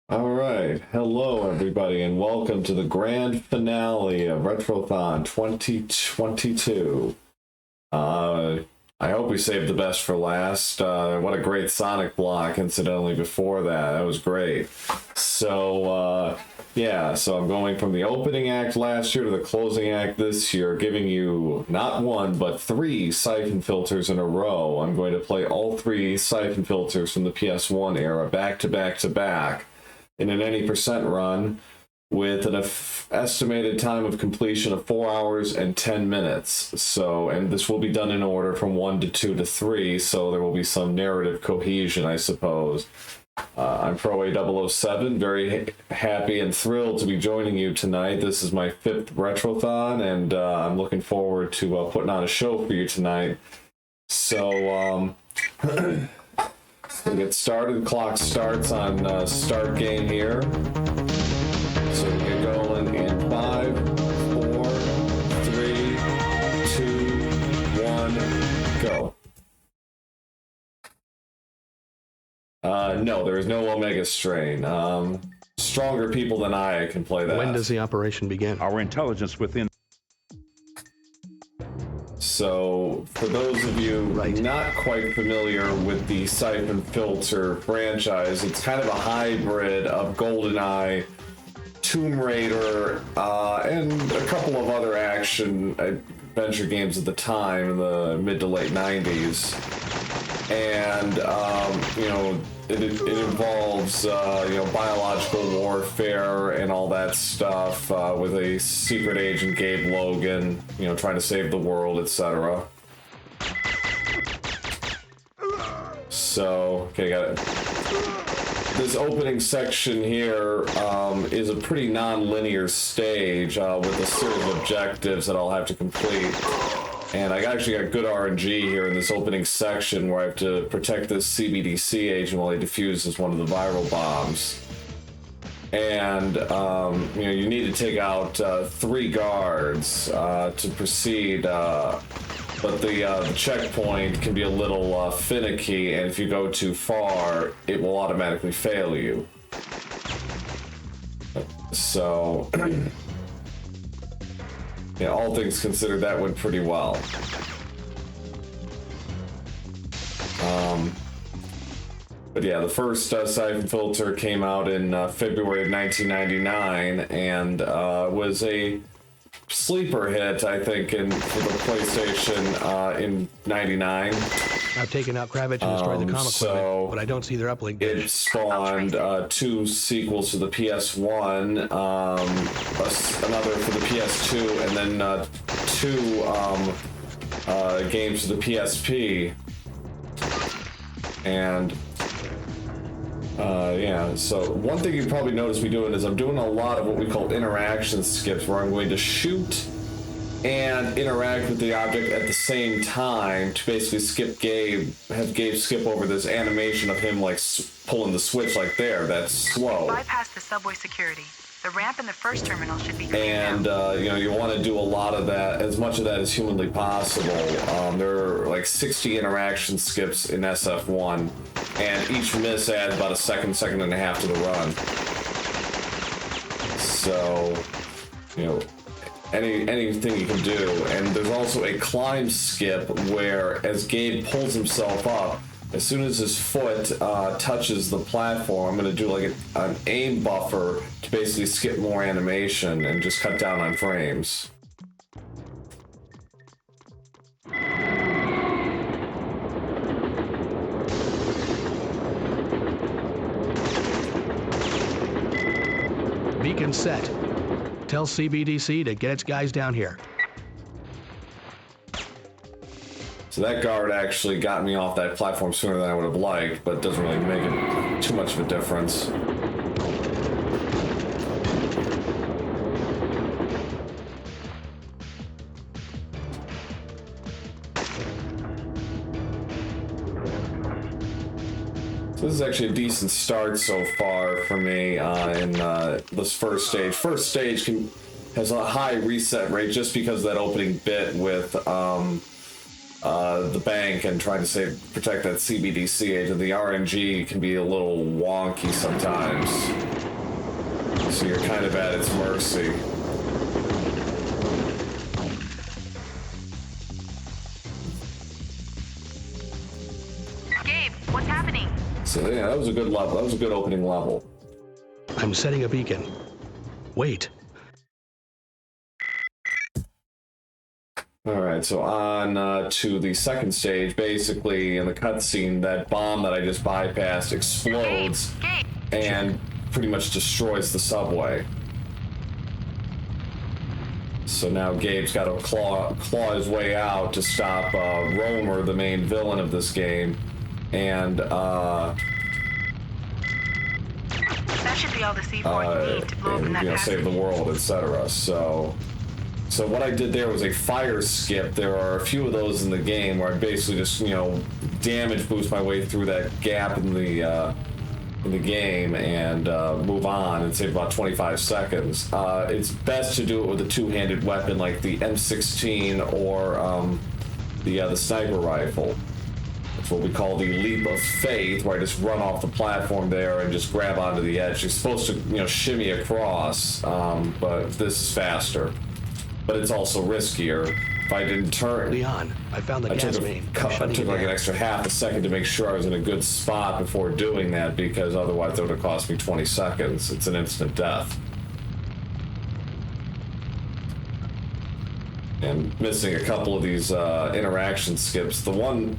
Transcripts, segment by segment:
All right, hello everybody, and welcome to the grand finale of Retrothon 2022. I hope we saved the best for last. What a great Sonic block, incidentally, before that. That was great. So, so I'm going from the opening act last year to the closing act this year, giving you not one, but 3 Siphon Filters in a row. I'm going to play all 3 Siphon Filters from the PS1 era, back to back to back, in an any percent run with an estimated time of completion of 4 hours and 10 minutes. So, and this will be done in order from 1 to 2 to 3, so there will be some narrative cohesion, I suppose. I'm Proa007, very happy and thrilled to be joining you tonight. This is my 5th Retrothon, and I'm looking forward to putting on a show for you tonight. So, we'll get started. Clock starts on start game here. So we get going in 5, 4, 3, 2, 1, go. No, there is no Omega Strain. Stronger people than I can play that. When does the operation begin? Our intelligence within. So, for those of you not quite familiar with the Siphon Filter franchise, it's kind of a hybrid of GoldenEye, Tomb Raider, and a couple of other action adventure games at the time in the mid to late 90s. And, it involves, biological warfare and all that stuff, with a secret agent, Gabe Logan, trying to save the world, etc. So, okay, got it. This opening section here is a pretty non-linear stage with a series of objectives that I'll have to complete. And I actually got good RNG here in this opening section where I have to protect this CBDC agent while he defuses one of the viral bombs. And, you need to take out 3 guards to proceed, but the checkpoint can be a little finicky, and if you go too far, it will automatically fail you. So, yeah, all things considered, that went pretty well. But yeah, the first Siphon Filter came out in February of 1999 and was a sleeper hit, I think, for the PlayStation in '99. I've taken out Kravitz and destroyed the comic equipment, but I don't see their uplink. It spawned 2 sequels to the PS1, another for the PS2, and then 2 games for the PSP. And so one thing you probably noticed me doing is I'm doing a lot of what we call interaction skips, where I'm going to shoot and interact with the object at the same time to basically have Gabe skip over this animation of him like pulling the switch like there. That's slow. Bypass the subway security. The ramp in the first terminal should be clear. And you want to do a lot of that, as much of that as humanly possible. There are like 60 interaction skips in SF1, and each miss adds about a second and a half to the run. So, anything you can do. And there's also a climb skip where, as Gabe pulls himself up, as soon as his foot touches the platform, I'm going to do like an aim buffer to basically skip more animation and just cut down on frames. Beacon set. Tell CBDC to get its guys down here. So that guard actually got me off that platform sooner than I would have liked, but it doesn't really make it too much of a difference. So this is actually a decent start so far for me in this first stage. First stage has a high reset rate just because of that opening bit with the bank and trying to protect that CBDC agent. The RNG can be a little wonky sometimes, so you're kind of at its mercy. Gabe, what's happening? So yeah, that was a good level. That was a good opening level. I'm setting a beacon. Wait. Alright, so on to the second stage. Basically, in the cutscene, that bomb that I just bypassed explodes and pretty much destroys the subway. So now Gabe's got to claw his way out to stop Romer, the main villain of this game. And, That should be all the C4 need to blow open that save the world, etc. So what I did there was a fire skip. There are a few of those in the game where I basically just, damage boost my way through that gap in the game and move on and save about 25 seconds. It's best to do it with a two-handed weapon like the M16 or the sniper rifle. That's what we call the leap of faith, where I just run off the platform there and just grab onto the edge. You're supposed to, shimmy across, but this is faster. But it's also riskier. If I didn't turn... Leon, I found the gas main. I took like an extra half a second to make sure I was in a good spot before doing that, because otherwise it would have cost me 20 seconds. It's an instant death. And missing a couple of these interaction skips. The one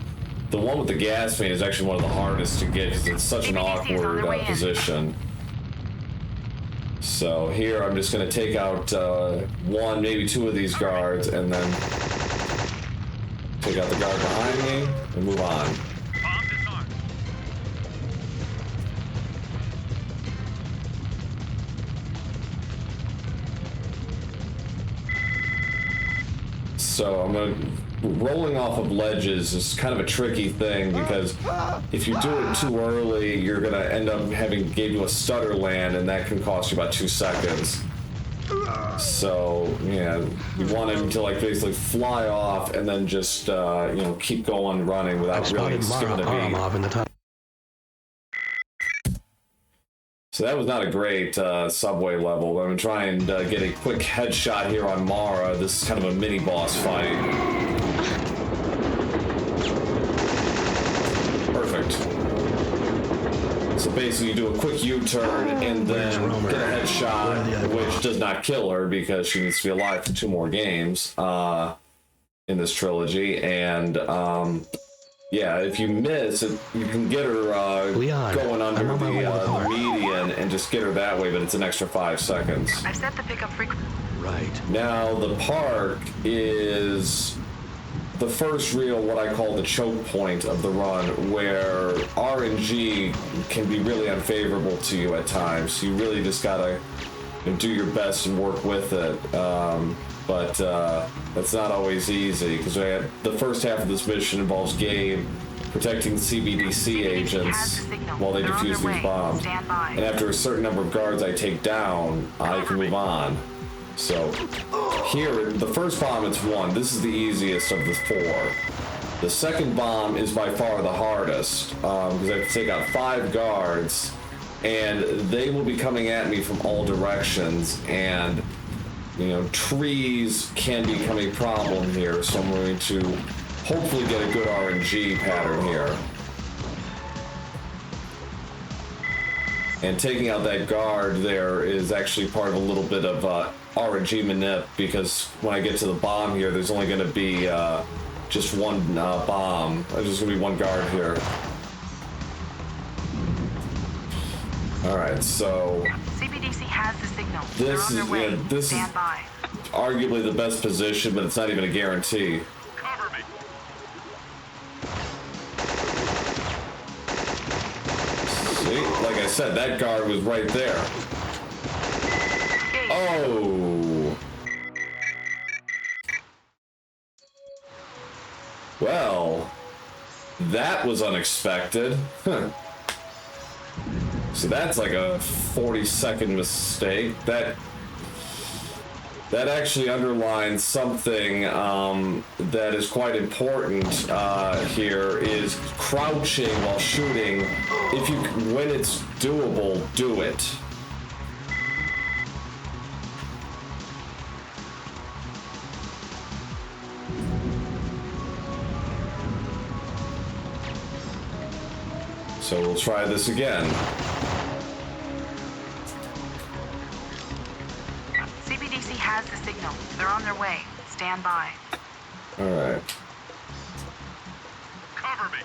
with the gas main is actually one of the hardest to get because it's such an awkward position. So here I'm just going to take out one, maybe two of these guards, and then take out the guard behind me and move on. So I'm going to... Rolling off of ledges is kind of a tricky thing, because if you do it too early, you're going to end up having give you a stutter land, and that can cost you about 2 seconds. So, yeah, you want him to basically fly off and then just, keep going running without really skipping a beat. So that was not a great subway level. I'm going to try and get a quick headshot here on Mara. This is kind of a mini boss fight. Perfect. So basically you do a quick U-turn and then get a headshot, which does not kill her because she needs to be alive for 2 more games in this trilogy. And yeah, if you miss, you can get her Leon, going under the median and just get her that way, but it's an extra 5 seconds. I've set the pickup frequency. Right. Now, the park is the first real, what I call the choke point of the run, where RNG can be really unfavorable to you at times. You really just gotta do your best and work with it. But that's not always easy, because the first half of this mission involves Gabe protecting CBDC agents while they defuse these bombs. And after a certain number of guards I take down, I can move on. So here, the first bomb, it's 1. This is the easiest of the 4. The second bomb is by far the hardest, because I have to take out 5 guards, and they will be coming at me from all directions, and trees can become a problem here, so I'm going to hopefully get a good RNG pattern here. And taking out that guard there is actually part of a little bit of RNG manip, because when I get to the bomb here, there's only going to be just one bomb. There's just going to be 1 guard here. Alright, so... CBDC has the signal. This They're on their way. This Stand is by. arguably the best position, but it's not even a guarantee. Cover me. See, like I said, that guard was right there. Oh! Well, that was unexpected. Huh. So that's like a 40-second mistake. that actually underlines something that is quite important here, is crouching while shooting. If you, when it's doable, do it. So we'll try this again. CBDC has the signal. They're on their way. Stand by. All right. Cover me.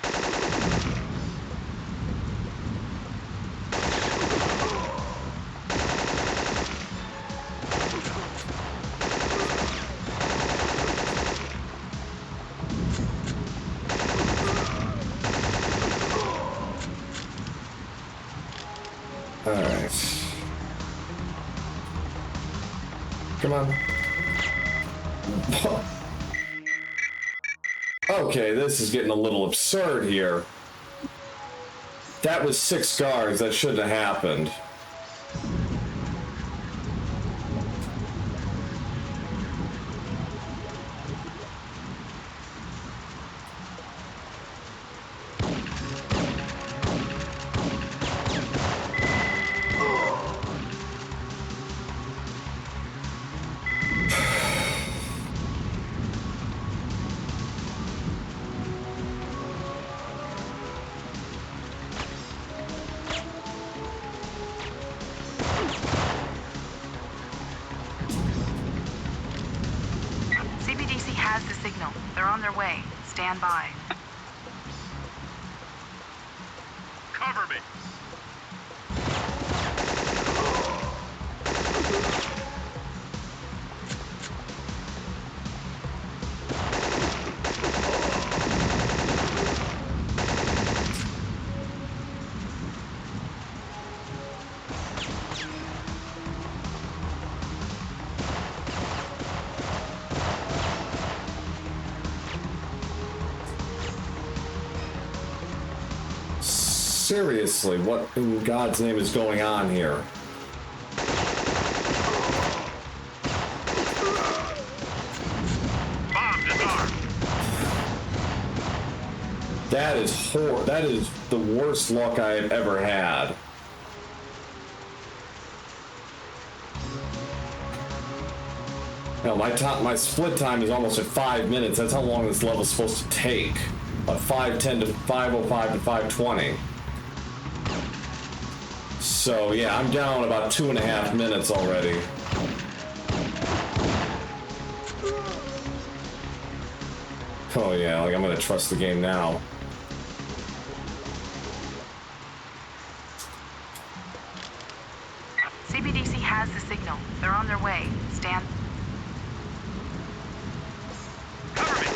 All right. Come on. Okay, this is getting a little absurd here. That was 6 guards. That shouldn't have happened. CBDC has the signal. They're on their way. Stand by. Cover me. Seriously, what in God's name is going on here? Bomb disarmed. That is that is the worst luck I have ever had. Now my split time is almost at 5 minutes. That's how long this level is supposed to take. About 5:10 to 5:05 to 5:20. So yeah, I'm down about 2.5 minutes already. Oh yeah, like I'm gonna trust the game now. CBDC has the signal. They're on their way. Stand. Cover me.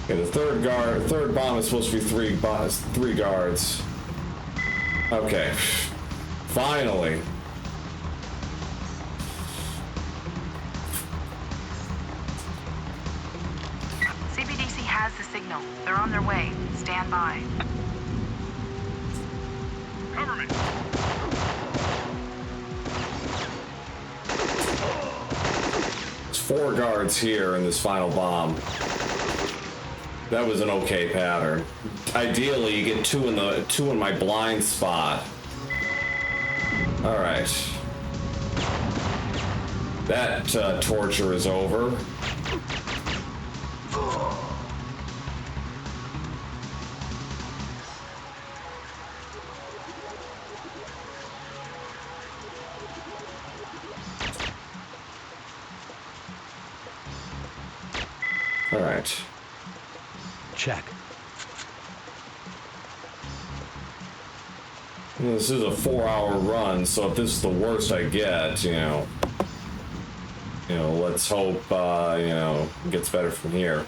Okay, the third bomb is supposed to be three guards. Okay, finally. CBDC has the signal. They're on their way. Stand by. Cover me. There's 4 guards here in this final bomb. That was an okay pattern. Ideally, you get two in my blind spot. All right. That torture is over. All right. Check. This is a 4-hour run, so if this is the worst I get, you know, let's hope, it gets better from here.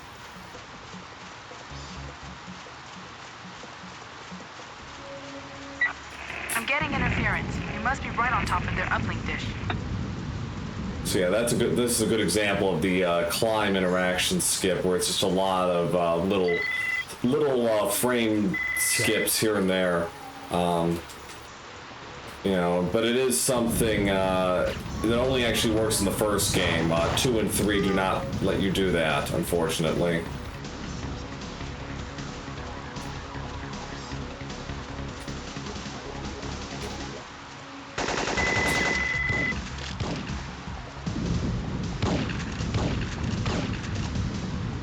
I'm getting interference. You must be right on top of their uplink dish. So yeah, this is a good example of the climb interaction skip, where it's just a lot of little frame skips here and there. You know, but it is something that only actually works in the first game. 2 and 3 do not let you do that, unfortunately.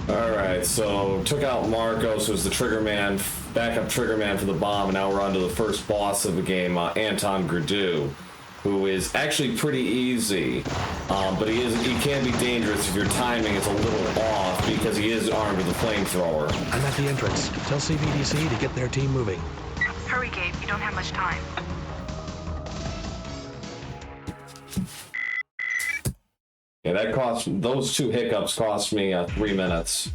Alright, so took out Marcos, who's the triggerman, backup triggerman for the bomb, and now we're on to the first boss of the game, Anton Gradou, who is actually pretty easy, but he can be dangerous if your timing is a little off, because he is armed with a flamethrower. I'm at the entrance. Tell CBDC to get their team moving. Hurry, Gabe. You don't have much time. Yeah, those 2 hiccups cost me 3 minutes.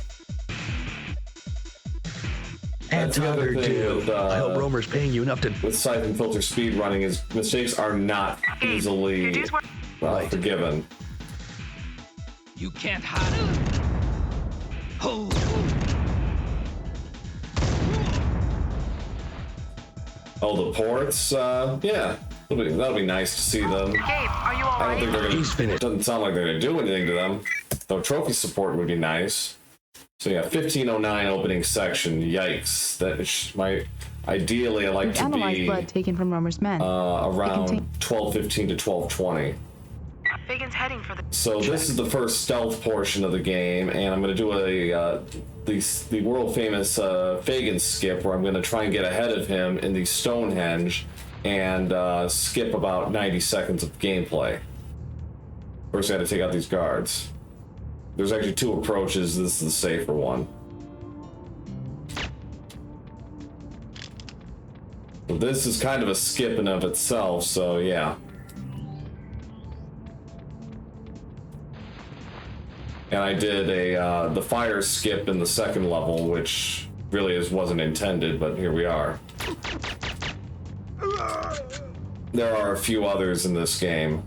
And the other two. I hope Romer's paying you enough to... With Siphon Filter speed running, his mistakes are not easily forgiven. You can't hide. Oh. Oh, the ports? Yeah. That'll be nice to see them. Gabe, are you all I don't right? think they're gonna... He's finished. It doesn't sound like they're gonna do anything to them. Though trophy support would be nice. So yeah, 1509 opening section. Yikes! Ideally, I like to Analyze be blood taken from Romer's men. around 12:15 to 12:20. Fagan's heading for the... So this is the first stealth portion of the game, and I'm going to do the world famous Fagan skip, where I'm going to try and get ahead of him in the Stonehenge and skip about 90 seconds of gameplay. First, I had to take out these guards. There's actually 2 approaches. This is the safer one. So this is kind of a skip in of itself, so yeah. And I did the fire skip in the second level, which really wasn't intended, but here we are. There are a few others in this game.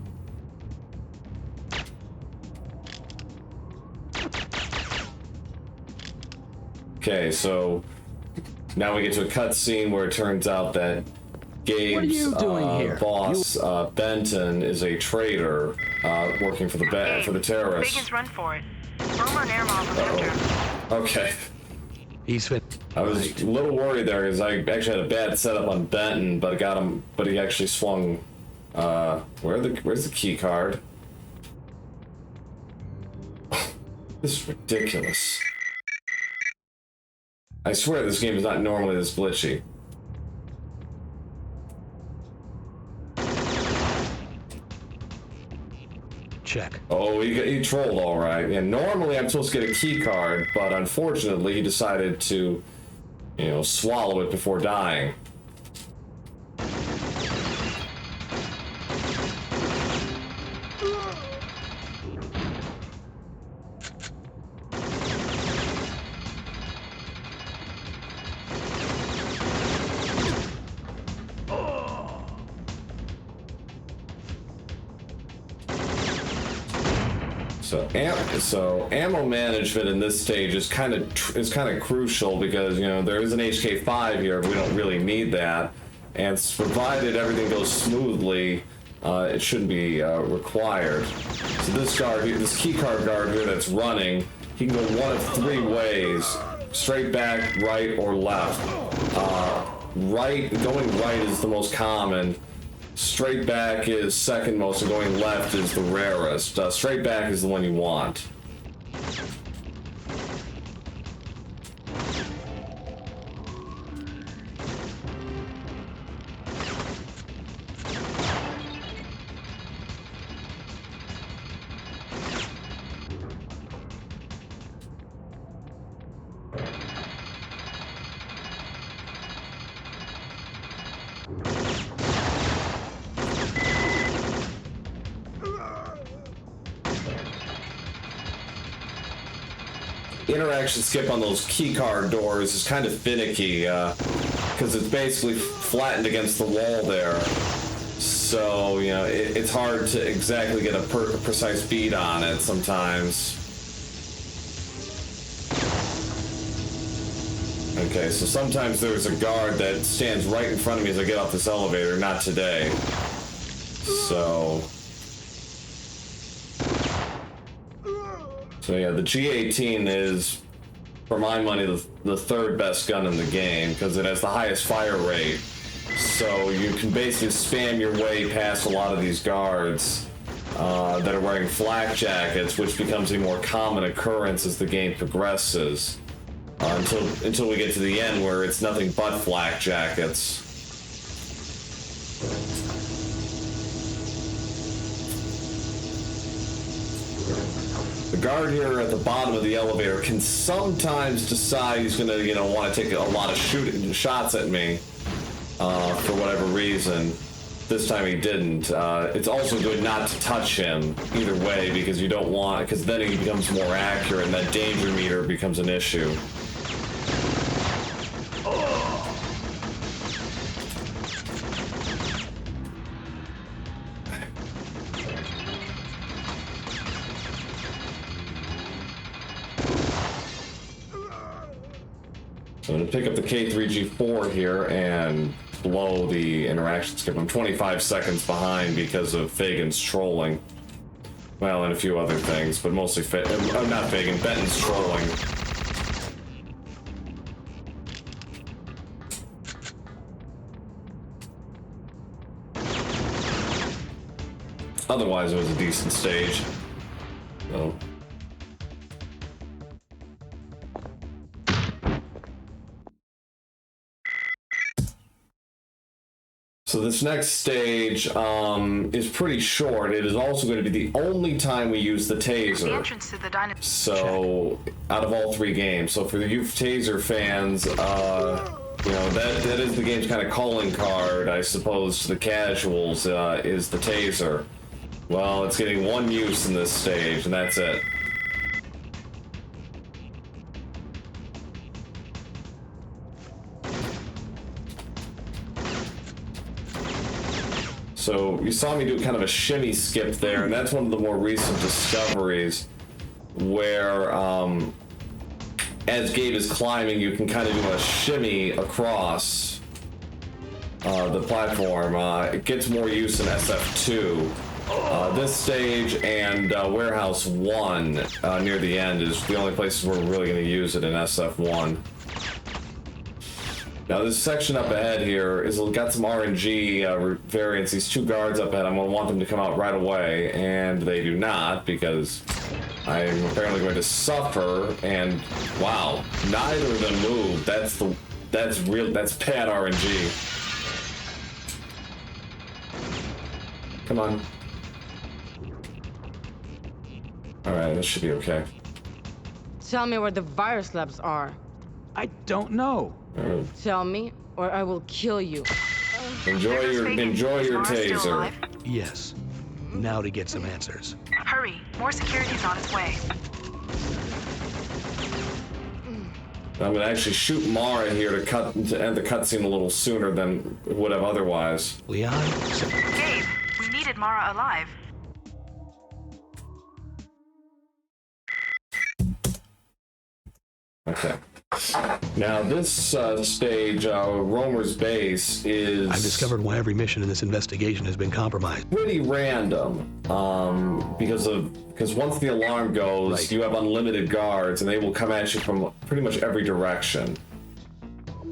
Okay, so now we get to a cutscene where it turns out that Gabe's boss, Benton, is a traitor working for the terrorists. Fagan's run for it. Romer and Airmont will after him. Okay. He's fit. I was a little worried there because I actually had a bad setup on Benton, but I got him. But he actually swung. Where's the key card? This is ridiculous. I swear this game is not normally this glitchy. Check. Oh, he trolled all right. And normally I'm supposed to get a key card, but unfortunately he decided to, swallow it before dying. So ammo management in this stage is kind of crucial because there is an HK5 here, but we don't really need that, and provided everything goes smoothly, it shouldn't be required. So this key card guard here that's running, he can go one of 3 ways: straight back, right, or left. Going right is the most common. Straight back is second most, and going left is the rarest. Straight back is the one you want. Interaction skip on those keycard doors is kind of finicky because it's basically flattened against the wall there. So, you know, it's hard to exactly get a precise beat on it sometimes. Okay, so sometimes there's a guard that stands right in front of me as I get off this elevator. Not today. So yeah, the G18 is, for my money, the third best gun in the game because it has the highest fire rate. So you can basically spam your way past a lot of these guards that are wearing flak jackets, which becomes a more common occurrence as the game progresses. Until we get to the end where it's nothing but flak jackets. The guard here at the bottom of the elevator can sometimes decide he's gonna, you know, want to take a lot of shots at me for whatever reason. This time he didn't. It's also good not to touch him either way because you don't want, because then he becomes more accurate and that danger meter becomes an issue. So I'm going to pick up the K3G4 here and blow the interaction skip. I'm 25 seconds behind because of Fagan's trolling. Well, and a few other things, but mostly not Fagan, Benton's trolling. Otherwise, it was a decent stage. So this next stage is pretty short. It is also going to be the only time we use the taser. The entrance to the dynamo. So out of all 3 games. So for the you taser fans, you know, that is the game's kind of calling card, I suppose, to the casuals, is the taser. Well, it's getting 1 use in this stage, and that's it. So you saw me do kind of a shimmy skip there, and that's one of the more recent discoveries where as Gabe is climbing, you can kind of do a shimmy across the platform. It gets more use in SF2. This stage and Warehouse 1 near the end is the only places where we're really going to use it in SF1. Now this section up ahead here is got some RNG variants. These 2 guards up ahead, I'm going to want them to come out right away, and they do not because I'm apparently going to suffer. And wow, neither of them moved. That's bad RNG. Come on. All right, this should be okay. Tell me where the virus labs are. I don't know. Tell me, or I will kill you. Enjoy your taser. Yes. Now to get some answers. Hurry, more security's on its way. I'm gonna actually shoot Mara here to end the cutscene a little sooner than would have otherwise. Leon? Gabe, we needed Mara alive. Okay. Now this stage, Romer's base, is... I've discovered why every mission in this investigation has been compromised. Pretty random, because once the alarm goes, right, you have unlimited guards, and they will come at you from pretty much every direction.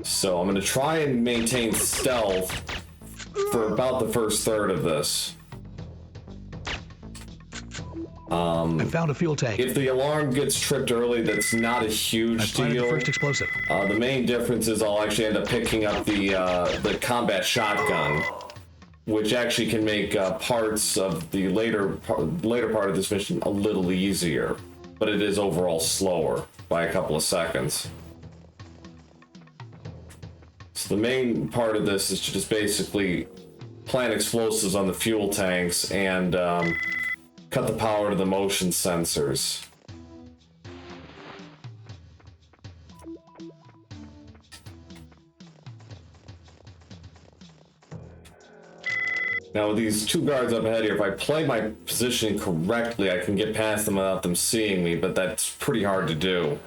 So I'm going to try and maintain stealth for about the first third of this. I found a fuel tank. If the alarm gets tripped early, that's not a huge deal. The first explosive. The main difference is I'll actually end up picking up the combat shotgun, which actually can make parts of the later part of this mission a little easier, but it is overall slower by a couple of seconds. So the main part of this is to just basically plant explosives on the fuel tanks and cut the power to the motion sensors. Now with these two guards up ahead here, if I play my positioning correctly, I can get past them without them seeing me, but that's pretty hard to do.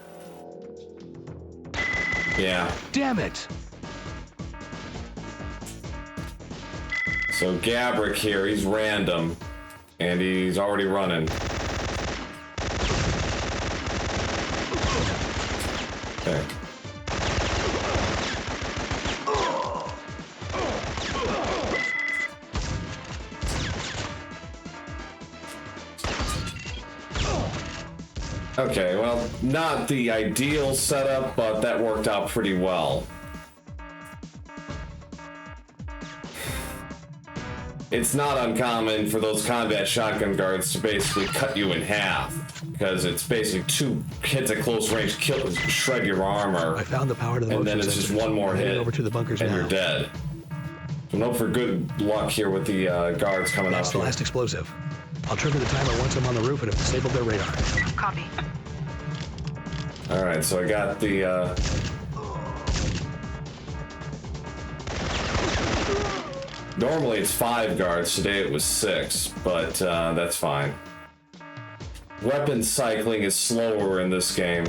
Yeah. Damn it! So Gabrick here, he's random, and he's already running. Okay. Okay, well, not the ideal setup, but that worked out pretty well. It's not uncommon for those combat shotgun guards to basically cut you in half, because it's basically 2 hits at close range, shred your armor. I found the power to the and then it's just one more hit, over to the bunkers and now. you're dead. So hope for good luck here with the guards coming That's up. the last explosive. I'll trigger the timer once I'm on the roof and have disabled their radar. Copy. All right, so I got the. Normally it's 5 guards. Today it was 6, but that's fine. Weapon cycling is slower in this game,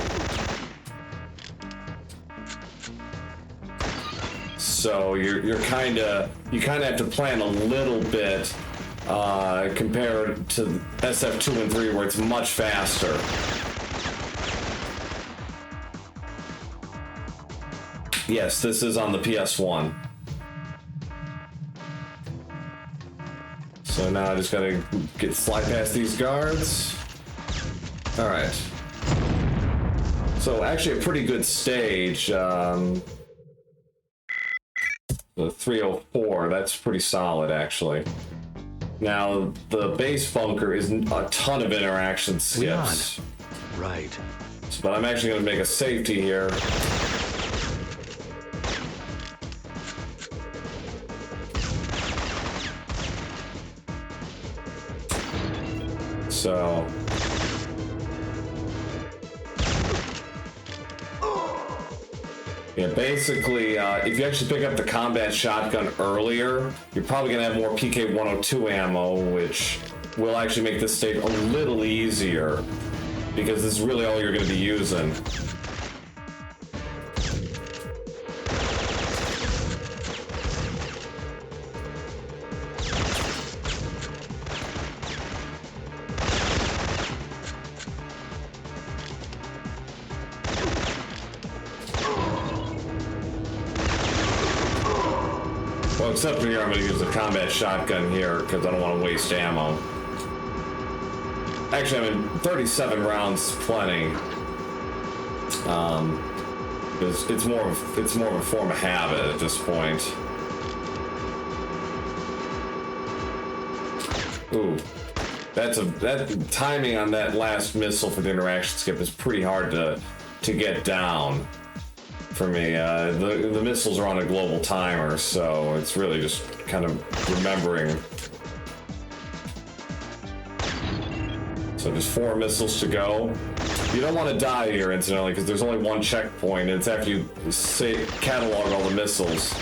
so you kind of have to plan a little bit compared to SF2 and 3, where it's much faster. Yes, this is on the PS1. So now I just gotta slide past these guards. All right. So actually a pretty good stage. The 304, that's pretty solid actually. Now the base bunker is a ton of interaction skips. Right. But I'm actually gonna make a safety here. So yeah, basically, if you actually pick up the combat shotgun earlier, you're probably gonna have more PK-102 ammo, which will actually make this stage a little easier, because this is really all you're gonna be using. Well, except for here, I'm going to use the combat shotgun here because I don't want to waste ammo. Actually, I mean, 37 rounds is plenty. It's more of a form of habit at this point. Ooh, that timing on that last missile for the interaction skip is pretty hard to get down. For me, the missiles are on a global timer, so it's really just kind of remembering. So just 4 missiles to go. You don't want to die here, incidentally, because there's only 1 checkpoint, and it's after you catalog all the missiles.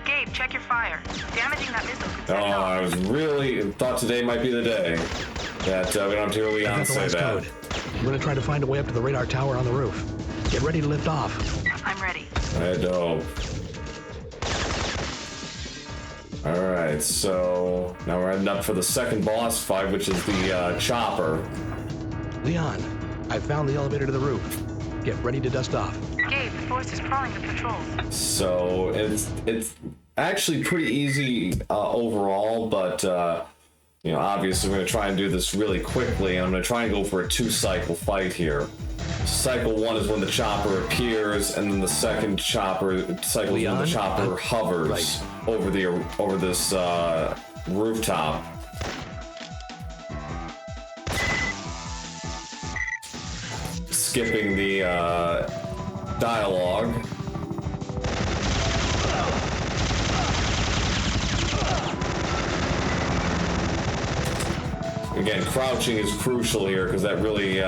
Gabe, check your fire. Damaging that missile could set Oh, it off. I was really thought today might be the day that we don't have to hear Leon say that. Code. I'm gonna try to find a way up to the radar tower on the roof. Get ready to lift off. I'm ready. I had to hope. Alright, so now we're heading up for the second boss fight, which is the chopper. Leon, I found the elevator to the roof. Get ready to dust off. Gabe, the force is crawling the patrols. So it's actually pretty easy overall, but you know, obviously we're going to try and do this really quickly, and I'm going to try and go for a 2-cycle fight here. Cycle 1 is when the chopper appears, and then the second cycle is when the chopper hovers over this rooftop. Skipping the dialogue. Again, crouching is crucial here because that really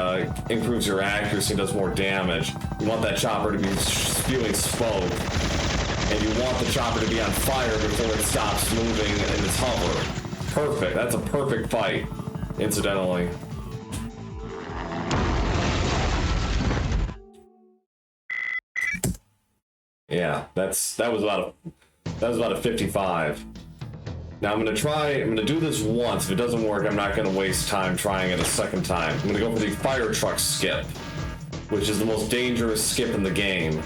improves your accuracy and does more damage. You want that chopper to be spewing smoke. and you want the chopper to be on fire before it stops moving in its hover. Perfect. That's a perfect fight, incidentally. Yeah, that was about a 55. Now I'm gonna do this once. If it doesn't work, I'm not gonna waste time trying it a second time. I'm gonna go for the fire truck skip, which is the most dangerous skip in the game.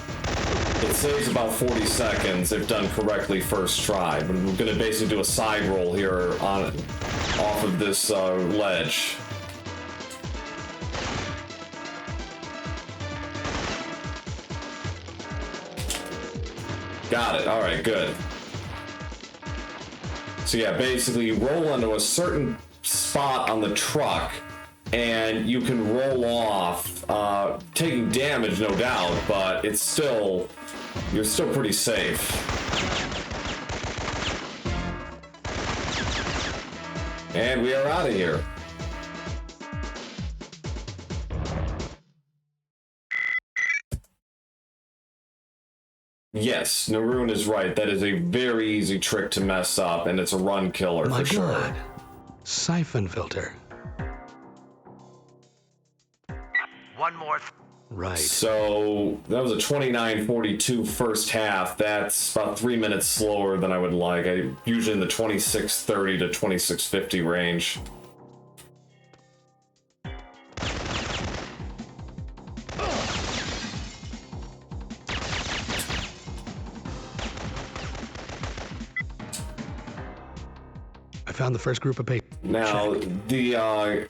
It saves about 40 seconds if done correctly first try, but I'm gonna basically do a side roll here off of this ledge. Got it. All right, good. So yeah, basically you roll onto a certain spot on the truck and you can roll off, taking damage, no doubt, but you're still pretty safe. And we are out of here. Yes, Naroon is right. That is a very easy trick to mess up, and it's a run killer My for God. sure. Siphon Filter. One more. Right. So that was a 29:42 first half. That's about 3 minutes slower than I would like. I usually in the 26:30 to 26:50 range. I found the first group of papers. Now, the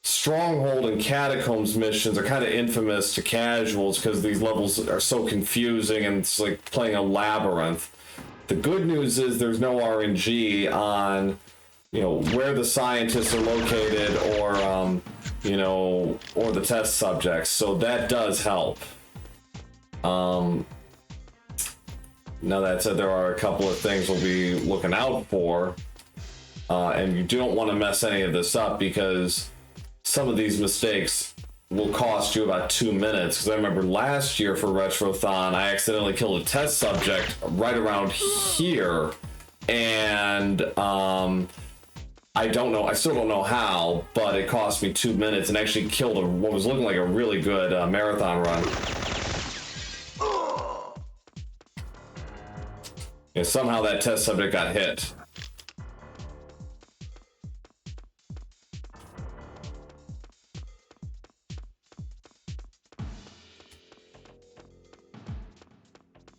Stronghold and Catacombs missions are kind of infamous to casuals because these levels are so confusing and it's like playing a labyrinth. The good news is there's no RNG on, where the scientists are located or, or the test subjects, so that does help. Now that said, there are a couple of things we'll be looking out for. And you don't want to mess any of this up because some of these mistakes will cost you about 2 minutes. Because I remember last year for Retrothon, I accidentally killed a test subject right around here. And I still don't know how, but it cost me 2 minutes and actually killed what was looking like a really good marathon run. Yeah, somehow that test subject got hit.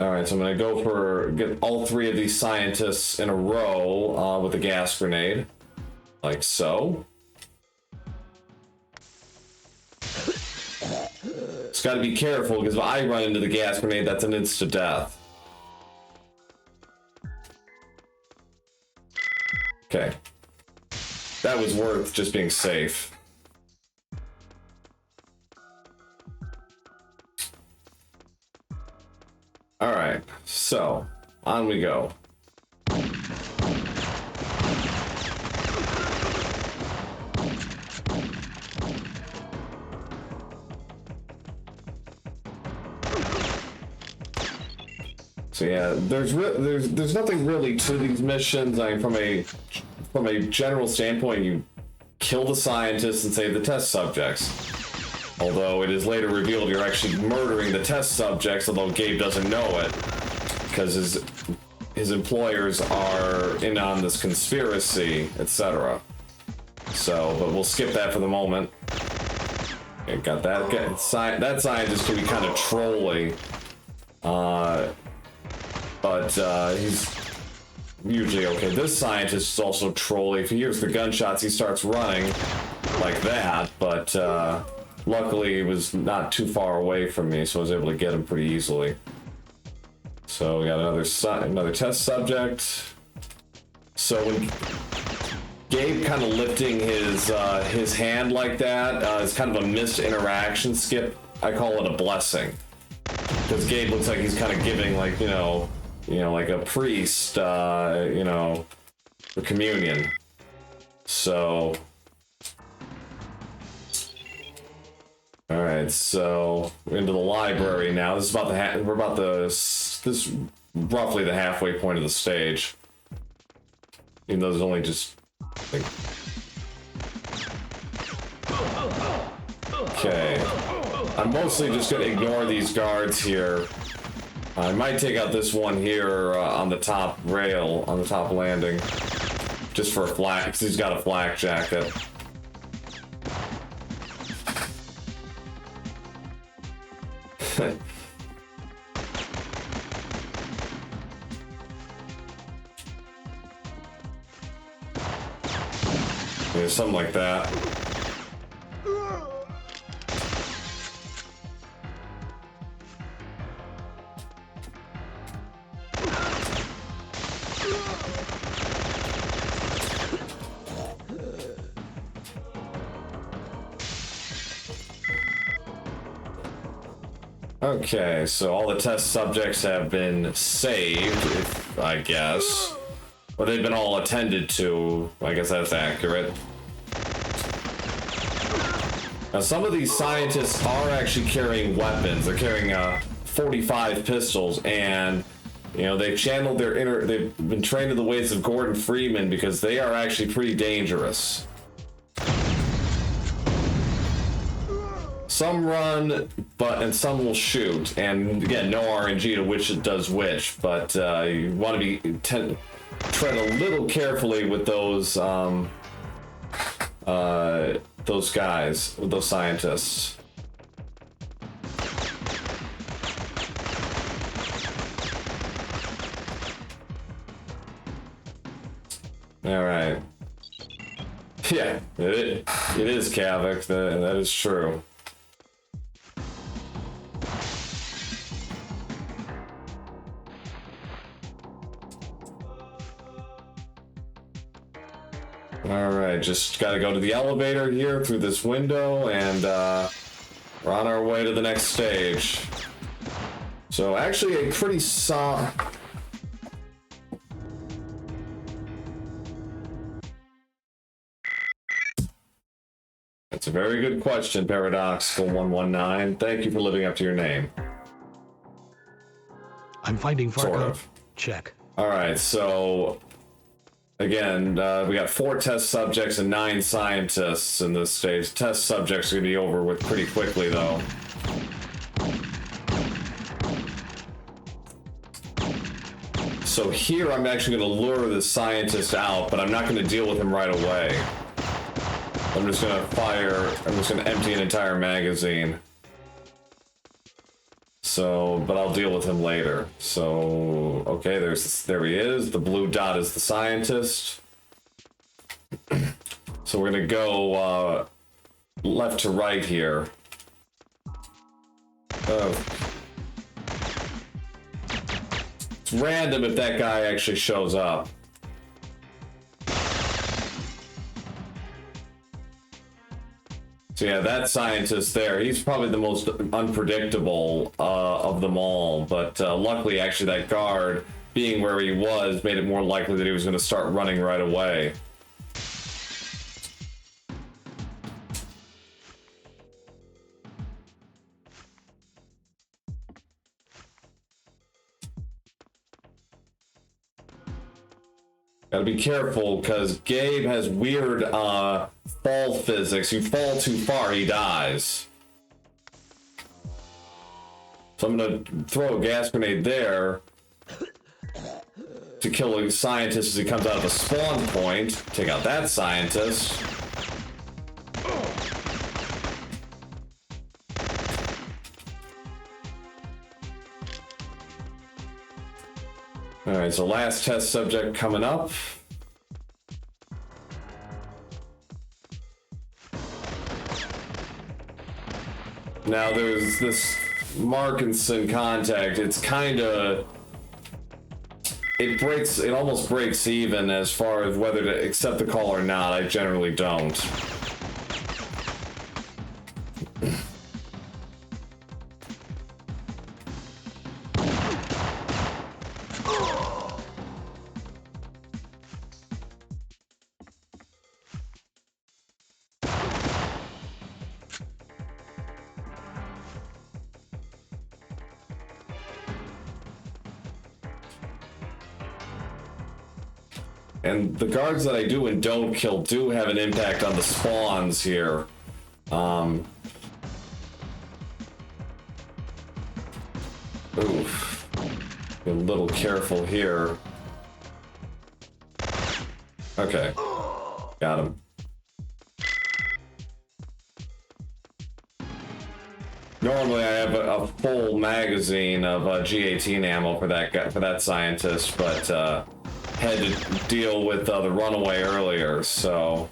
All right, so I'm gonna get all 3 of these scientists in a row with a gas grenade, like so. Just gotta be careful because if I run into the gas grenade, that's an instant death. Okay, that was worth just being safe. All right, so on we go. So yeah, there's nothing really to these missions. I mean, from a general standpoint, you kill the scientists and save the test subjects. Although it is later revealed you're actually murdering the test subjects, although Gabe doesn't know it, because his employers are in on this conspiracy, etc. So, but we'll skip that for the moment. Okay, got that. That scientist can be kind of trolly, but he's usually okay. This scientist is also trolly. If he hears the gunshots, he starts running like that, but luckily, he was not too far away from me, so I was able to get him pretty easily. So we got another test subject. So when Gabe kind of lifting his hand like that is kind of a missed interaction skip. I call it a blessing because Gabe looks like he's kind of giving like like a priest for communion. So. All right, so we're into the library now. This is about this roughly the halfway point of the stage. Even though there's only just... Okay. I'm mostly just gonna ignore these guards here. I might take out this one here on the top rail, on the top landing. Just for a flak, because he's got a flak jacket. Yeah, something like that. Okay, so all the test subjects have been saved, I guess. Or they've been all attended to. I guess that's accurate. Now, some of these scientists are actually carrying weapons. They're carrying 45 pistols, and you know they've channeled their inner. They've been trained in the ways of Gordon Freeman because they are actually pretty dangerous. Some run, and some will shoot, and again, no RNG to which it does which. But you want to tread a little carefully with those guys, with those scientists. All right. Yeah, it is Kavik. That is true. Alright, just gotta go to the elevator here through this window, and we're on our way to the next stage. So actually a pretty solid... That's a very good question, Paradoxical119. Thank you for living up to your name. I'm finding Farco. Sort of. Check. Alright, so... Again, we got 4 test subjects and 9 scientists in this stage. Test subjects are going to be over with pretty quickly, though. So here, I'm actually going to lure the scientist out, but I'm not going to deal with him right away. I'm just going to I'm just going to empty an entire magazine. So, but I'll deal with him later. So, okay, there he is. The blue dot is the scientist. So we're gonna go left to right here. It's random if that guy actually shows up. So yeah, that scientist there, he's probably the most unpredictable of them all, but luckily actually that guard, being where he was, made it more likely that he was going to start running right away. Gotta be careful, because Gabe has weird fall physics. You fall too far, he dies. So I'm gonna throw a gas grenade there to kill a scientist as he comes out of a spawn point. Take out that scientist. Alright, so last test subject coming up. Now there's this Markinson contact. It's kinda... It almost breaks even as far as whether to accept the call or not. I generally don't. And the guards that I do and don't kill do have an impact on the spawns here. Oof. Be a little careful here. Okay. Got him. Normally I have a full magazine of G18 ammo for that scientist, but had to deal with the runaway earlier, so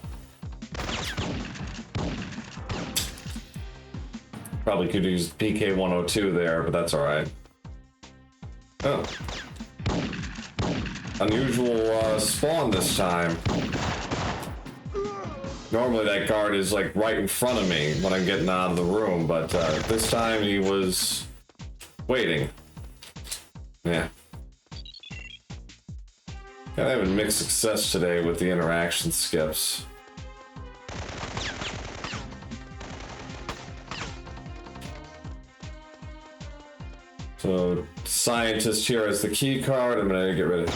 probably could use PK102 there, but that's all right. Oh, unusual spawn this time. Normally that guard is like right in front of me when I'm getting out of the room, but this time he was waiting. Yeah. Kind of having mixed success today with the interaction skips. So, scientist here has the key card. I'm gonna get rid of it.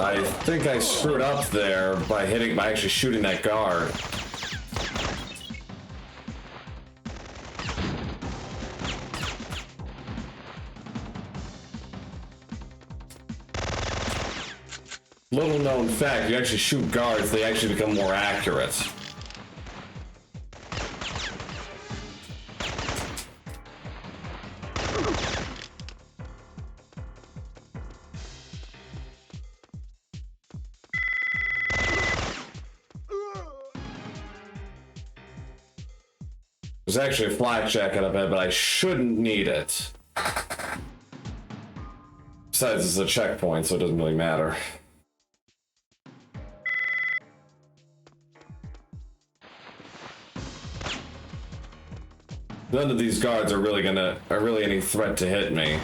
I think I screwed up there by actually shooting that guard. Little known fact, you actually shoot guards, they actually become more accurate. There's actually a flak jacket up ahead, but I shouldn't need it. Besides, it's a checkpoint, so it doesn't really matter. None of these guards are really any threat to hit me.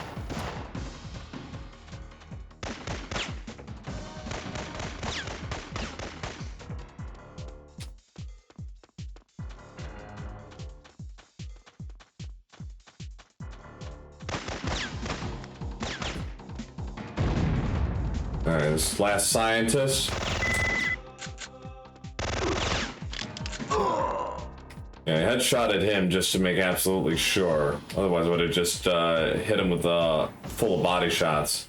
Alright, this last scientist. Yeah, I headshotted him just to make absolutely sure. Otherwise I would have just hit him with full of body shots.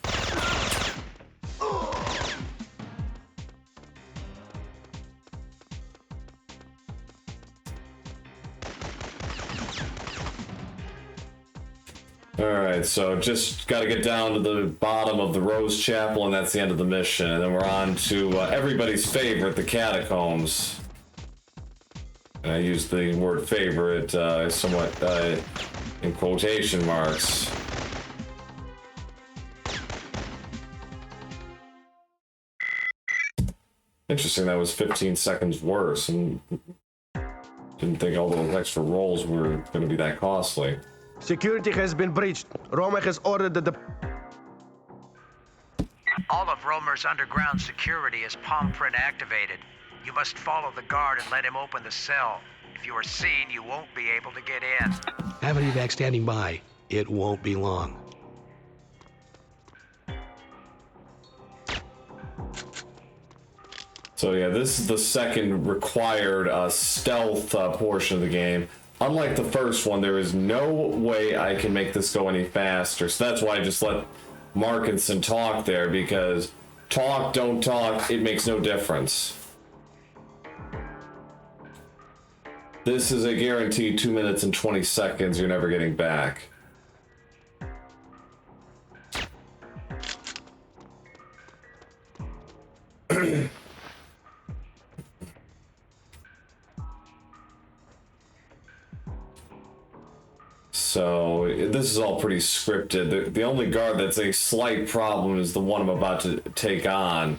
Alright, so just gotta get down to the bottom of the Rose Chapel, and that's the end of the mission. And then we're on to everybody's favorite, the Catacombs. And I use the word favorite somewhat in quotation marks. Interesting, that was 15 seconds worse, and didn't think all those extra rolls were going to be that costly. Security has been breached. Roma has ordered the... All of Romer's underground security is palm print activated. You must follow the guard and let him open the cell. If you are seen, you won't be able to get in. Have an evac standing by. It won't be long. So yeah, this is the second required stealth portion of the game. Unlike the first one, there is no way I can make this go any faster. So that's why I just let Markinson talk there, because talk, don't talk, it makes no difference. This is a guaranteed 2 minutes and 20 seconds you're never getting back. So this is all pretty scripted. The only guard that's a slight problem is the one I'm about to take on.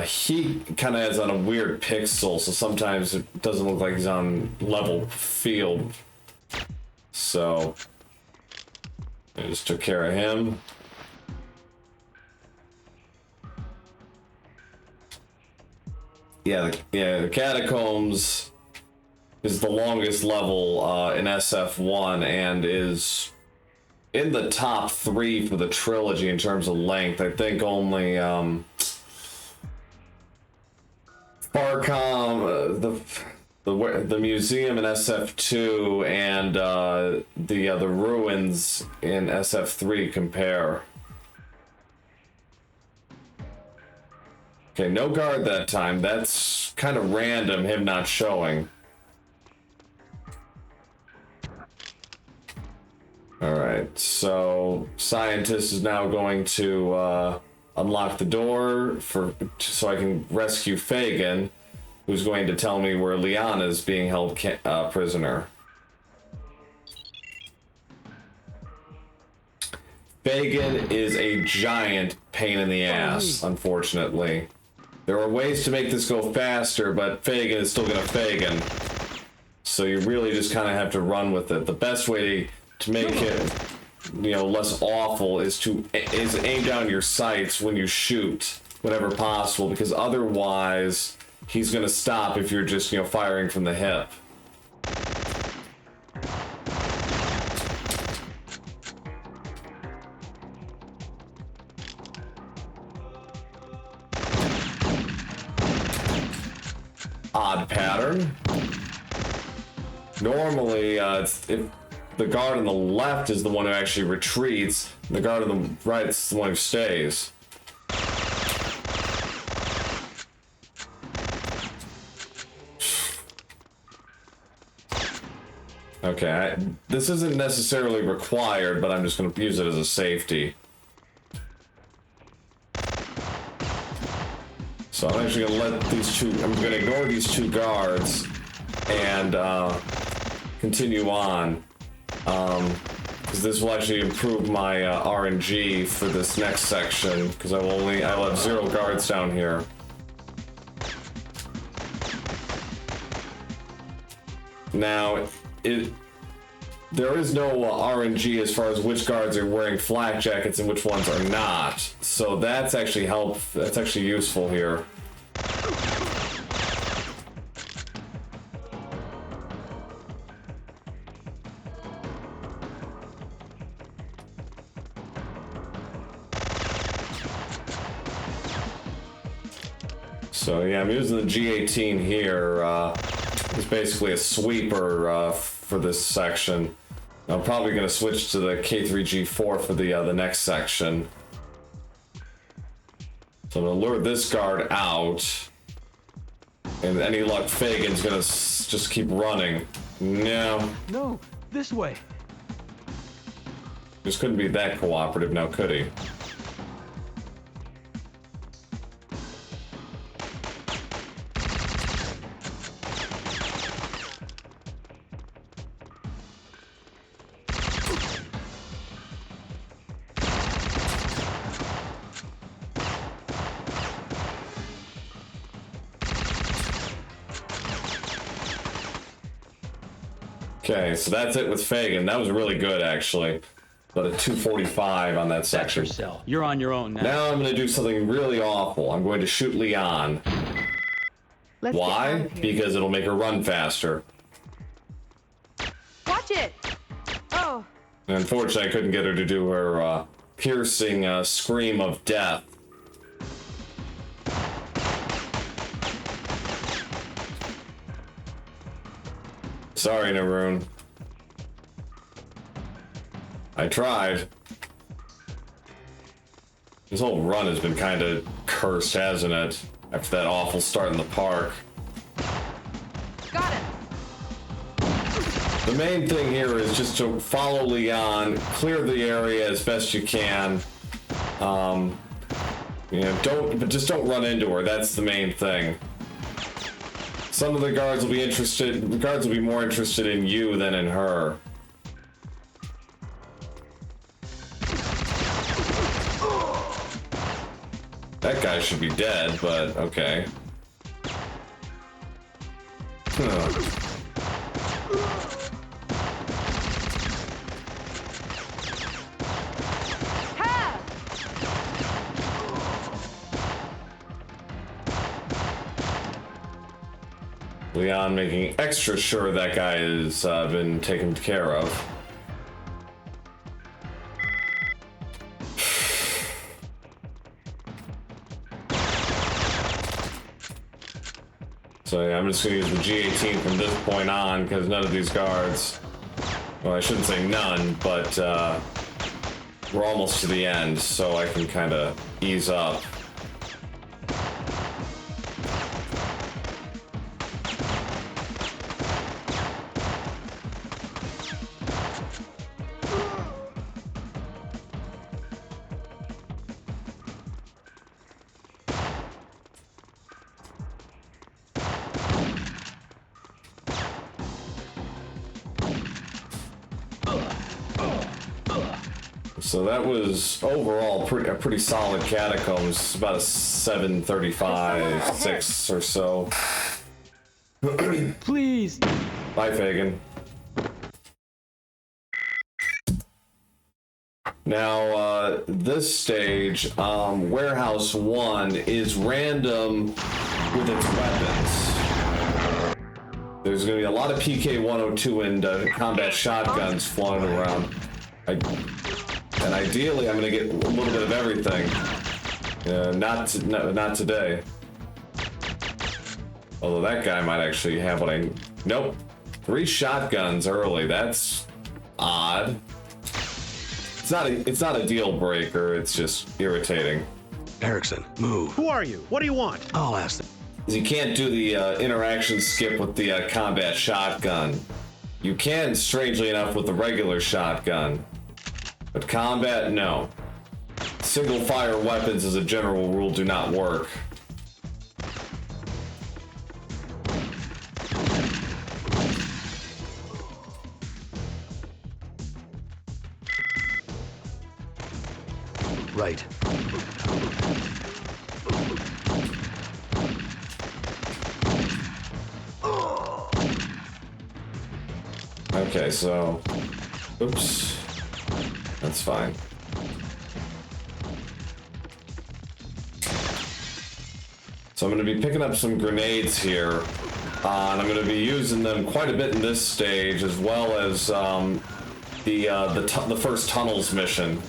He kind of has on a weird pixel, so sometimes it doesn't look like he's on level field. So I just took care of him. Yeah, the Catacombs is the longest level in SF1 and is in the top 3 for the trilogy in terms of length. I think only Farcom, the museum in SF2 and the ruins in SF3 compare. Okay, no guard that time. That's kind of random, him not showing. Alright, so scientist is now going to unlock the door so I can rescue Fagin, who's going to tell me where Liana is being held prisoner. Fagin is a giant pain in the ass, unfortunately. There are ways to make this go faster, but Fagin is still gonna Fagin. So you really just kind of have to run with it. The best way to make it, less awful is aim down your sights when you shoot, whenever possible, because otherwise he's gonna stop if you're just, firing from the hip. Odd pattern. Normally, if the guard on the left is the one who actually retreats, the guard on the right is the one who stays. Okay, this isn't necessarily required, but I'm just going to use it as a safety. So I'm actually going to let these two, I'm going to ignore these two guards and continue on. Because this will actually improve my RNG for this next section, because I'll have 0 guards down here. Now, there is no RNG as far as which guards are wearing flak jackets and which ones are not. So that's actually that's actually useful here. So yeah, I'm using the G18 here. It's basically a sweeper for this section. I'm probably going to switch to the K3G4 for the next section. So I'm going to lure this guard out. And any luck, Fagin's going to just keep running. No. No, this way. Just couldn't be that cooperative now, could he? Okay, so that's it with Fagin. That was really good, actually. But a 245 on that section. That's your cell. You're on your own now. Now I'm going to do something really awful. I'm going to shoot Leon. Why? Because it'll make her run faster. Watch it! Oh. And unfortunately, I couldn't get her to do her piercing scream of death. Sorry, Naroon. I tried. This whole run has been kind of cursed, hasn't it? After that awful start in the park. Got it! The main thing here is just to follow Leon, clear the area as best you can. Just don't run into her. That's the main thing. Some of the guards will be interested. The guards will be more interested in you than in her. That guy should be dead, but okay. Leon making extra sure that guy has been taken care of. So yeah, I'm just gonna use the G18 from this point on because none of these guards, well, I shouldn't say none, but we're almost to the end, so I can kind of ease up. So that was overall a pretty solid Catacombs. It's about a 735, 6 or so. Please. Bye, Fagin. Now, this stage, Warehouse 1 is random with its weapons. There's going to be a lot of PK-102 and combat shotguns flying around. And ideally, I'm going to get a little bit of everything. Not today. Although that guy might actually have what I... Nope. 3 shotguns early. That's odd. It's not a deal breaker. It's just irritating. Erickson, move. Who are you? What do you want? I'll ask them. You can't do the interaction skip with the combat shotgun. You can, strangely enough, with the regular shotgun. But combat, no. Single fire weapons as a general rule do not work. Right. Okay, so... Oops. That's fine. So I'm going to be picking up some grenades here. And I'm going to be using them quite a bit in this stage, as well as the first tunnels mission.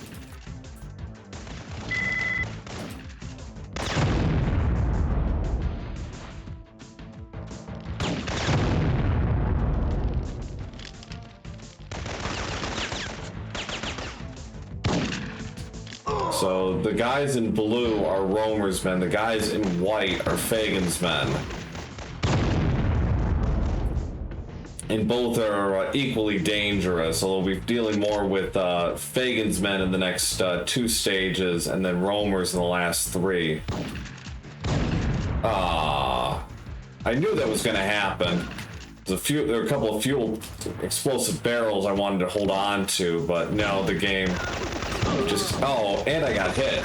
So the guys in blue are Romer's men, the guys in white are Fagin's men. And both are equally dangerous, although we're dealing more with Fagin's men in the next 2 stages, and then Romer's in the last 3. I knew that was going to happen. There were a couple of fuel explosive barrels I wanted to hold on to, but no, the game just... Oh, and I got hit.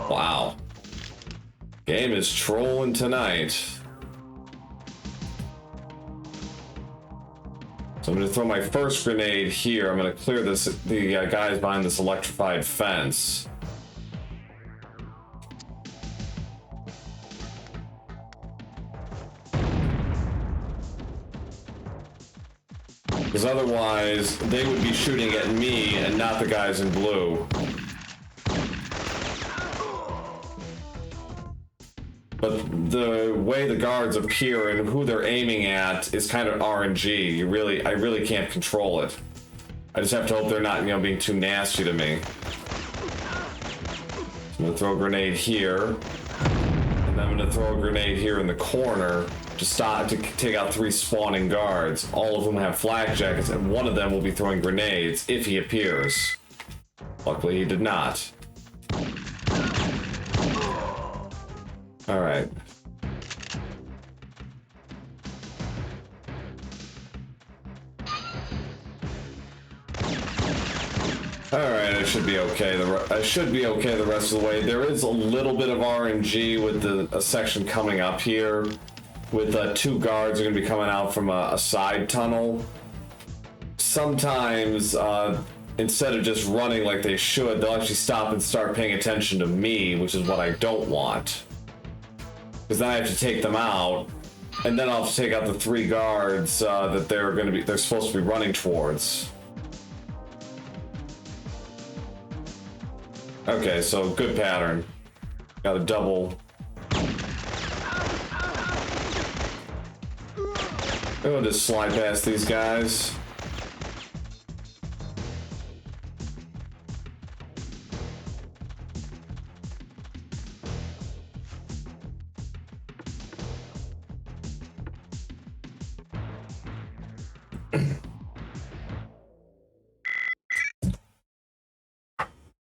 Wow. Game is trolling tonight. So I'm going to throw my first grenade here. I'm going to clear the guys behind this electrified fence. Because otherwise, they would be shooting at me and not the guys in blue. But the way the guards appear and who they're aiming at is kind of RNG. I really can't control it. I just have to hope they're not, being too nasty to me. So I'm gonna throw a grenade here, and then I'm gonna throw a grenade here in the corner to take out 3 spawning guards. All of whom have flak jackets, and one of them will be throwing grenades if he appears. Luckily, he did not. All right. Alright, I should be okay. I should be okay the rest of the way. There is a little bit of RNG with a section coming up here. With 2 guards are going to be coming out from a side tunnel. Sometimes instead of just running like they should, they'll actually stop and start paying attention to me, which is what I don't want. Because then I have to take them out, and then I'll have to take out the 3 guards that they're supposed to be running towards. Okay, so good pattern. Got a double. I'll just slide past these guys.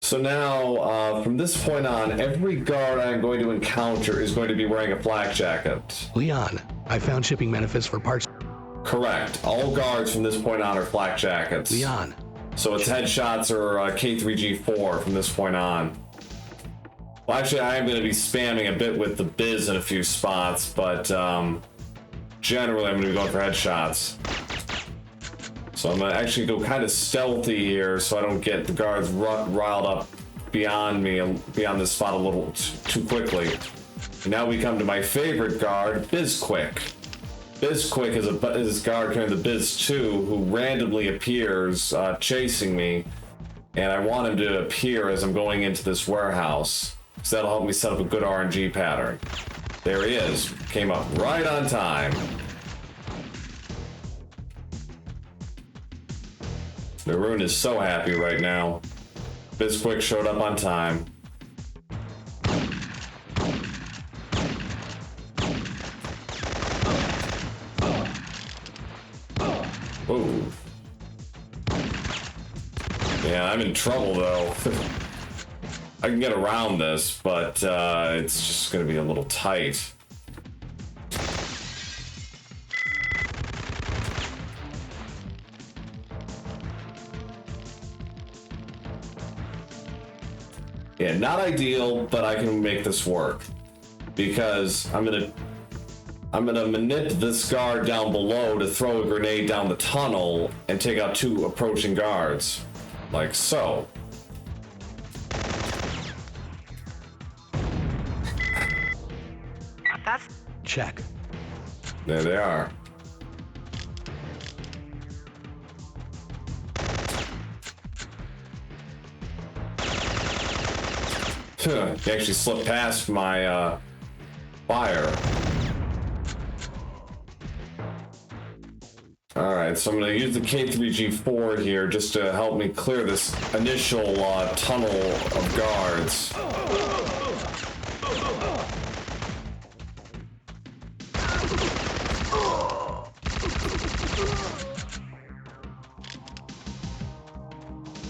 So now, from this point on, every guard I'm going to encounter is going to be wearing a flak jacket. Leon, I found shipping manifests for parts. Correct. All guards from this point on are flak jackets. Leon. So it's headshots or K3G4 from this point on. Well, actually, I am going to be spamming a bit with the biz in a few spots, but generally I'm going to be going for headshots. So I'm going to actually go kind of stealthy here so I don't get the guards riled up beyond me, beyond this spot a little too quickly. And now we come to my favorite guard, Bizquick. Bizquick is a guard carrying the Biz 2 who randomly appears chasing me, and I want him to appear as I'm going into this warehouse, because that'll help me set up a good RNG pattern. There he is. Came up right on time. Maroon is so happy right now. Bizquick showed up on time. Ooh. Yeah, I'm in trouble though. I can get around this, but it's just gonna be a little tight. Yeah, not ideal, but I can make this work. Because I'm gonna manip this guard down below to throw a grenade down the tunnel and take out 2 approaching guards. Like so. That's Check. There they are. He actually slipped past my fire. Alright, so I'm going to use the K3G4 here just to help me clear this initial tunnel of guards.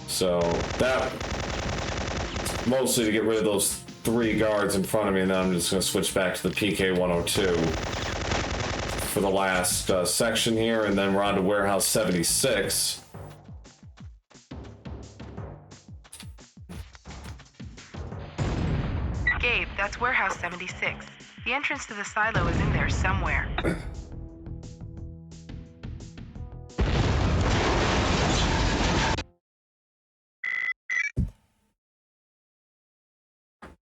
So that mostly to get rid of those 3 guards in front of me, and then I'm just going to switch back to the PK102 for the last section here, and then we're on to Warehouse 76. Gabe, that's Warehouse 76. The entrance to the silo is in there somewhere.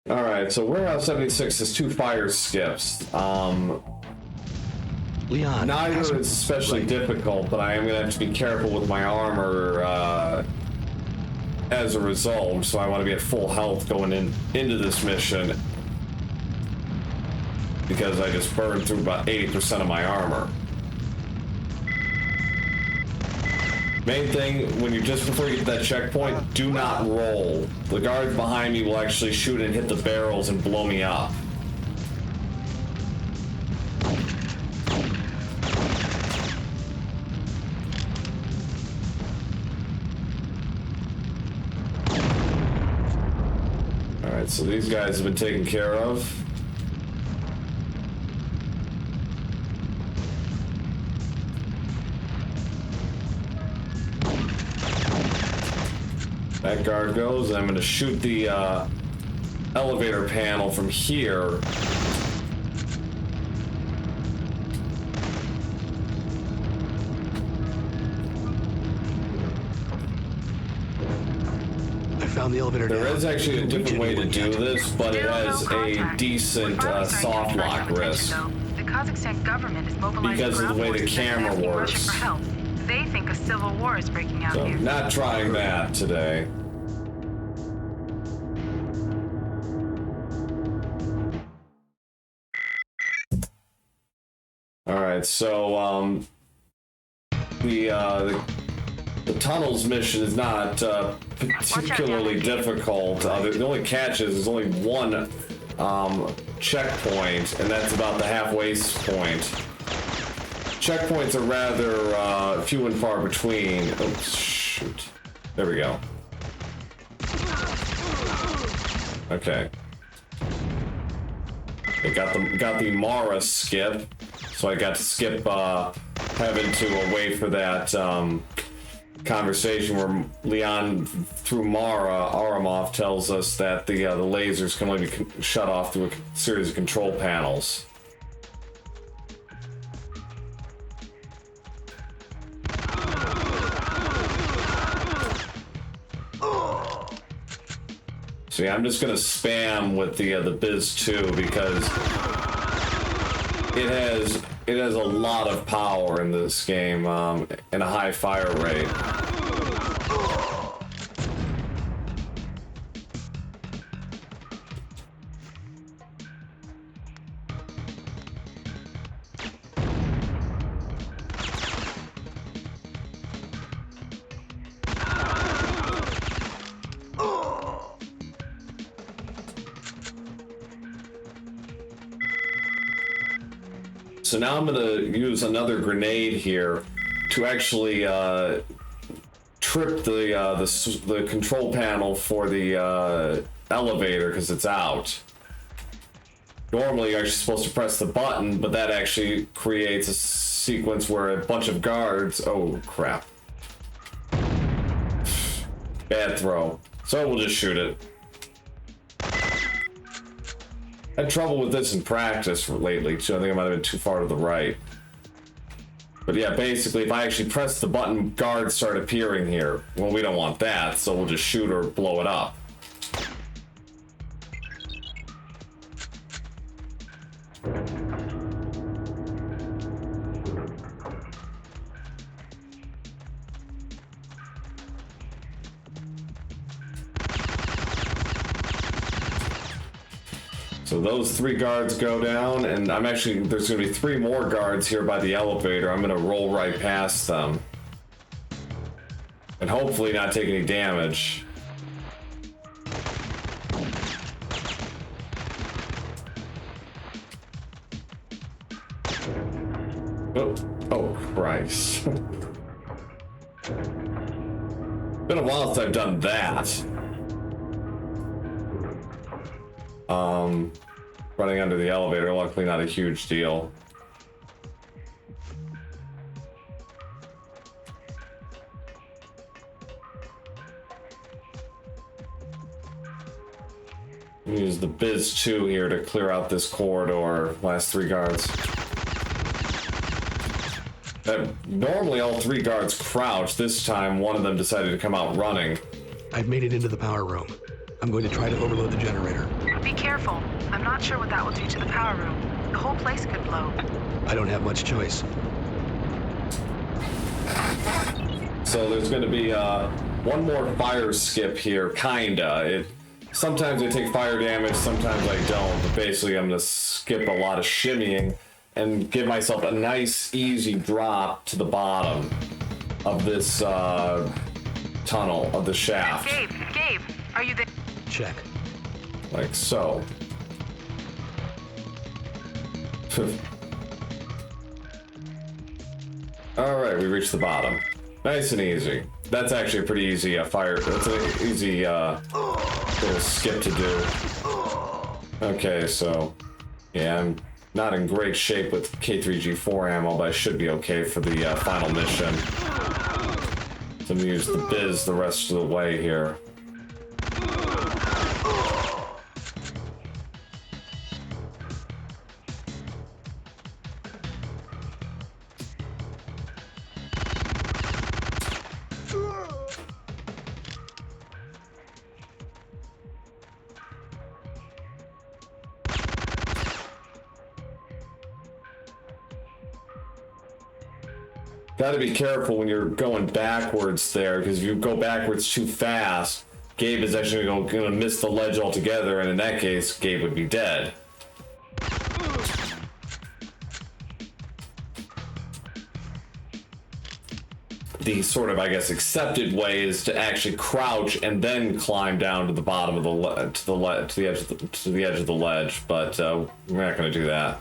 Alright, so Warehouse 76 has 2 fire skips. Leon. Neither is especially difficult, but I am going to have to be careful with my armor as a result, so I want to be at full health going into this mission, because I just burned through about 80% of my armor. Main thing, when you just before you get to that checkpoint, do not roll. The guards behind me will actually shoot and hit the barrels and blow me up. Alright, so these guys have been taken care of. That guard goes, and I'm going to shoot the elevator panel from here. found the elevator There down. is actually a different way to do this, but it has a decent soft lock risk. The Kazakhstan government is mobilizing Because of the way the ground forces and camera asking Russia works. for help. They think a civil war is breaking out So, here. not trying that today. Alright, so, the tunnels mission is not particularly difficult. The only catch is there's only one checkpoint, and that's about the halfway point. Checkpoints are rather few and far between. Oops, shoot. There we go. Okay. I got the Mara skip, so I got to skip having to wait for that conversation where Leon, through Mara, Aramov tells us that the lasers can only be shut off through a series of control panels. So yeah, I'm just gonna spam with the Biz 2 because it has a lot of power in this game and a high fire rate. So now I'm gonna use another grenade here to actually trip the control panel for the elevator because it's out. Normally you're actually supposed to press the button, but that actually creates a sequence where a bunch of guards. Oh crap! Bad throw. So we'll just shoot it. I had trouble with this in practice lately, too. I think I might have been too far to the right. But yeah, basically, if I actually press the button, guards start appearing here. Well, we don't want that, so we'll just shoot or blow it up. So those 3 guards go down, and there's gonna be 3 more guards here by the elevator. I'm gonna roll right past them. And hopefully not take any damage. Oh Christ. Been a while since I've done that. Running under the elevator, luckily not a huge deal. Use the Biz 2 here to clear out this corridor. Last 3 guards. Normally all 3 guards crouch. This time one of them decided to come out running. I've made it into the power room. I'm going to try to overload the generator. Be careful. I'm not sure what that will do to the power room. The whole place could blow. I don't have much choice. So there's going to be one more fire skip here, kinda. Sometimes I take fire damage, sometimes I don't. But basically, I'm going to skip a lot of shimmying and give myself a nice, easy drop to the bottom of this tunnel, of the shaft. Gabe, are you there? Check. Like so. Alright, we reached the bottom. Nice and easy. That's actually a pretty easy fire. That's an easy little skip to do. Okay, so yeah, I'm not in great shape with K3G4 ammo, but I should be okay for the final mission. So I'm gonna use the Biz the rest of the way here. Gotta be careful when you're going backwards there, because if you go backwards too fast, Gabe is actually gonna miss the ledge altogether, and in that case, Gabe would be dead. The sort of, I guess, accepted way is to actually crouch and then climb down to the bottom of to the edge of the ledge, but we're not going to do that.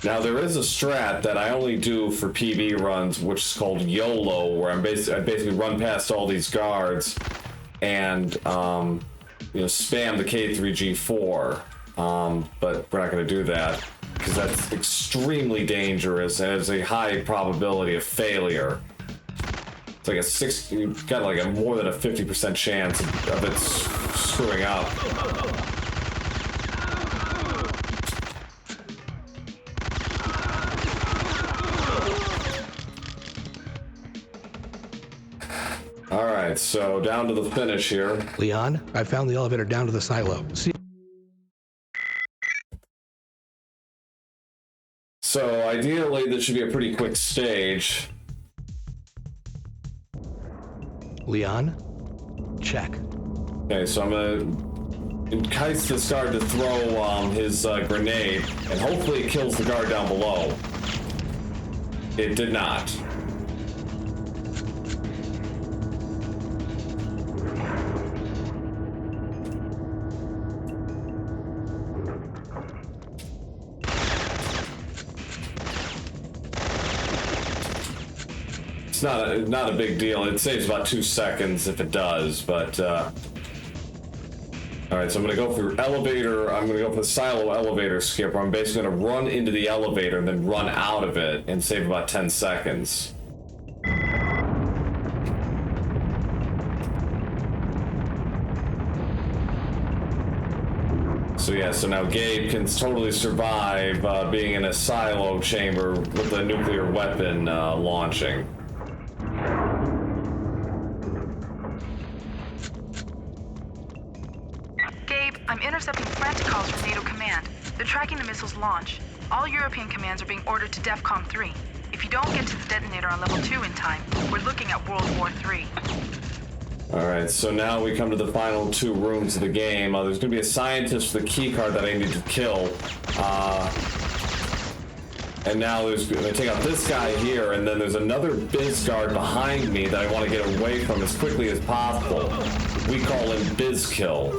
Now there is a strat that I only do for PB runs, which is called YOLO, where I basically run past all these guards and spam the K3G4, but we're not going to do that, because that's extremely dangerous and has a high probability of failure. It's like you've got like a more than a 50% chance of it screwing up. Alright, so down to the finish here. Leon, I found the elevator down to the silo. See. So ideally, this should be a pretty quick stage. Leon, check. Okay, so I'm gonna entice this guard to throw his grenade, and hopefully it kills the guard down below. It did not. It's not a big deal. It saves about 2 seconds if it does, but all right, so I'm gonna go for elevator. I'm gonna go for the silo elevator skip, where I'm basically gonna run into the elevator and then run out of it and save about 10 seconds. So yeah, so now Gabe can totally survive being in a silo chamber with a nuclear weapon launching. Gabe, I'm intercepting frantic calls from NATO Command. They're tracking the missile's launch. All European commands are being ordered to DEFCON 3. If you don't get to the detonator on level 2 in time, we're looking at World War III. Alright, so now we come to the final 2 rooms of the game. There's going to be a scientist with a key card that I need to kill. And now I'm going to take out this guy here, and then there's another biz guard behind me that I want to get away from as quickly as possible. We call him Bizkill.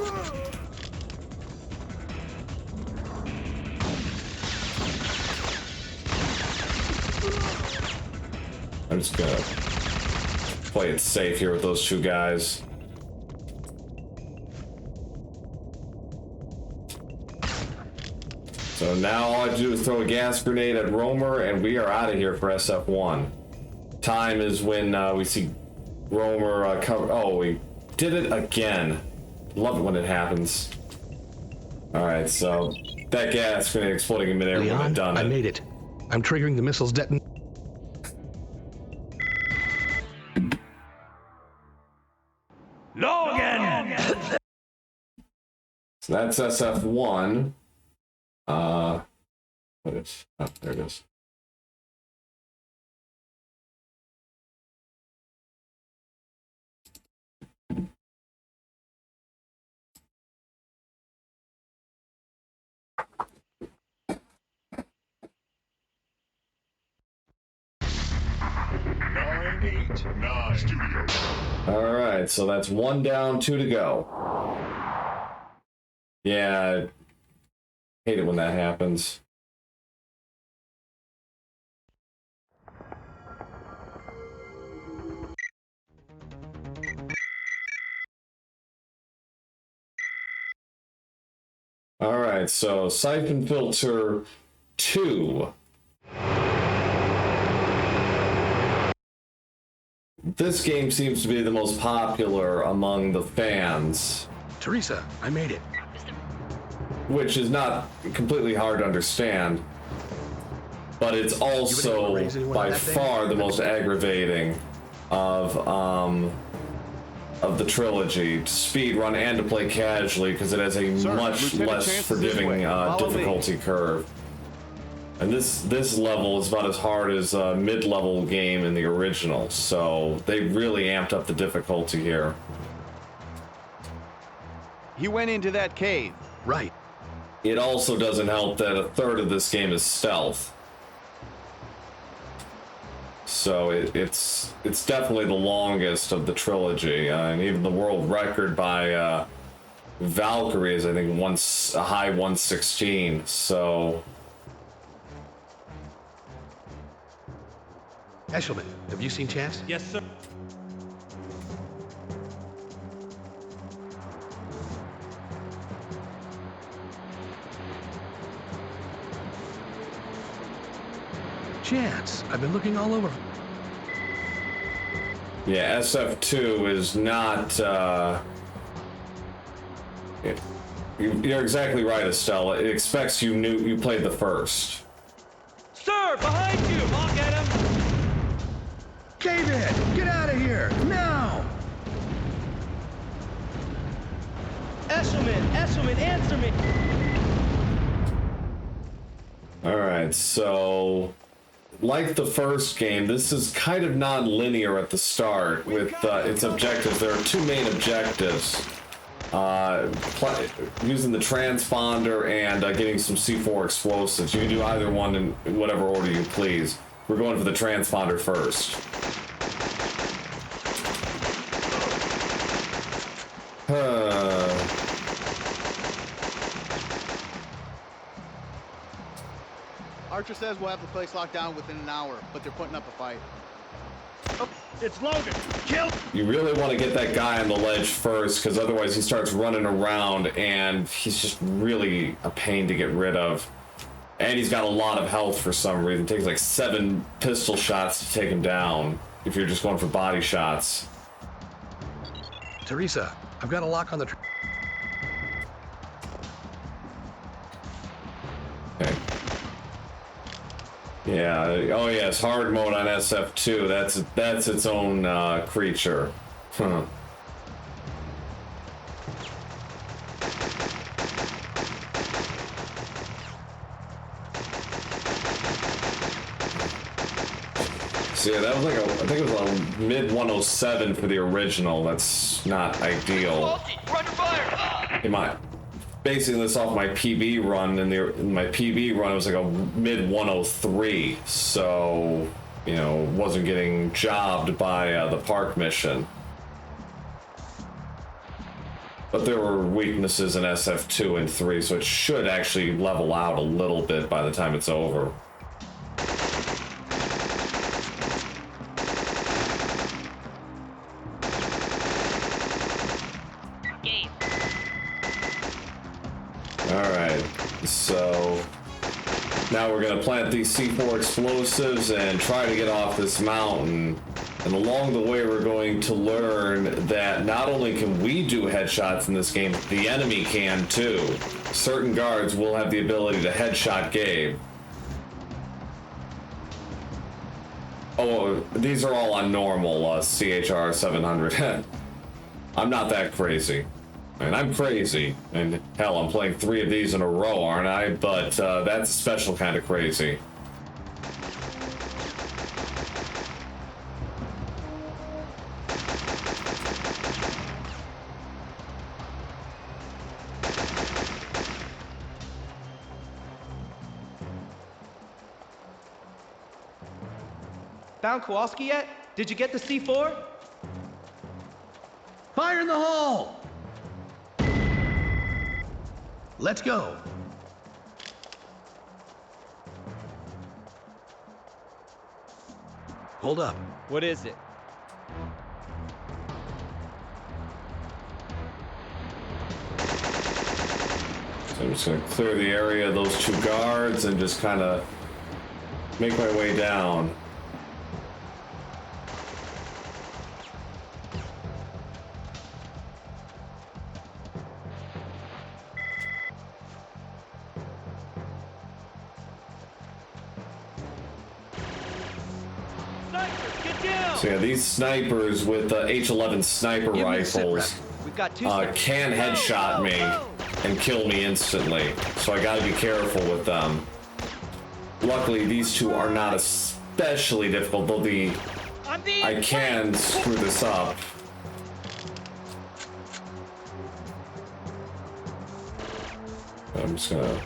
I'm just going to play it safe here with those 2 guys. So now all I have to do is throw a gas grenade at Romer, and we are out of here for SF1. Time is when we see Romer cover. Oh, we did it again. Love it when it happens. Alright, so that gas grenade exploding in midair would have done it. I made it. I'm triggering the missile's detonation. Logan! So that's SF1. What is? Oh, there it is. All right, so that's 1 down, 2 to go. Yeah, I hate it when that happens. All right, so Siphon Filter 2. This game seems to be the most popular among the fans. Teresa, I made it. Which is not completely hard to understand, but it's also by far the most aggravating of the trilogy to speedrun and to play casually, because it has a much less forgiving difficulty curve. And this level is about as hard as a mid-level game in the original, so they really amped up the difficulty here. He went into that cave. Right. It also doesn't help that a third of this game is stealth. So it's definitely the longest of the trilogy, and even the world record by Valkyrie is, I think, a high 116. So Eshelman, have you seen Chance? Yes, sir. Chance, I've been looking all over. yeah, SF2 is not. You're exactly right, Estella. It expects you played the first. Sir, behind you! I'll get him! Cave in! Get out of here! Now! Eshelman, answer me! Alright, so like the first game, this is kind of non-linear at the start with its objectives. There are two main objectives. Using the transponder and getting some C4 explosives. You can do either one in whatever order you please. We're going for the transponder first. Archer says we'll have the place locked down within an hour, but they're putting up a fight. Oh, it's Logan! Kill! You really want to get that guy on the ledge first, because otherwise he starts running around and he's just really a pain to get rid of. And he's got a lot of health for some reason. It takes like 7 pistol shots to take him down if you're just going for body shots. Teresa, I've got a lock on the... Okay. Yeah, oh yes, hard mode on SF2. That's its own creature. Huh. So yeah, that was like I think it was a mid 107 for the original. That's not ideal. Basing this off my PB run, in my PB run it was like a mid 103, so you know, wasn't getting jobbed by the park mission. But there were weaknesses in SF2 and 3, so it should actually level out a little bit by the time it's over. Alright, so now we're going to plant these C4 explosives and try to get off this mountain. And along the way, we're going to learn that not only can we do headshots in this game, the enemy can too. Certain guards will have the ability to headshot Gabe. Oh, these are all on normal CHR 700. I'm not that crazy. And I'm crazy, and hell, I'm playing 3 of these in a row, aren't I? But that's a special kind of crazy. Found Kowalski yet? Did you get the C4? Fire in the hole! Let's go. Hold up. What is it? So I'm just going to clear the area of those 2 guards and just kind of make my way down. So yeah, these snipers with the H11 sniper rifles can headshot me and kill me instantly. So I gotta be careful with them. Luckily, these two are not especially difficult, though I can screw this up. I'm just gonna...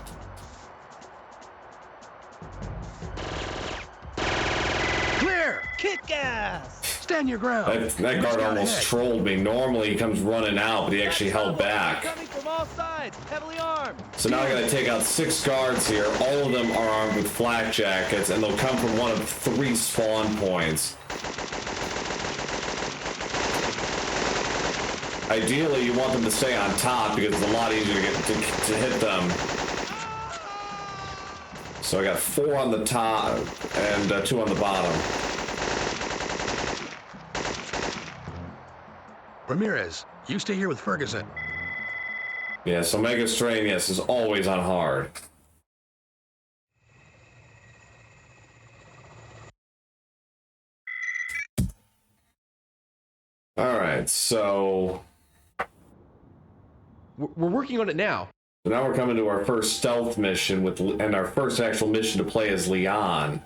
Clear! Kick ass! Stand your ground. That guard almost trolled me. Normally he comes running out, but he actually held back. Coming from all sides, heavily armed. So now I gotta take out 6 guards here. All of them are armed with flak jackets, and they'll come from one of 3 spawn points. Ideally, you want them to stay on top because it's a lot easier to hit them. So I got 4 on the top and 2 on the bottom. Ramirez, you stay here with Ferguson. Yeah, so Mega Strain, yes, is always on hard. Alright, so... We're working on it now. So now we're coming to our first stealth mission and our first actual mission to play as Leon.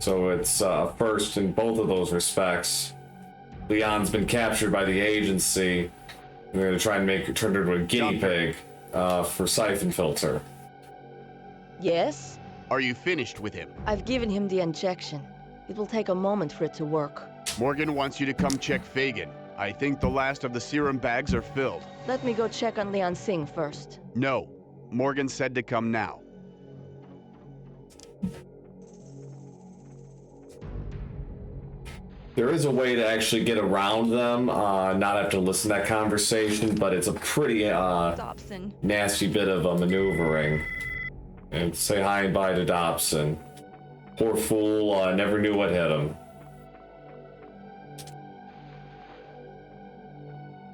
So it's first in both of those respects. Leon's been captured by the agency. We're going to try and turn her into a guinea pig for Siphon Filter. Yes? Are you finished with him? I've given him the injection. It will take a moment for it to work. Morgan wants you to come check Fagan. I think the last of the serum bags are filled. Let me go check on Leon Singh first. No. Morgan said to come now. There is a way to actually get around them, not have to listen to that conversation, but it's a pretty nasty bit of maneuvering. And say hi and bye to Dobson. Poor fool, never knew what hit him.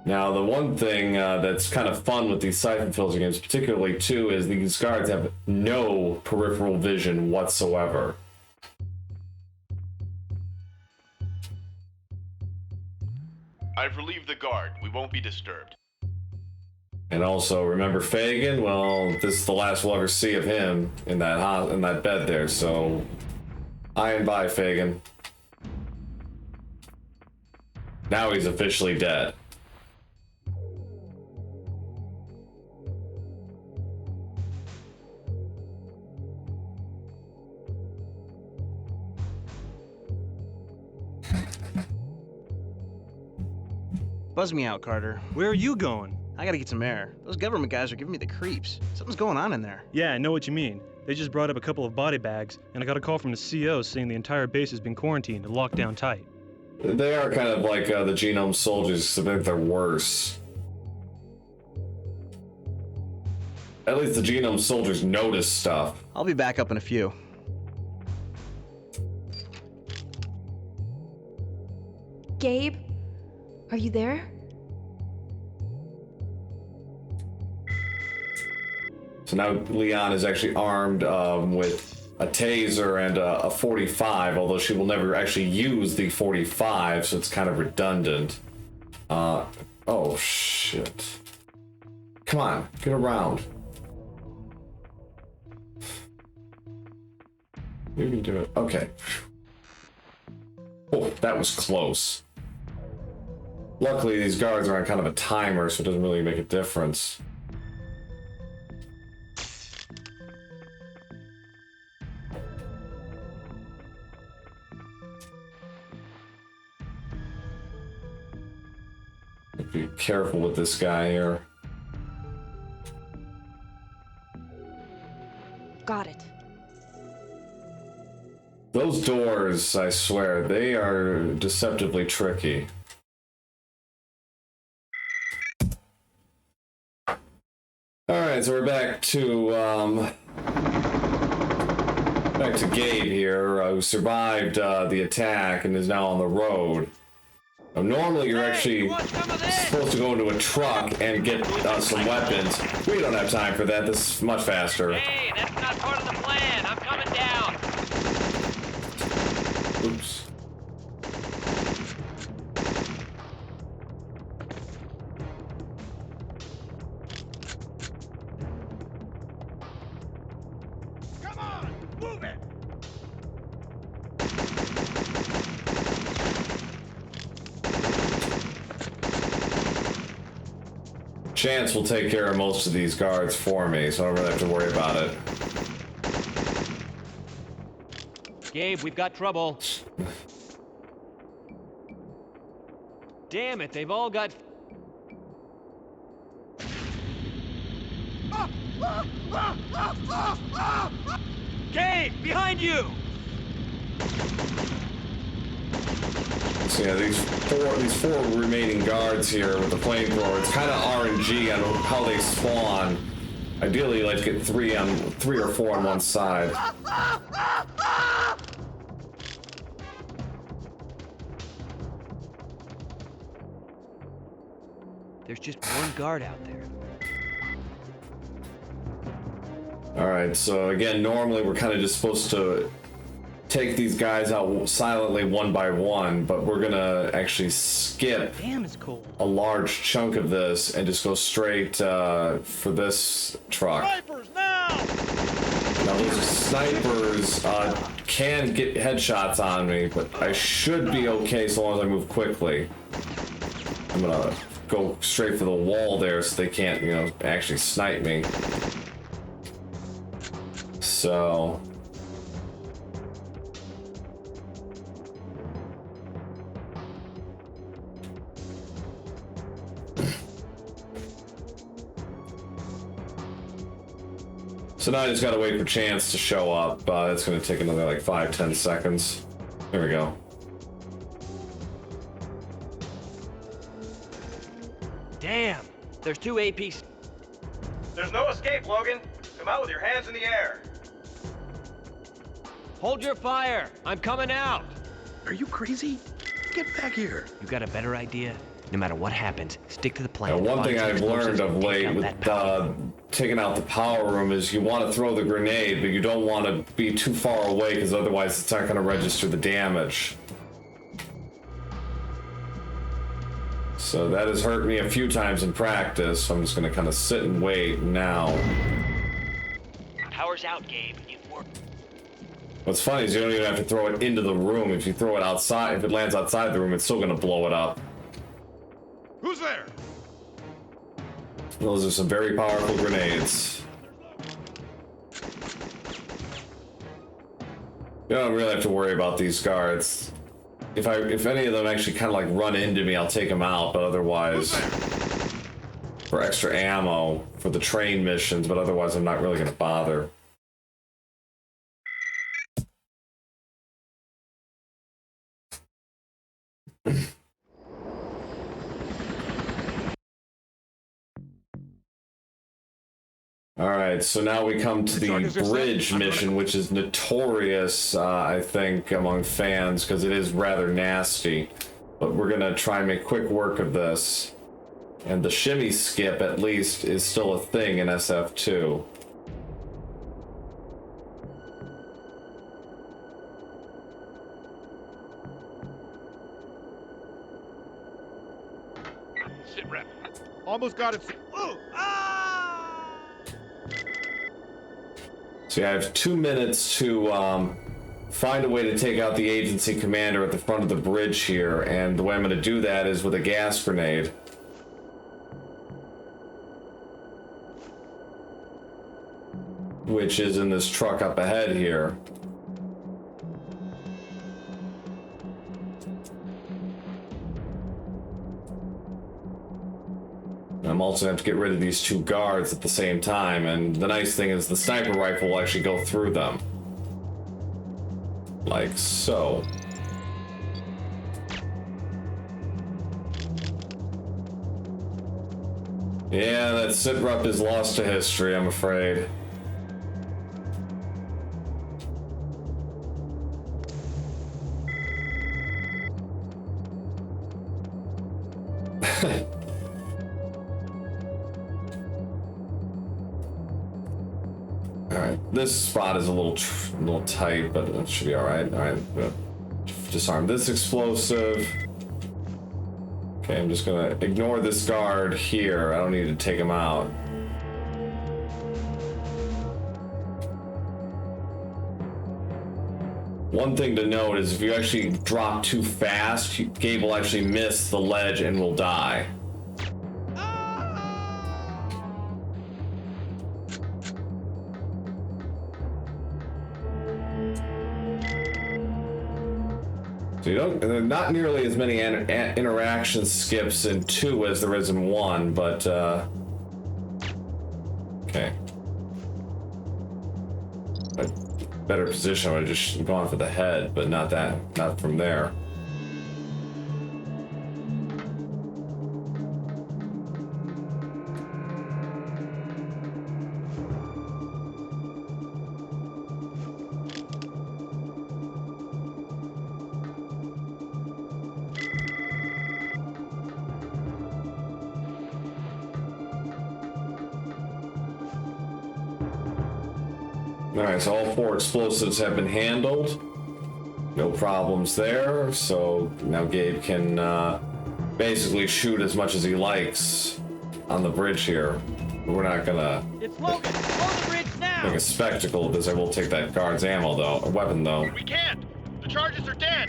Now, the one thing that's kind of fun with these Siphon Filter games, particularly too, is these guards have no peripheral vision whatsoever. I've relieved the guard. We won't be disturbed. And also, remember Fagan? Well, this is the last we'll ever see of him in that bed there, so... Hi and bye, Fagan. Now he's officially dead. Buzz me out, Carter. Where are you going? I gotta get some air. Those government guys are giving me the creeps. Something's going on in there. Yeah, I know what you mean. They just brought up a couple of body bags, and I got a call from the CO saying the entire base has been quarantined and locked down tight. They are kind of like the Genome Soldiers, I think they're worse. At least the Genome Soldiers notice stuff. I'll be back up in a few. Gabe? Are you there? So now Leon is actually armed with a taser and a 45, although she will never actually use the 45, so it's kind of redundant. Oh shit. Come on, get around. You can do it. Okay. Oh, that was close. Luckily, these guards are on kind of a timer, so it doesn't really make a difference. Be careful with this guy here. Got it. Those doors, I swear, they are deceptively tricky. Alright, so we're back to Gabe here, who survived the attack and is now on the road. Now, normally you're actually supposed to go into a truck and get some weapons. We don't have time for that, this is much faster. Hey, that's not part of the plan. I'm coming down. Oops. Chance will take care of most of these guards for me, so I don't really have to worry about it. Gabe, we've got trouble. Damn it, they've all got... Gabe, behind you! So yeah, these four remaining guards here with the flamethrower, it's kind of RNG on how they spawn. Ideally, you like to get three or four on one side. There's just one guard out there. Alright, so again, normally we're kind of just supposed to take these guys out silently one by one, but we're gonna actually skip a large chunk of this and just go straight for this truck. Snipers now! Now those snipers can get headshots on me, but I should be okay so long as I move quickly. I'm gonna go straight for the wall there so they can't, you know, actually snipe me. So... So now I just gotta wait for Chance to show up. It's gonna take another like 5-10 seconds. There we go. Damn, there's two APs. There's no escape, Logan. Come out with your hands in the air. Hold your fire. I'm coming out. Are you crazy? Get back here. You got a better idea? No matter what happens, stick to the plan. Now, one thing I've learned of late with taking out the power room is you want to throw the grenade, but you don't want to be too far away because otherwise it's not going to register the damage. So that has hurt me a few times in practice, so I'm just going to kind of sit and wait now. Power's out, Gabe. You've worked. What's funny is you don't even have to throw it into the room. If you throw it outside, if it lands outside the room, it's still going to blow it up. Who's there? Those are some very powerful grenades. You don't really have to worry about these guards. If any of them actually kind of like run into me, I'll take them out, but otherwise... For extra ammo for the train missions, but otherwise I'm not really going to bother. Alright, so now we come to the bridge mission, which is notorious, I think, among fans, because it is rather nasty. But we're going to try and make quick work of this. And the shimmy skip, at least, is still a thing in SF2. Sit rep. Almost got it. Ooh! Ah! So yeah, I have 2 minutes to find a way to take out the agency commander at the front of the bridge here, and the way I'm going to do that is with a gas grenade. Which is in this truck up ahead here. I'm also going to have to get rid of these 2 guards at the same time, and the nice thing is the sniper rifle will actually go through them. Like so. Yeah, that sitrep is lost to history, I'm afraid. Alright, this spot is a little tight, but it should be alright. Alright, disarm this explosive. Okay, I'm just gonna ignore this guard here. I don't need to take him out. One thing to note is if you actually drop too fast, Gabe will actually miss the ledge and will die. So you don't, there are not nearly as many interaction skips in 2 as there is in 1, but okay. A better position, I would have just gone for the head, but not from there. Alright, so all 4 explosives have been handled. No problems there, so now Gabe can basically shoot as much as he likes on the bridge here. We're not gonna It's Logan! Blow the bridge now! make a spectacle of this. I will take that guard's ammo though, a weapon though. We can't! The charges are dead!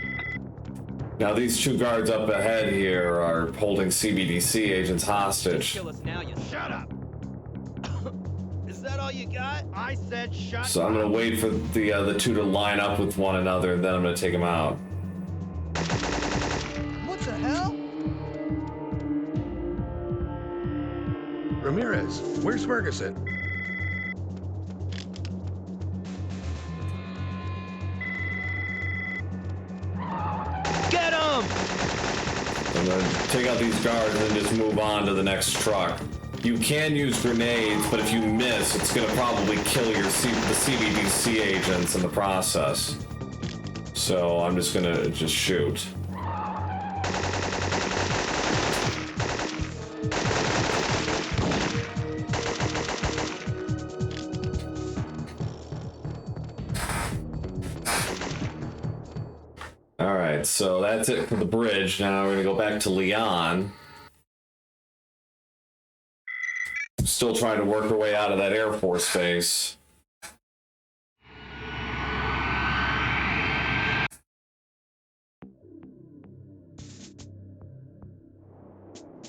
Now these 2 guards up ahead here are holding CBDC agents hostage. Kill us now, you Shut up! Is that all you got? I said shut So I'm gonna wait for the 2 to line up with one another, and then I'm gonna take them out. What the hell? Ramirez, where's Ferguson? Get him! I'm gonna take out these guards and then just move on to the next truck. You can use grenades, but if you miss, it's gonna probably kill the CBDC agents in the process. So I'm just gonna shoot. Alright, so that's it for the bridge. Now we're gonna go back to Leon. Still trying to work our way out of that Air Force base.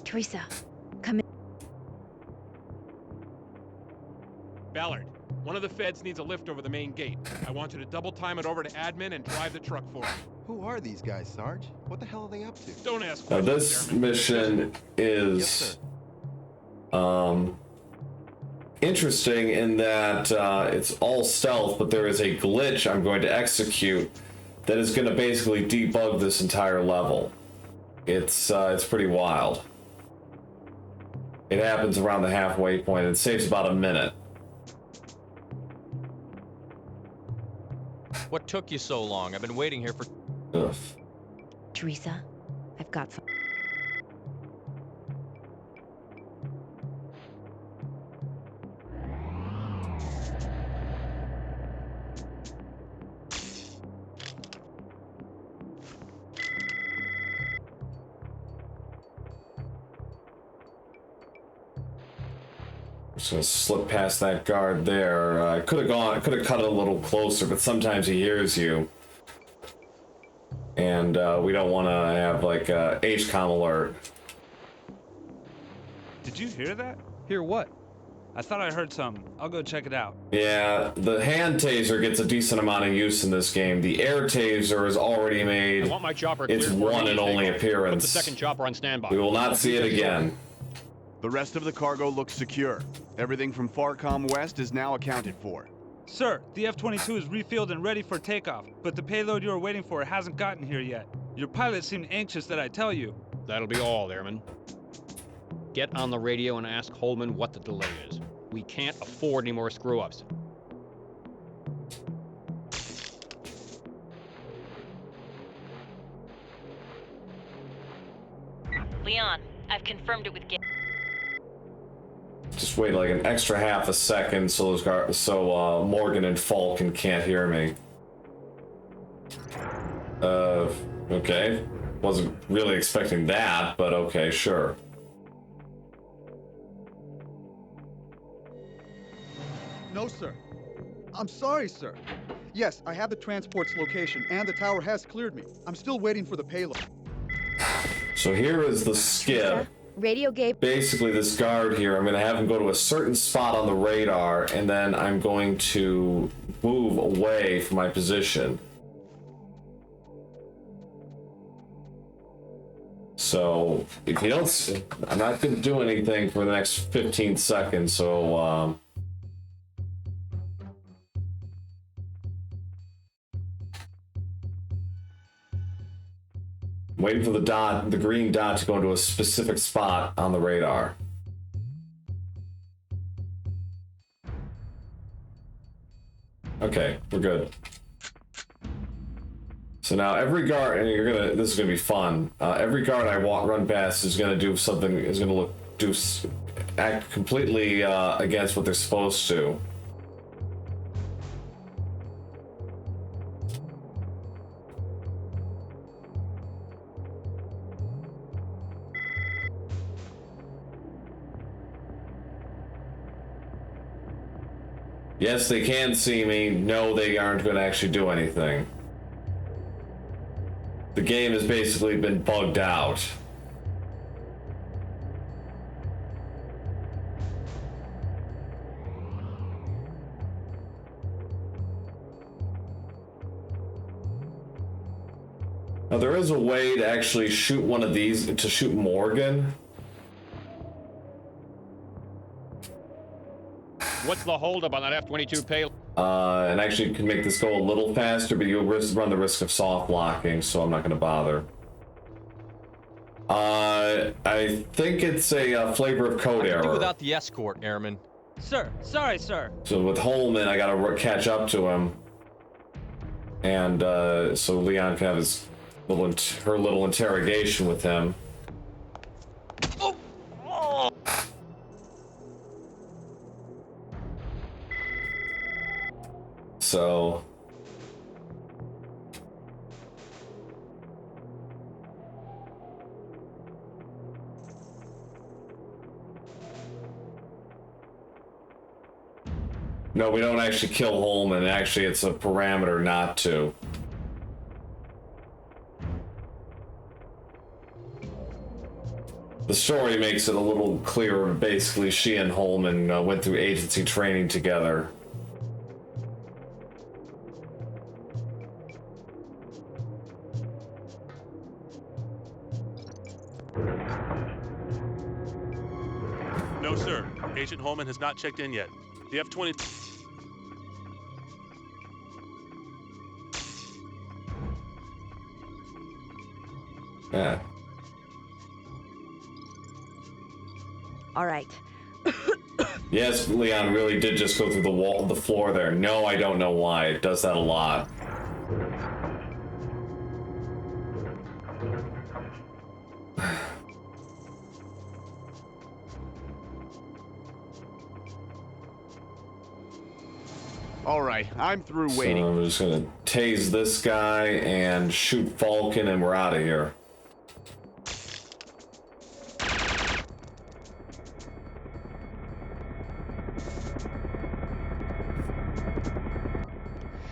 Teresa, come in. Ballard, one of the feds needs a lift over the main gate. I want you to double time it over to admin and drive the truck for him. Who are these guys, Sarge? What the hell are they up to? Don't ask Now questions, this Chairman. mission is interesting in that it's all stealth, but there is a glitch I'm going to execute that is going to basically debug this entire level. It's pretty wild. It happens around the halfway point. It saves about a minute. What took you so long? I've been waiting here for... Ugh. Teresa, I've got some. Just gonna slip past that guard there. I could have cut it a little closer, but sometimes he hears you. And we don't want to have like a HCOM alert. Did you hear that? Hear what? I thought I heard something. I'll go check it out. Yeah, the hand taser gets a decent amount of use in this game. The air taser is already made I want my chopper its cleared for one and immediate only takeoff. appearance. Put the second chopper on standby. We will not see it again. The rest of the cargo looks secure. Everything from Farcom West is now accounted for. Sir, the F-22 is refilled and ready for takeoff, but the payload you are waiting for hasn't gotten here yet. Your pilot seemed anxious that I tell you. That'll be all, Airman. Get on the radio and ask Holman what the delay is. We can't afford any more screw-ups. Leon, I've confirmed it with Gabe. Just wait like an extra half a second so Morgan and Falcon can't hear me. Okay. Wasn't really expecting that, but okay, sure. No, sir. I'm sorry, sir. Yes, I have the transport's location, and the tower has cleared me. I'm still waiting for the payload. So here is the skip. Radio Gabe. Basically, this guard here, I'm going to have him go to a certain spot on the radar, and then I'm going to move away from my position. So if you don't, I'm not going to do anything for the next 15 seconds. So waiting for the green dot to go into a specific spot on the radar. Okay, we're good. So now every guard, and this is gonna be fun. Every guard I run past is gonna do something. Is gonna act completely against what they're supposed to. Yes, they can see me. No, they aren't going to actually do anything. The game has basically been bugged out. Now, there is a way to actually shoot one of these, to shoot Morgan. What's the holdup on that F-22 payload? And actually can make this go a little faster, but you run the risk of soft locking, so I'm not going to bother. I think it's a flavor of code error. Do without the escort, Airman. Sir, sorry, sir. So with Holman, I gotta catch up to him, and so Leon can have his her little interrogation with him. Oh. Oh. So. No, we don't actually kill Holman. Actually, it's a parameter not to. The story makes it a little clearer. Basically, she and Holman went through agency training together. No, sir. Agent Holman has not checked in yet. The F-20... Yeah. All right. Yes, Leon really did just go through the floor there. No, I don't know why. It does that a lot. All right, I'm through waiting. So I'm just gonna tase this guy and shoot Falcon, and we're out of here.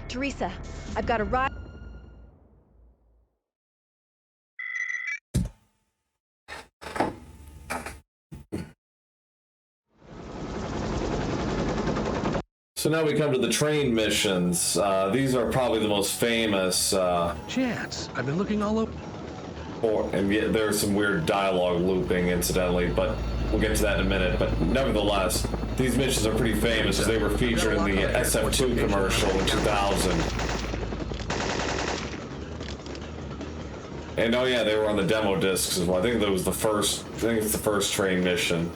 Teresa, I've got a ride. So now we come to the train missions. These are probably the most famous. Chance, I've been looking all over. And yet there's some weird dialogue looping, incidentally, but we'll get to that in a minute. But nevertheless, these missions are pretty famous because they were featured in the SF2 commercial in 2000. And oh yeah, they were on the demo discs as well. I think that was the first. I think it's the first train mission.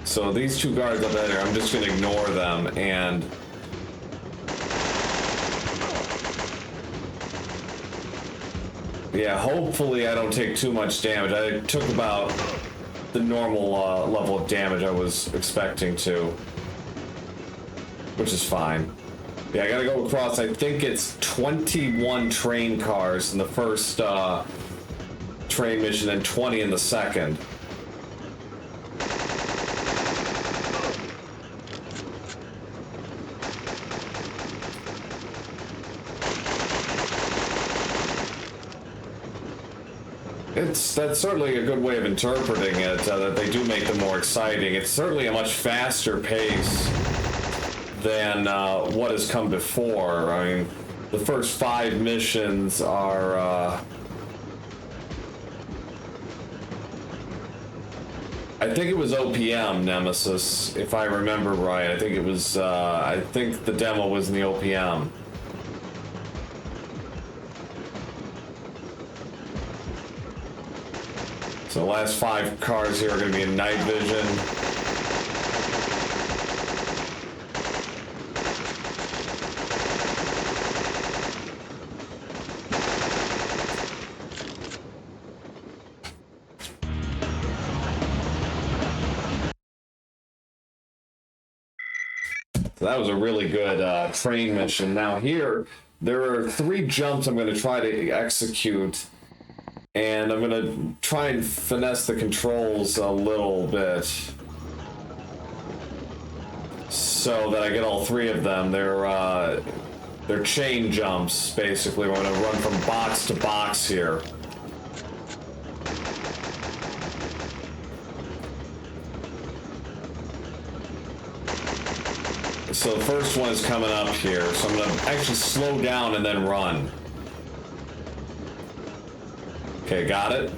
So these two guards up there, I'm just gonna ignore them, and yeah, hopefully I don't take too much damage. I took about the normal level of damage I was expecting to, which is fine. Yeah, I gotta go across, I think it's 21 train cars in the first train mission and 20 in the second. That's certainly a good way of interpreting it, that they do make them more exciting. It's certainly a much faster pace than what has come before. I mean, the first 5 missions are... I think it was OPM, Nemesis, if I remember right. I think it was, I think the demo was in the OPM. So the last 5 cars here are going to be in night vision. So that was a really good train mission. Now here, there are 3 jumps I'm going to try to execute. And I'm going to try and finesse the controls a little bit so that I get all 3 of them. They're chain jumps, basically. We're going to run from box to box here. So the first one is coming up here. So I'm going to actually slow down and then run. Okay, got it.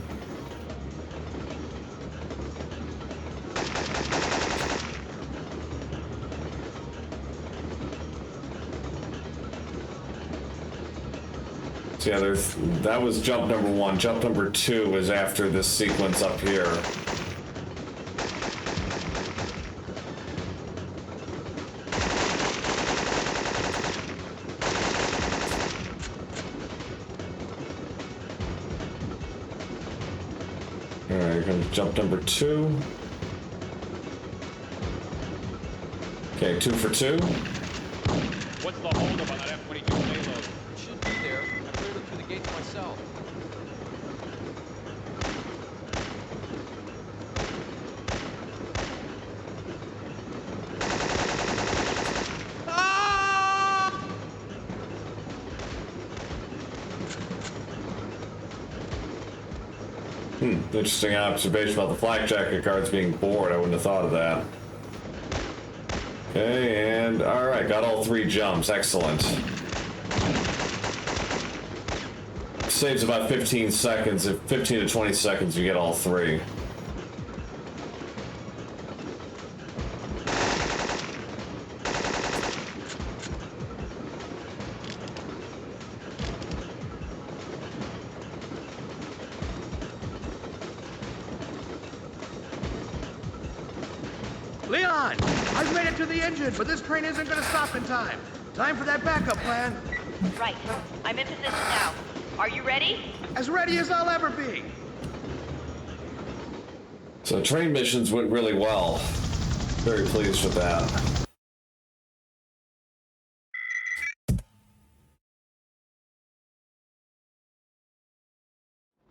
So yeah, that was jump number 1. Jump number 2 is after this sequence up here. Jump number 2. Okay, 2 for 2. What's the holdup on that F-22 payload? It should be there. I cleared it through the gates myself. Interesting observation about the flak jacket guards being bored. I wouldn't have thought of that. Okay, and alright, got all 3 jumps. Excellent. Saves about 15 seconds. If 15 to 20 seconds, you get all 3. Leon! I've made it to the engine, but this train isn't gonna stop in time. Time for that backup plan. Right. I'm in position now. Are you ready? As ready as I'll ever be. So train missions went really well. Very pleased with that.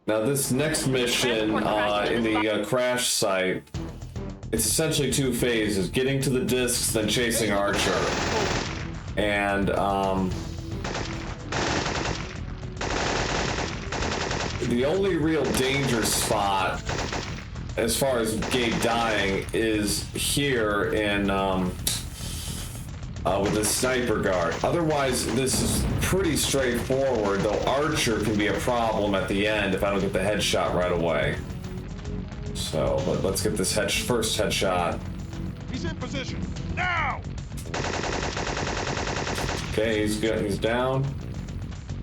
Now this next mission in the crash site, it's essentially 2 phases: getting to the discs, then chasing Archer. And the only real danger spot as far as Gabe dying is here in with the sniper guard. Otherwise, this is pretty straightforward, though Archer can be a problem at the end if I don't get the headshot right away. So, let's get this first headshot. He's in position. Now! Okay, he's good. He's down.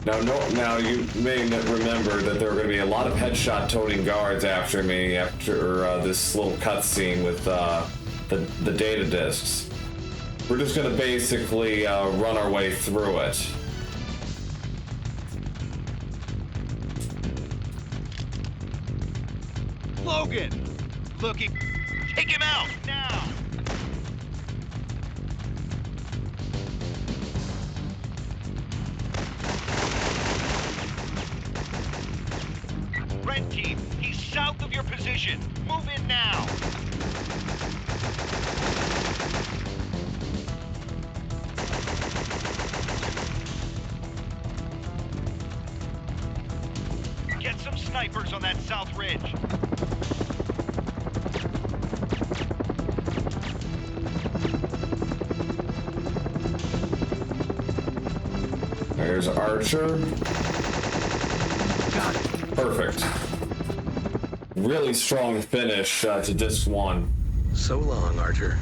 Now you may remember that there are going to be a lot of headshot-toting guards after me after this little cutscene with the data discs. We're just going to basically run our way through it. Logan! Looky, take him out now! Red team, he's south of your position. Move in now. Get some snipers on that south ridge. There's Archer. Perfect. Really strong finish to disc 1. So long, Archer.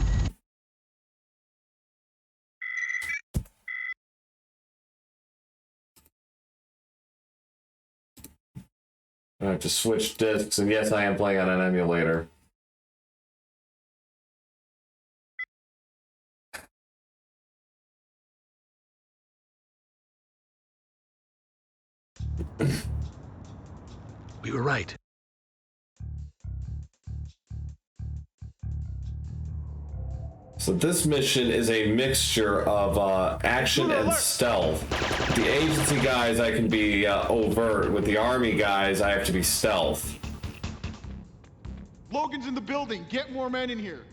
I have to switch discs, and yes, I am playing on an emulator. We were right. So this mission is a mixture of action and stealth. With the agency guys, I can be overt. With the army guys, I have to be stealth. Logan's in the building. Get more men in here.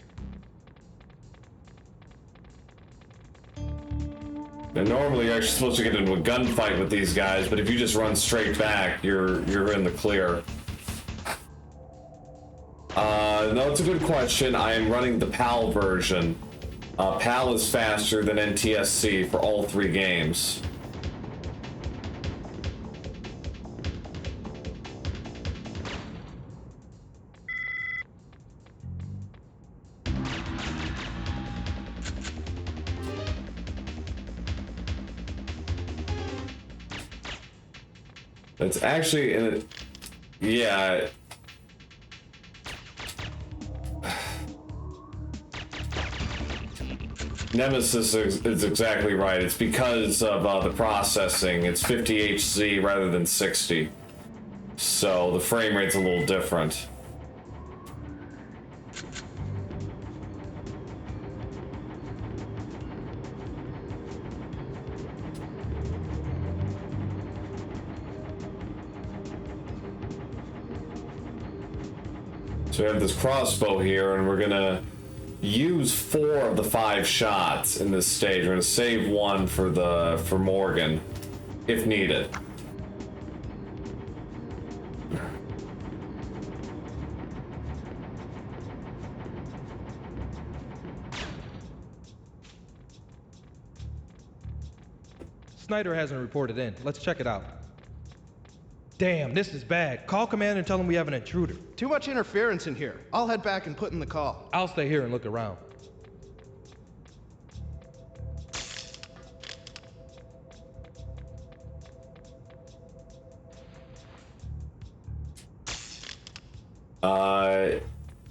Now, normally you're actually supposed to get into a gunfight with these guys, but if you just run straight back, you're in the clear. No, it's a good question. I am running the PAL version. PAL is faster than NTSC for all 3 games. It's actually in it. Yeah. Nemesis is exactly right. It's because of the processing. It's 50 Hz rather than 60. So the frame rate's a little different. So we have this crossbow here, and we're gonna use 4 of the 5 shots in this stage. We're gonna save 1 for Morgan, if needed. Snyder hasn't reported in. Let's check it out. Damn, this is bad. Call command and tell them we have an intruder. Too much interference in here. I'll head back and put in the call. I'll stay here and look around.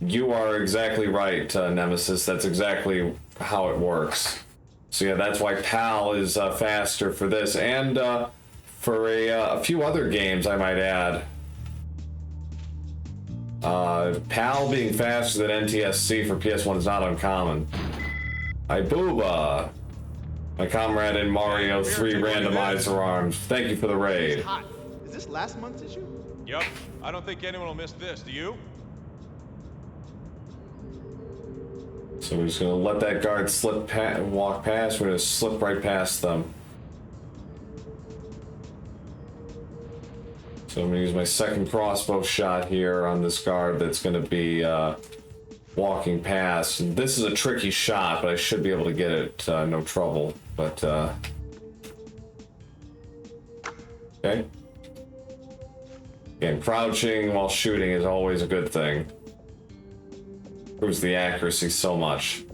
You are exactly right, Nemesis. That's exactly how it works. So yeah, that's why PAL is faster for this, and for a few other games, I might add. PAL being faster than NTSC for PS1 is not uncommon. Hi, Booba! My comrade in Mario 3 Randomizer Arms. Thank you for the raid. It's hot. Is this last month's issue? Yep. I don't think anyone will miss this. Do you? So we're just gonna let that guard walk past. We're gonna slip right past them. So I'm gonna use my second crossbow shot here on this guard that's gonna be walking past. And this is a tricky shot, but I should be able to get it no trouble. But okay. Again, crouching while shooting is always a good thing. Improves the accuracy so much.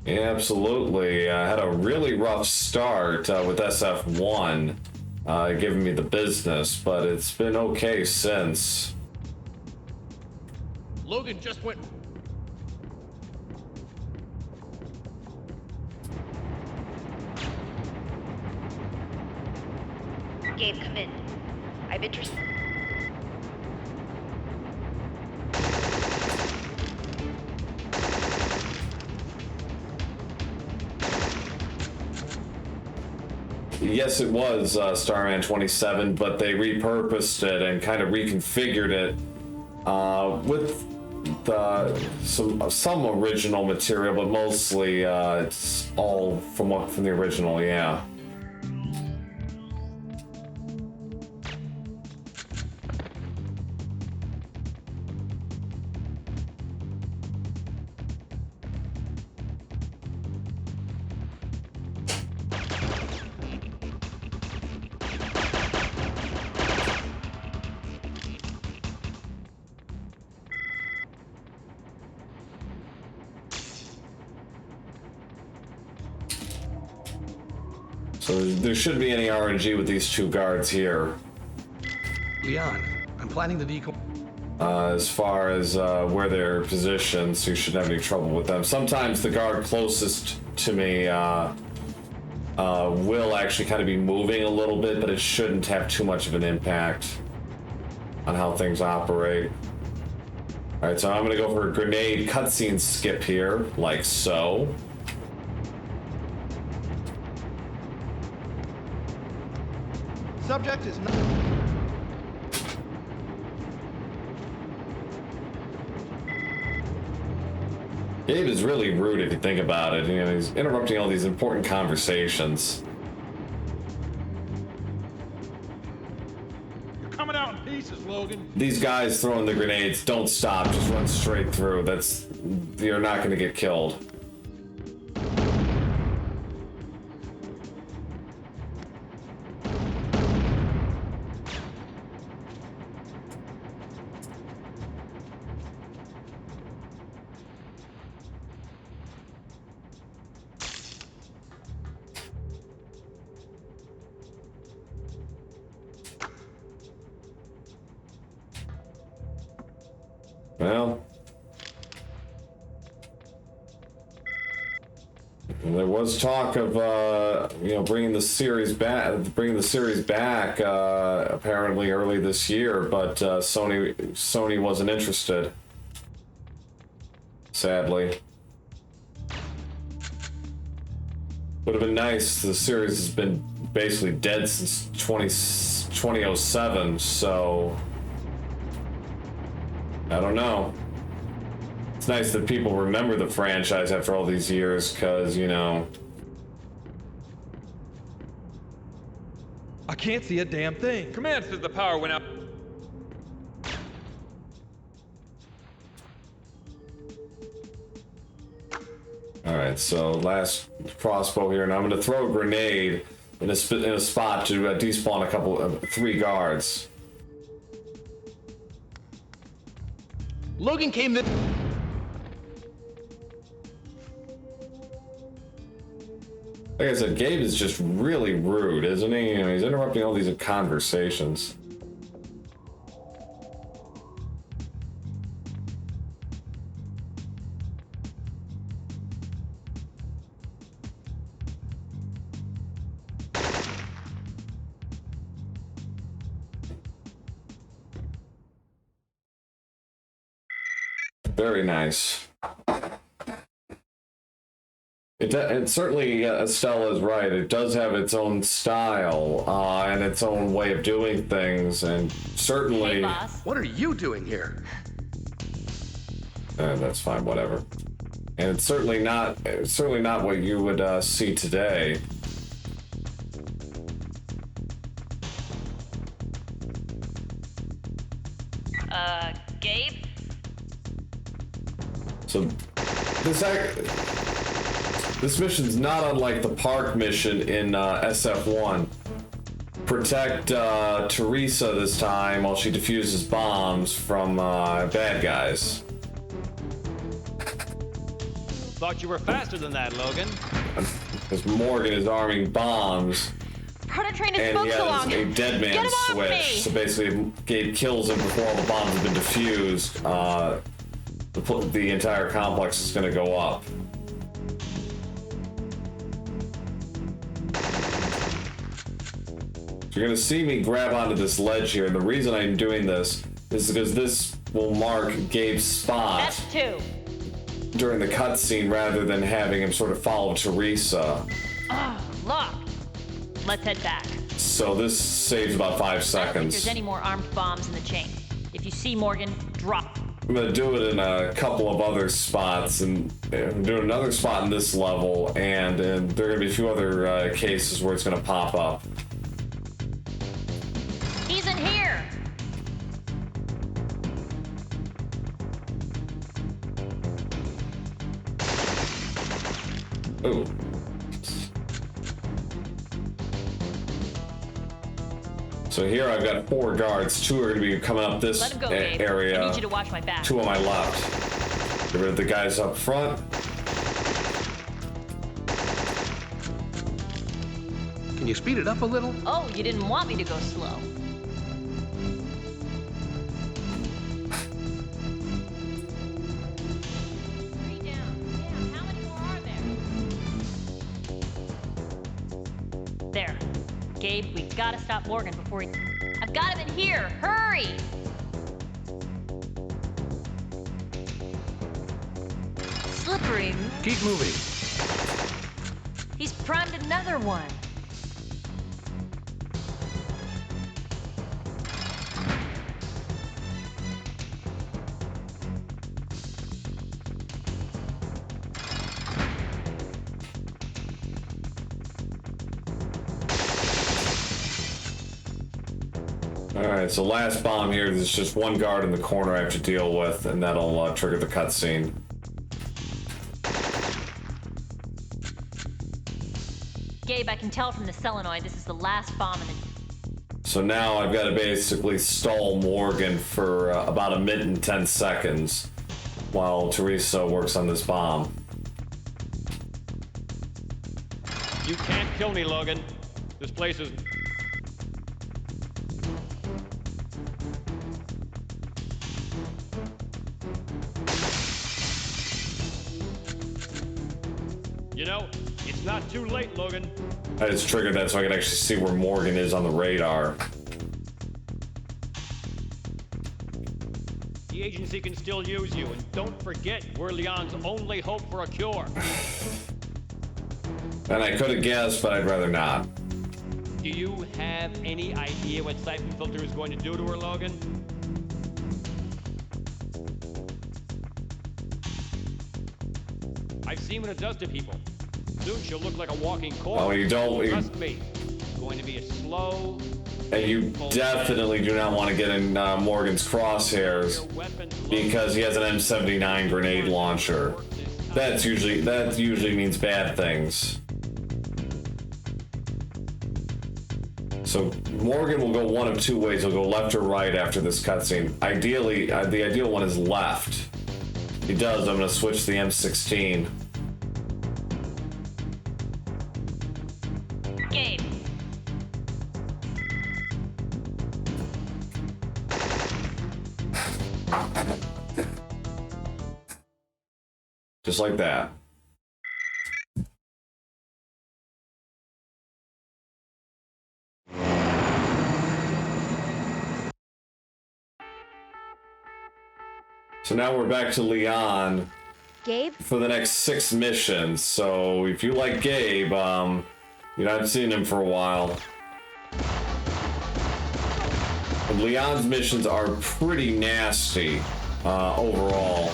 Yeah, absolutely. I had a really rough start with SF1, giving me the business, but it's been okay since. Logan just went... Gabe, come in. I'm interested. Yes, it was Starman 27, but they repurposed it and kind of reconfigured it with some original material, but mostly it's all from the original. Yeah. So there shouldn't be any RNG with these two guards here. Leon, I'm planning the decoy. As far as where they're positioned, so you shouldn't have any trouble with them. Sometimes the guard closest to me will actually kind of be moving a little bit, but it shouldn't have too much of an impact on how things operate. Alright, so I'm gonna go for a grenade cutscene skip here, like so. Subject is not... Gabe is really rude if you think about it. You know, he's interrupting all these important conversations. You're coming out in pieces, Logan. These guys throwing the grenades, don't stop, just run straight through. You're not gonna get killed. Well, there was talk of bringing the series back apparently early this year, but Sony wasn't interested, sadly. Would have been nice. The series has been basically dead since 2007, so I don't know. It's nice that people remember the franchise after all these years, because, you know... I can't see a damn thing. Command says the power went out. Alright, so last crossbow here, and I'm going to throw a grenade in a spot to despawn three guards. Logan came this... Like I said, Gabe is just really rude, isn't he? You know, he's interrupting all these conversations. Very nice. It certainly, Estella is right. It does have its own style and its own way of doing things, and certainly. Hey, boss. What are you doing here? That's fine, whatever. And it's certainly not what you would see today. Gabe? So this mission's not unlike the park mission in SF1. Protect Teresa this time while she defuses bombs from bad guys. Thought you were faster than that, Logan. Because Morgan is arming bombs. Proto-train is And he spoke so has long. a dead man switch. So basically, if Gabe kills him before all the bombs have been defused, the entire complex is going to go up. So you're going to see me grab onto this ledge here, and the reason I'm doing this is because this will mark Gabe's spot F2. during the cutscene rather than having him sort of follow Teresa. Oh, look. Let's head back. So this saves about 5 I don't think seconds. there's any more armed bombs in the chain. If you see Morgan, drop. I'm gonna do it in a couple of other spots, and I'm doing another spot in this level, and there are gonna be a few other cases where it's gonna pop up. He's in here. Ooh. So here I've got 4 guards. 2 are going to be coming up this Let him go, Gabe. area. I need you to watch my back. 2 on my left. Get rid of the guys up front. Can you speed it up a little? Oh, you didn't want me to go slow. There. Gabe, we gotta stop Morgan before he... I've got him in here! Hurry! Slippery. Keep moving. He's primed another one. Alright, so last bomb here, there's just one guard in the corner I have to deal with, and that'll trigger the cutscene. Gabe, I can tell from the solenoid this is the last bomb in the... So now I've got to basically stall Morgan for about 1 minute and 10 seconds while Teresa works on this bomb. You can't kill me, Logan. This place is... You know, it's not too late, Logan. I just triggered that so I can actually see where Morgan is on the radar. The agency can still use you, and don't forget, we're Leon's only hope for a cure. And I could have guessed, but I'd rather not. Do you have any idea what Siphon Filter is going to do to her, Logan? I've seen what it does to people. Soon she'll look like a walking corpse. Oh, you don't... Trust me, it's going to be a slow... And you definitely do not want to get in Morgan's crosshairs because he has an M79 grenade launcher. That usually means bad things. So Morgan will go one of two ways. He'll go left or right after this cutscene. Ideally, the ideal one is left. If he does, I'm going to switch to the M16. Gabe. Just like that. So now we're back to Leon. Gabe? For the next 6 missions. So if you like Gabe, you know, I've seen him for a while. And Leon's missions are pretty nasty, overall.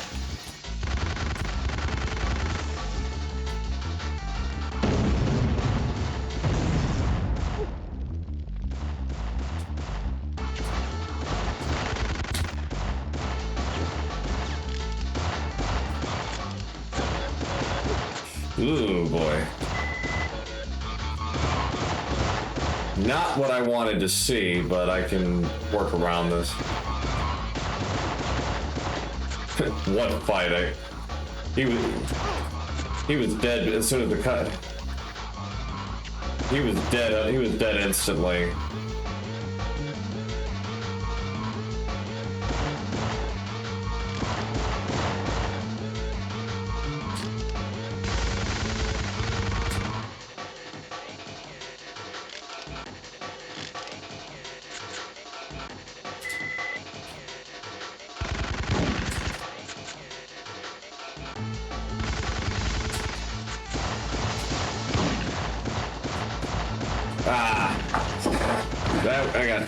Ooh, boy. Not what I wanted to see, but I can work around this. What fight? He was dead as soon as the cut. He was dead. He was dead instantly.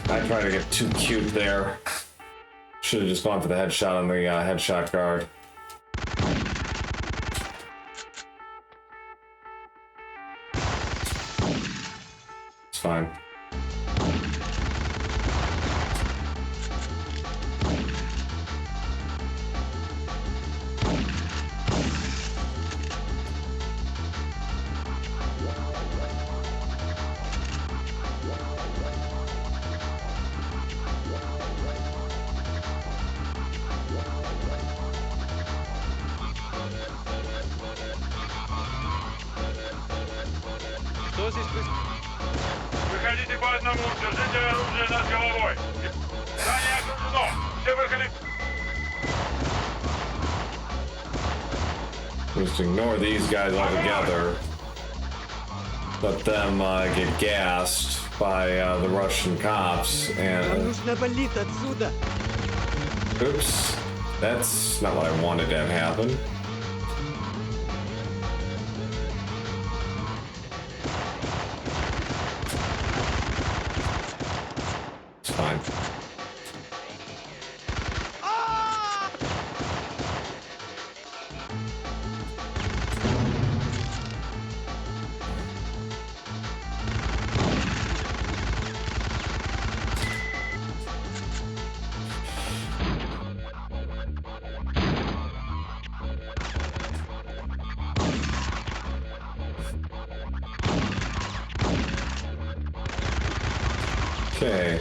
I tried to get too cute there. Should have just gone for the headshot on the headshot guard. It's fine. Выходите по одному, держите оружие над головой. Здание окружено. Все выходи. Just ignore these guys altogether. Let them get gassed by the Russian cops and... Oops. That's not what I wanted to have happen. It's fine. Okay.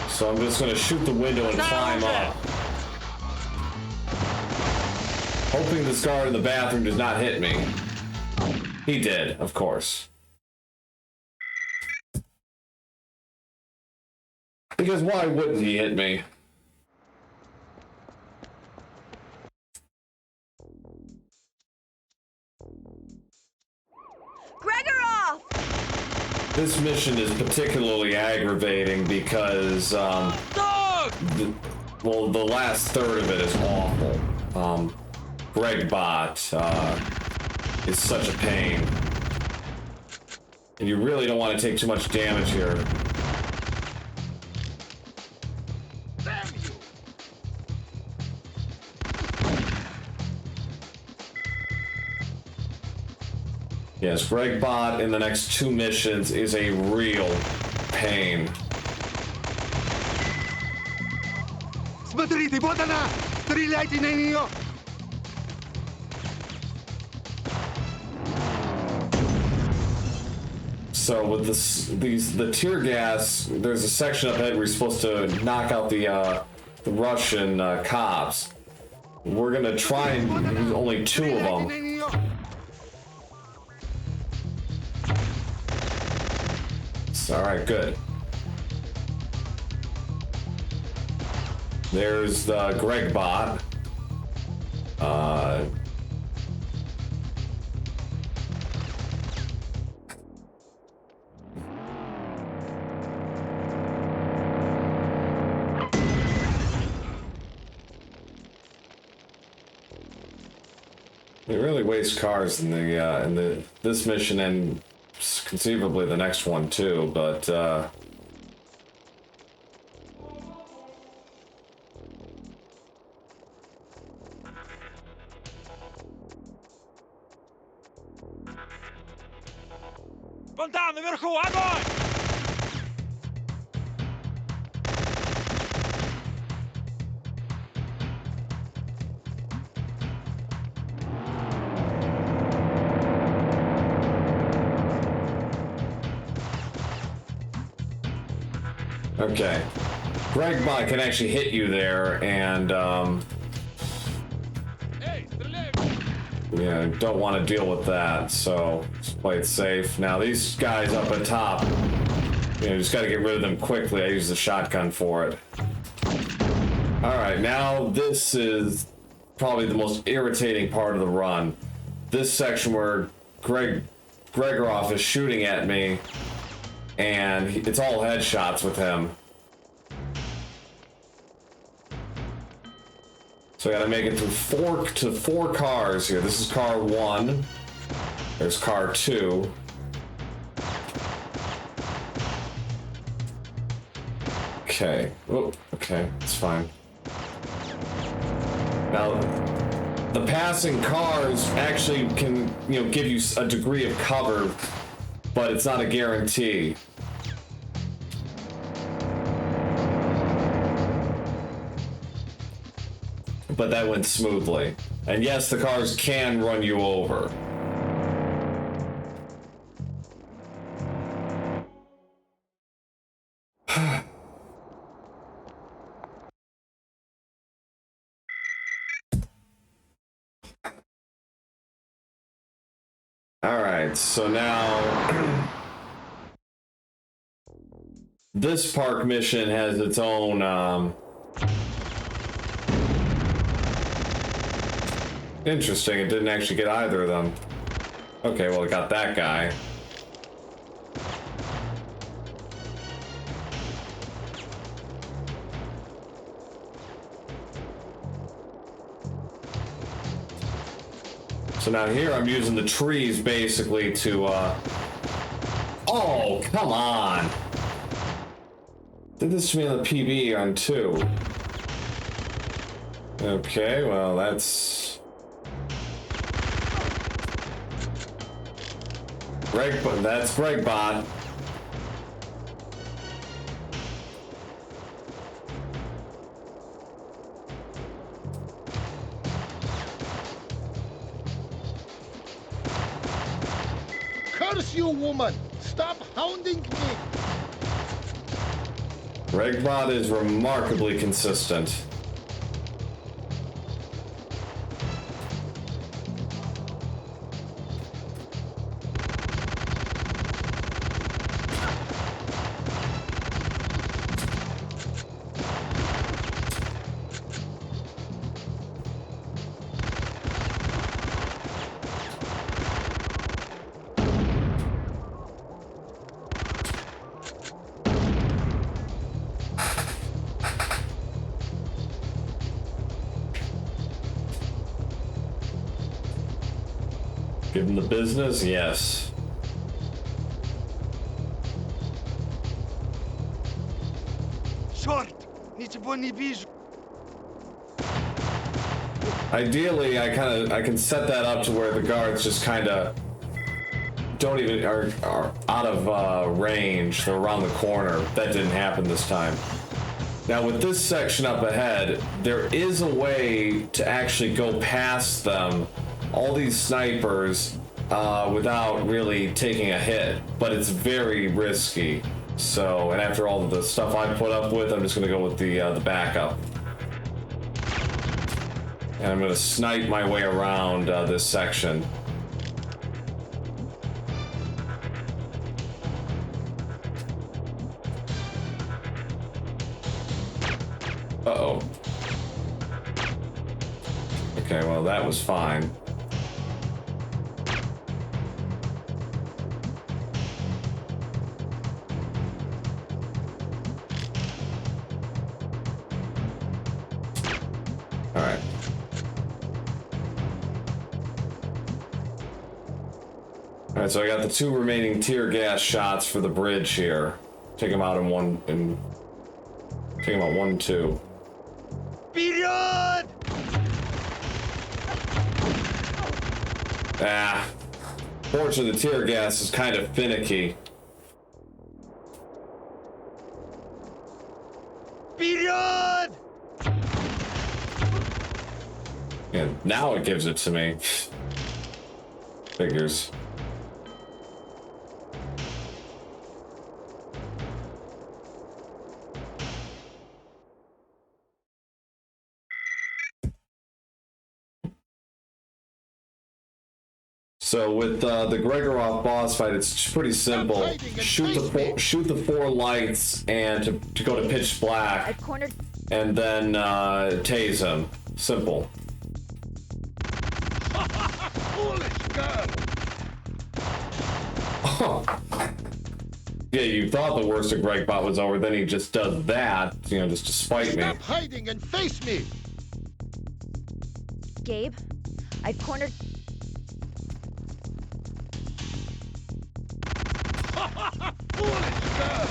So I'm just gonna shoot the window and climb up. Hoping this guard in the bathroom does not hit me. He did, of course. Because why wouldn't he hit me? Gregorov! This mission is particularly aggravating because, well, the last third of it is awful. Gregbot is such a pain. And you really don't want to take too much damage here. Yes, Gregbot in the next 2 missions is a real pain. Смотрите, вот она! Стреляйте на нее! So with the tear gas, there's a section up ahead where you're supposed to knock out the Russian cops. We're gonna try and use only 2 of them. Alright, good. There's the Gregbot. They really waste cars in this mission and conceivably the next one too, but Вон там, наверху, огонь! okay. Gregbot can actually hit you there, and yeah, don't want to deal with that, so just play it safe. Now these guys up at top, just got to get rid of them quickly. I use the shotgun for it. Alright, now this is probably the most irritating part of the run. This section where Gregorov is shooting at me, and it's all headshots with him. So I gotta make it through 4 cars here. This is car 1. There's car 2. Okay. Oh, okay, it's fine. Now, the passing cars actually can, give you a degree of cover, but it's not a guarantee. But that went smoothly. And yes, the cars can run you over. Alright, so now this park mission has its own interesting, it didn't actually get either of them. Okay, well it got that guy. So now here I'm using the trees basically to, oh, come on! Did this to me on the PB on 2. Okay, well that's... That's Gregbot. Curse you, woman! Stop hounding me! Gregbot is remarkably consistent. Give him the business? Yes. Черт! Ничего не вижу. Ideally, I can set that up to where the guards just kind of don't even are out of range. They're around the corner. That didn't happen this time. Now with this section up ahead, there is a way to actually go past them, all these snipers, without really taking a hit, but it's very risky. So, and after all of the stuff I put up with, I'm just gonna go with the backup. And I'm gonna snipe my way around this section. Uh-oh. Okay, well that was fine. Alright. Alright, so I got the 2 remaining tear gas shots for the bridge here. Take them out take them out 1, 2. Вперед! Ah. Fortunately, the tear gas is kind of finicky. Вперед! And now it gives it to me. Figures. So with the Gregorov boss fight, it's pretty simple. Shoot the 4 lights and to go to pitch black, and then tase him. Simple. Foolish girl! Yeah, you thought the worst of Gregbot was over, then he just does that, you know, just to spite me. Stop hiding and face me! Gabe, I've cornered... Foolish girl!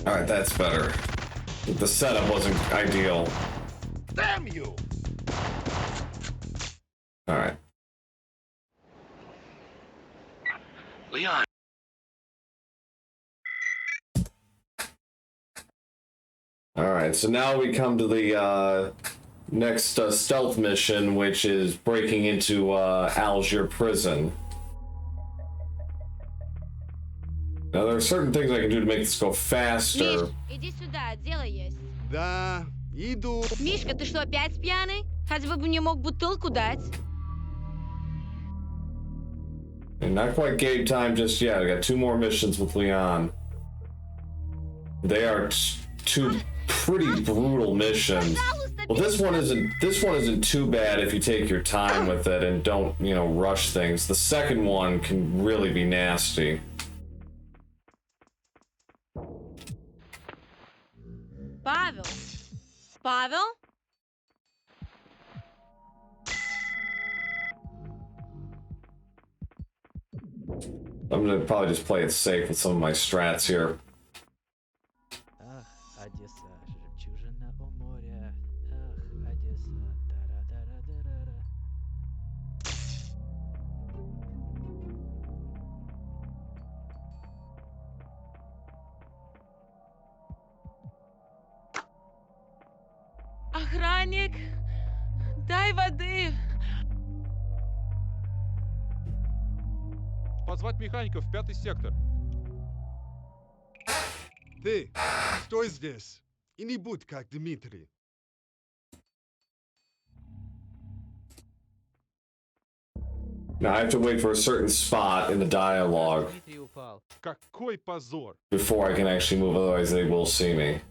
Alright, that's better. The setup wasn't ideal. Damn you! Alright. Leon. Alright, so now we come to the next stealth mission, which is breaking into Algier prison. Now there are certain things I can do to make this go faster. Миш, иди сюда, дело есть. Да, иду. Мишка, ты что, опять пьяный? Хотя бы мне мог бутылку дать. And not quite game time just yet. I got 2 more missions with Leon. They are two pretty brutal missions. Well, this one isn't too bad if you take your time with it and don't, you know, rush things. The second one can really be nasty. Павел? Павел? I'm gonna probably just play it safe with some of my strats here. Охранник, дай воды. Позвать механиков в 5-й сектор. Ты, стой здесь и не будь как Дмитрий. Now I have to wait for a certain spot in the dialogue Какой позор! before I can actually move, otherwise they will see me.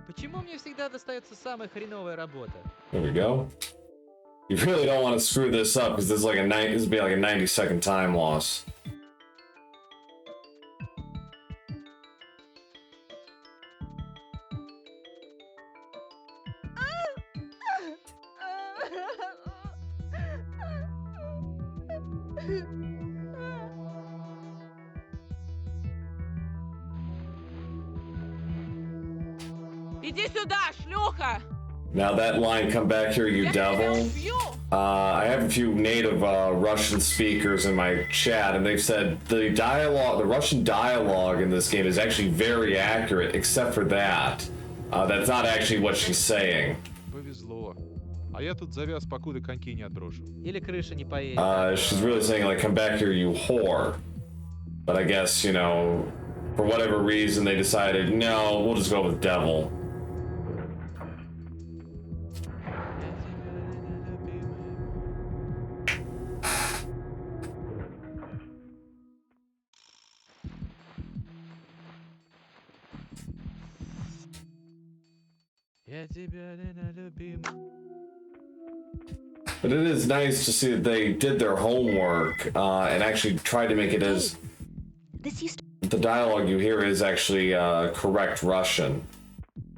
Почему мне всегда достается самая хреновая работа? There we go. You really don't want to screw this up because this is like this would be like a 90-second time loss. Иди сюда, шлюха! Now that line, "Come back here, you devil." I have a few native Russian speakers in my chat, and they've said the Russian dialogue in this game is actually very accurate, except for that. That's not actually what she's saying. Повезло. А я тут завяз, покуда коньки не отброшу. Или крыша не поедет. She's really saying, like, "Come back here, you whore." But I guess, you know, for whatever reason, they decided, no, we'll just go with devil. But it is nice to see that they did their homework and actually tried to make it as... The dialogue you hear is actually correct Russian.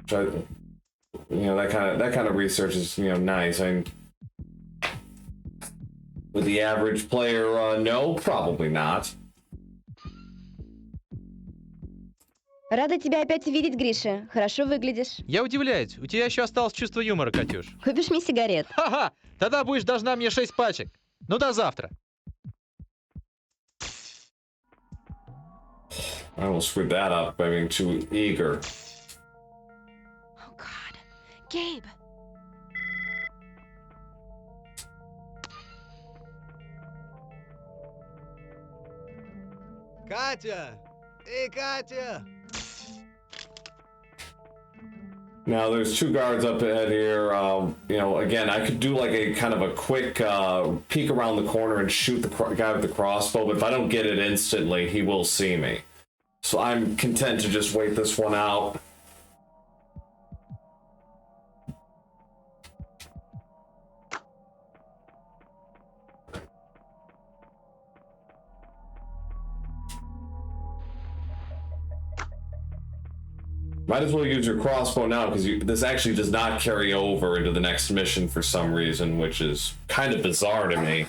Which that kind of research is, you know, nice. I mean, with the average player, no, probably not. Рада тебя опять видеть, Гриша. Хорошо выглядишь. Я удивляюсь, у тебя еще осталось чувство юмора, Катюш. Купишь мне сигарет? Ха-ха! Тогда будешь должна мне 6 пачек. Ну, до завтра. I will screw that up by being too eager. Oh God, Gabe. Катя! Эй, Катя! Now there's 2 guards up ahead here. You know, again, I could do like a kind of a quick peek around the corner and shoot the guy with the crossbow, but if I don't get it instantly, he will see me. So I'm content to just wait this one out. Might as well use your crossbow now, because this actually does not carry over into the next mission for some reason, which is kind of bizarre to me.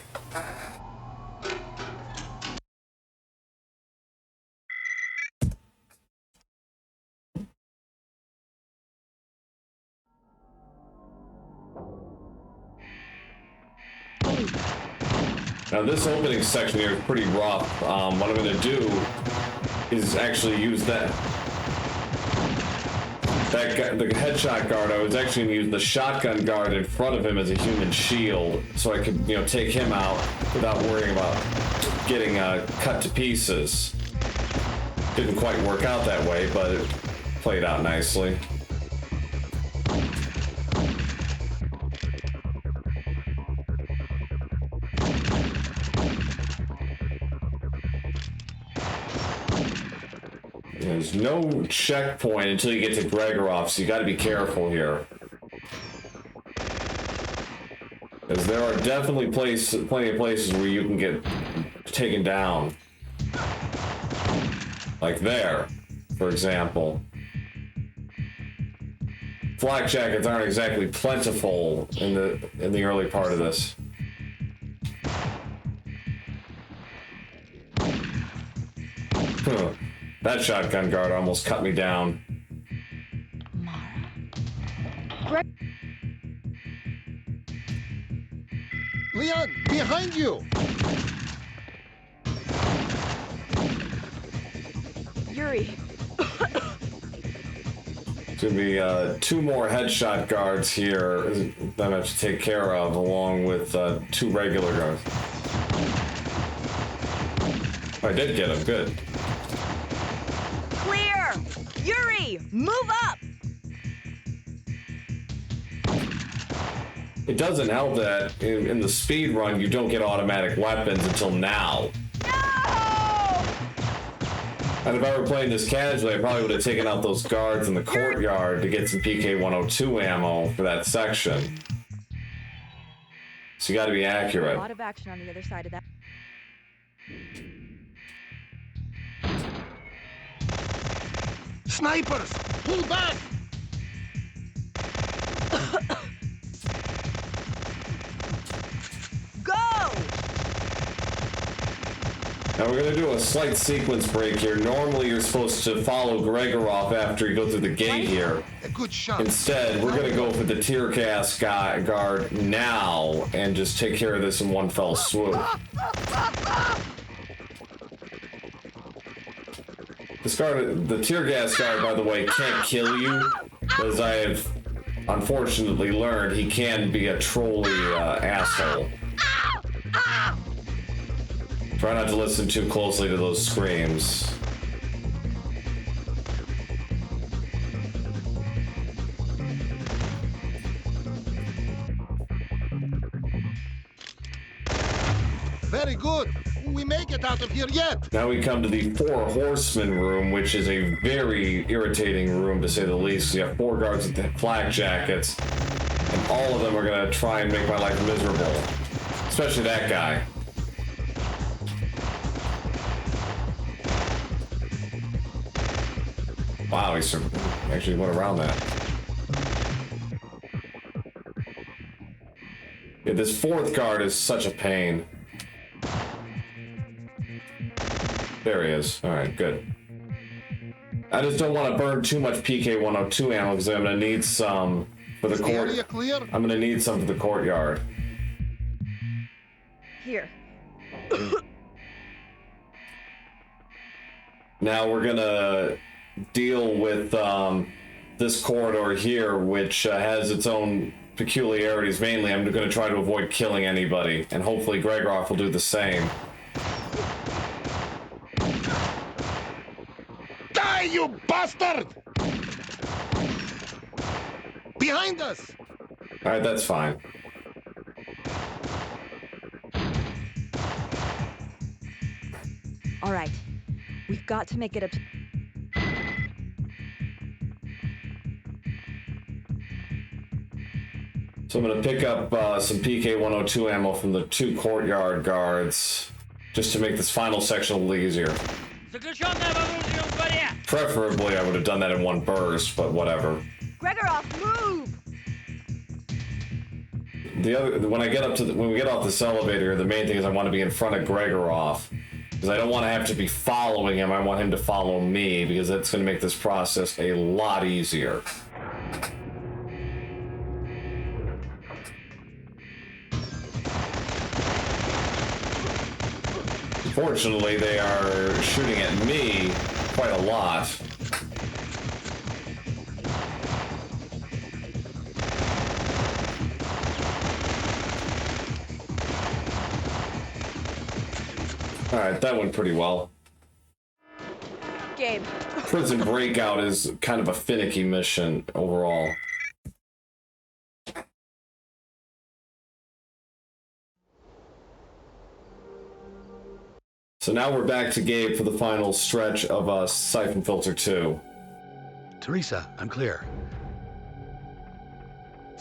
Now this opening section here is pretty rough. What I'm going to do is actually use the headshot guard. I was actually going to use the shotgun guard in front of him as a human shield, so I could, you know, take him out without worrying about getting cut to pieces. Didn't quite work out that way, but it played out nicely. There's no checkpoint until you get to Gregorov, so you got to be careful here. Because there are definitely plenty of places where you can get taken down. Like there, for example. Flak jackets aren't exactly plentiful in the early part of this. Huh. That shotgun guard almost cut me down. Leon, behind you! Yuri. There's gonna be 2 more headshot guards here that I have to take care of, along with 2 regular guards. I did get him, good. Clear! Yuri, move up! It doesn't help that in the speed run you don't get automatic weapons until now. No! And if I were playing this casually, I probably would have taken out those guards in the courtyard to get some PK-102 ammo for that section. So you gotta be accurate. A lot of action on the other side of that. Snipers! Pull back! Go! Now we're gonna do a slight sequence break here. Normally you're supposed to follow Gregorov after you go through the gate here. A good shot. Instead, we're gonna go for the tear gas guard now and just take care of this in one fell swoop. The tear gas guard, by the way, can't kill you, as I have unfortunately learned he can be a trolly asshole. Try not to listen too closely to those screams. Very good. We make it out of here yet. Now we come to the 4 Horsemen room, which is a very irritating room to say the least. You have 4 guards with the flak jackets, and all of them are gonna try and make my life miserable. Especially that guy. Wow, he actually went around that. Yeah, this 4th guard is such a pain. There he is. Alright, good. I just don't want to burn too much PK-102 ammo because I'm going to need some for the court. I'm going to need some for the courtyard. Here. Now we're going to deal with this corridor here, which has its own peculiarities. Mainly, I'm going to try to avoid killing anybody, and hopefully Gregorov will do the same. Die, you bastard! Behind us! Alright, that's fine. All right. We've got to make it up to... So I'm going to pick up some PK-102 ammo from the 2 courtyard guards, just to make this final section a little easier. Preferably, I would have done that in one burst, but whatever. Gregorov, move! When we get off this elevator, the main thing is I want to be in front of Gregorov, because I don't want to have to be following him. I want him to follow me, because that's going to make this process a lot easier. Fortunately, they are shooting at me quite a lot. Alright, that went pretty well. Gabe. Prison Breakout is kind of a finicky mission overall. So now we're back to Gabe for the final stretch of Siphon Filter 2. Teresa, I'm clear.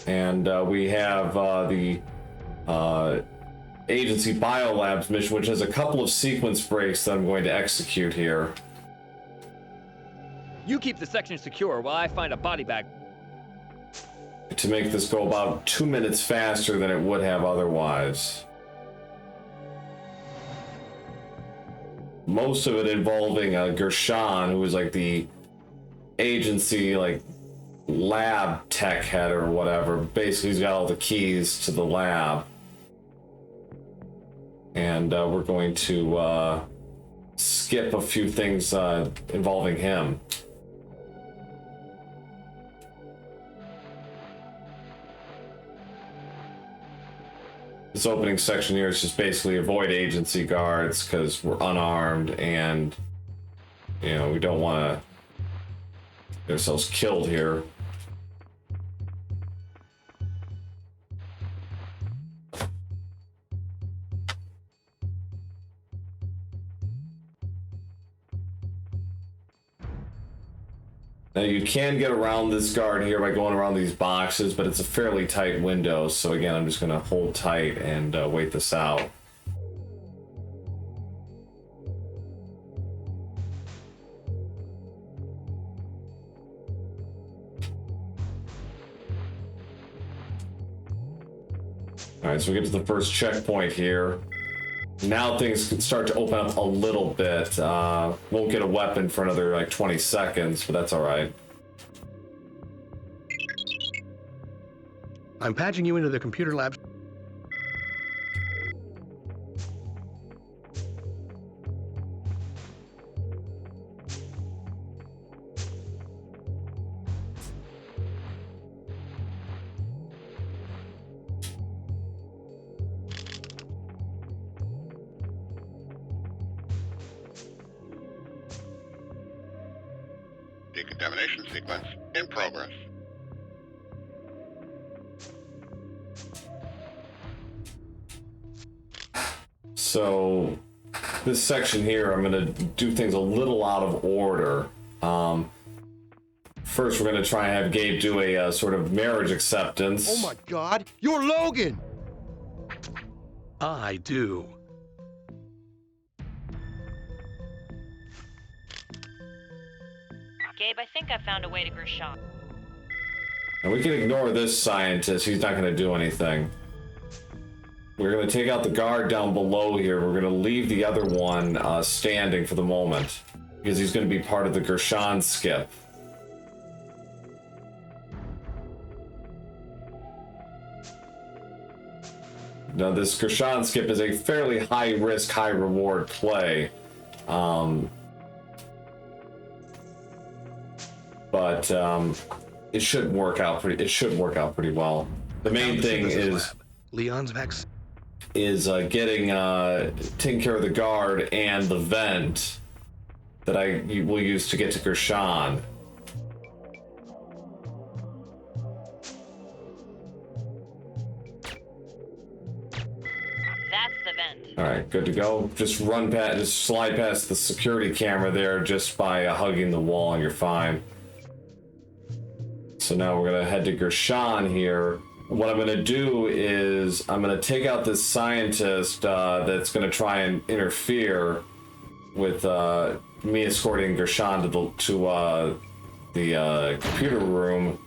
And we have the Agency Biolabs mission, which has a couple of sequence breaks that I'm going to execute here. You keep the section secure while I find a body bag. To make this go about 2 minutes faster than it would have otherwise. Most of it involving Gershon, who is like the agency, like lab tech head or whatever. Basically, he's got all the keys to the lab. And we're going to skip a few things involving him. This opening section here is just basically avoid agency guards because we're unarmed and, you know, we don't want to get ourselves killed here. Now you can get around this guard here by going around these boxes, but it's a fairly tight window, so again I'm just going to hold tight and wait this out. Alright, so we get to the first checkpoint here. Now things can start to open up a little bit. Won't get a weapon for another like 20 seconds, but that's alright. I'm patching you into the computer lab. Decontamination sequence in progress. So this section here, I'm going to do things a little out of order. First, we're going to try and have Gabe do a sort of marriage acceptance. Oh my God, you're Logan! I do. Gabe, I think I found a way to Gershon. And we can ignore this scientist. He's not going to do anything. We're going to take out the guard down below here. We're going to leave the other one standing for the moment, because he's going to be part of the Gershon skip. Now, this Gershon skip is a fairly high-risk, high-reward play. But it should work out pretty well. The main thing is Leon's vaccine is taking care of the guard and the vent that I will use to get to Gershon. That's the vent. All right, good to go. Just slide past the security camera there just by hugging the wall, and you're fine. So now we're gonna head to Gershon here. What I'm gonna do is I'm gonna take out this scientist that's gonna try and interfere with me escorting Gershon to the computer room,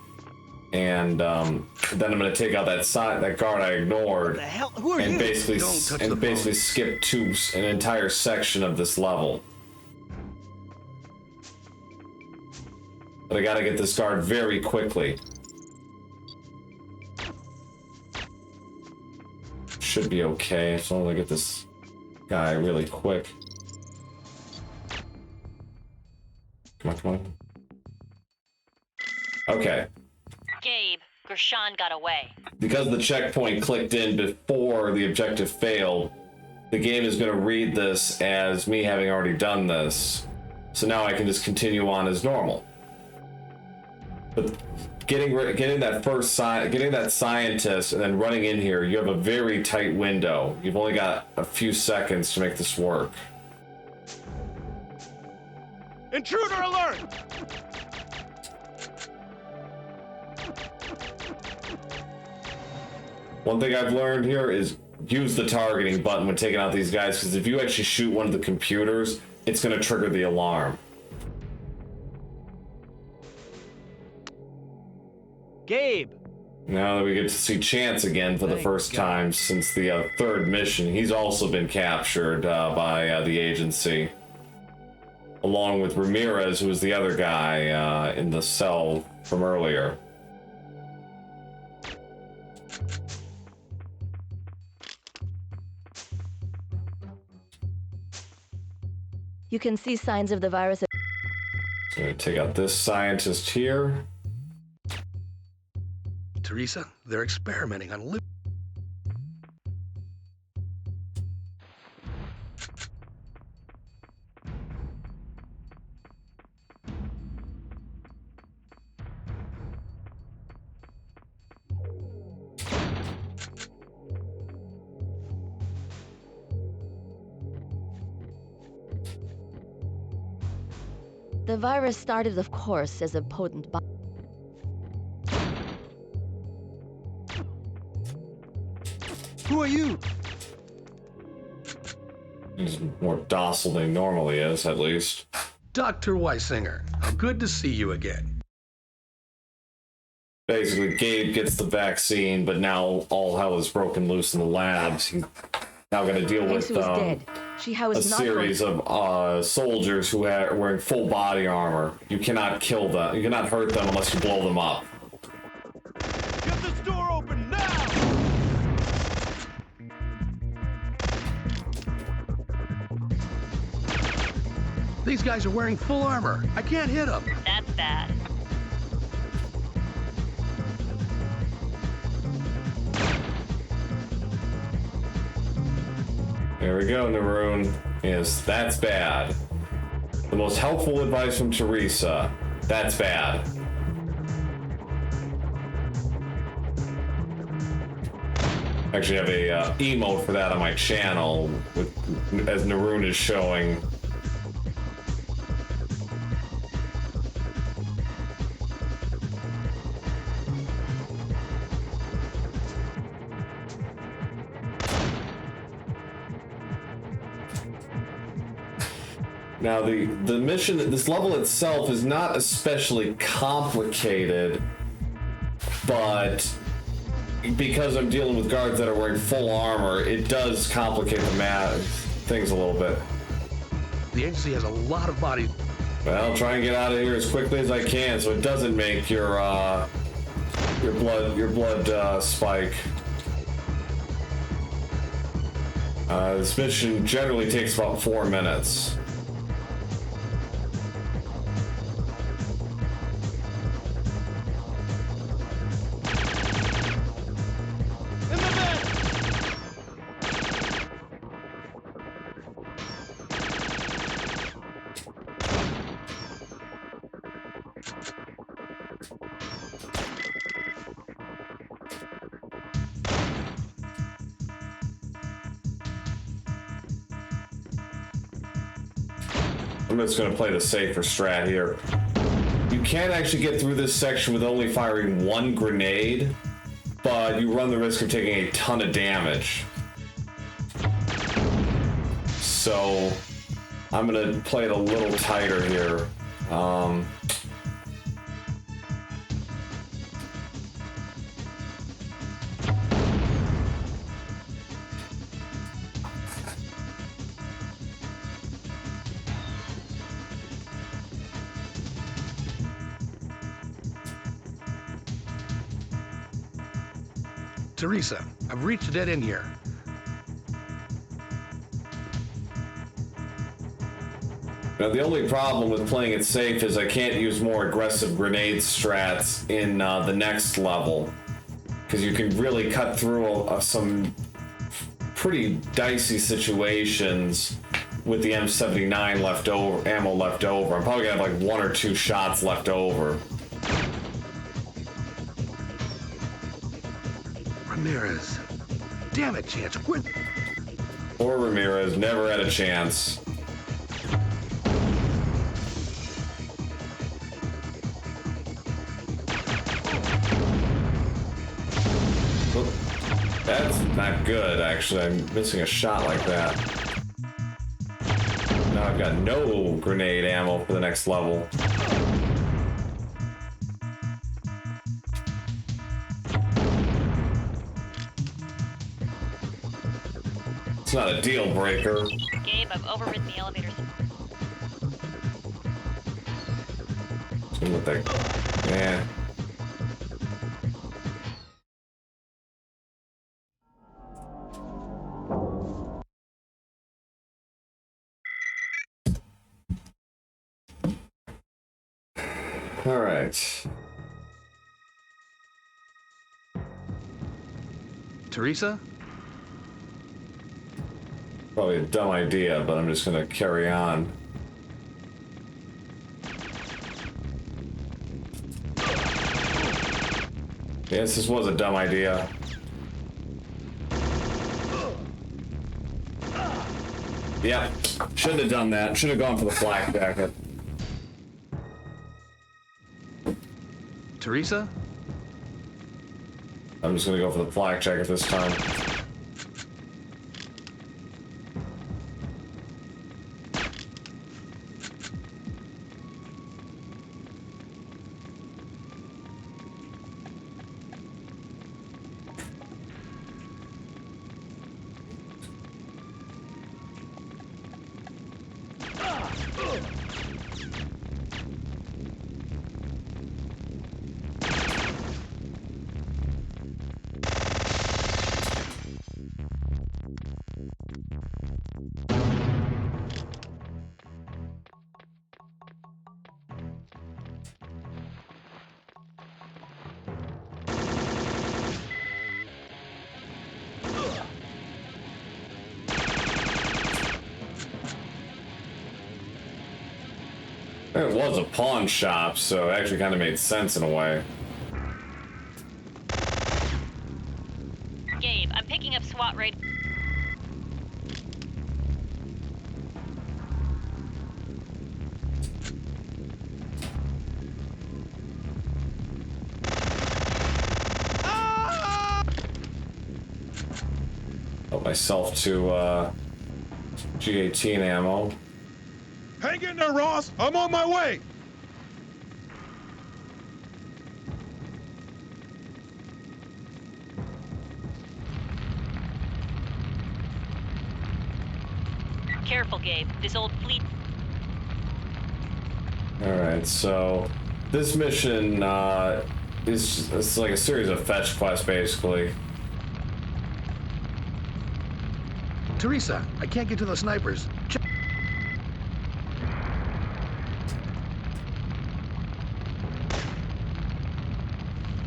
and then I'm gonna take out that guard I ignored. What the hell? Who are and you? basically skip an entire section of this level. But I gotta get this guard very quickly. Should be okay, as long as I get this guy really quick. Come on. Okay. Gabe, Gershon got away. Because the checkpoint clicked in before the objective failed, the game is going to read this as me having already done this. So now I can just continue on as normal. But getting that scientist and then running in here, you have a very tight window. You've only got a few seconds to make this work. Intruder alert! One thing I've learned here is use the targeting button when taking out these guys, because if you actually shoot one of the computers, it's going to trigger the alarm. Gabe! Now that we get to see Chance again for the first time since the third mission, he's also been captured by the agency. Along with Ramirez, who was the other guy in the cell from earlier. You can see signs of the virus. So I'm going to take out this scientist here. Teresa, they're experimenting on Luke. The virus started, of course, as a potent bomb. Who are you? He's more docile than he normally is, at least. Dr. Weisinger. How good to see you again. Basically, Gabe gets the vaccine, but now all hell is broken loose in the labs. He's now going to deal with a series of soldiers who are wearing full body armor. You cannot kill them. You cannot hurt them unless you blow them up. Get this door open now! These guys are wearing full armor. I can't hit them. That's bad. There we go, Naroon. Yes, that's bad. The most helpful advice from Teresa. That's bad. I actually have a emote for that on my channel, as Naroon is showing. Now, the mission, this level itself is not especially complicated, but because I'm dealing with guards that are wearing full armor, it does complicate the things a little bit. The agency has a lot of bodies. Well, try and get out of here as quickly as I can so it doesn't make your blood spike. This mission generally takes about 4 minutes. I'm just going to play the safer strat here. You can actually get through this section with only firing one grenade, but you run the risk of taking a ton of damage. So I'm going to play it a little tighter here. Teresa, I've reached a dead end here. Now, the only problem with playing it safe is I can't use more aggressive grenade strats in the next level, because you can really cut through some pretty dicey situations with the M79 ammo left over. I'm probably gonna have like 1 or 2 shots left over. Ramirez. Damn it, Chance, quit. Poor Ramirez never had a chance. That's not good, actually. I'm missing a shot like that. Now I've got no grenade ammo for the next level. It's not a deal breaker. Gabe, I've overridden the elevators. What the... Yeah. All right. Teresa? Probably a dumb idea, but I'm just gonna carry on. Yes, this was a dumb idea. Yep, shouldn't have done that. Should have gone for the flak jacket. Teresa? I'm just gonna go for the flak jacket this time. It was a pawn shop, so it actually kind of made sense in a way. Gabe, I'm picking up SWAT raid. Help myself to G18 ammo. Hang in there, Ross. I'm on my way. Careful, Gabe. This old fleet. Alright, so this mission it's like a series of fetch quests, basically. Teresa, I can't get to the snipers.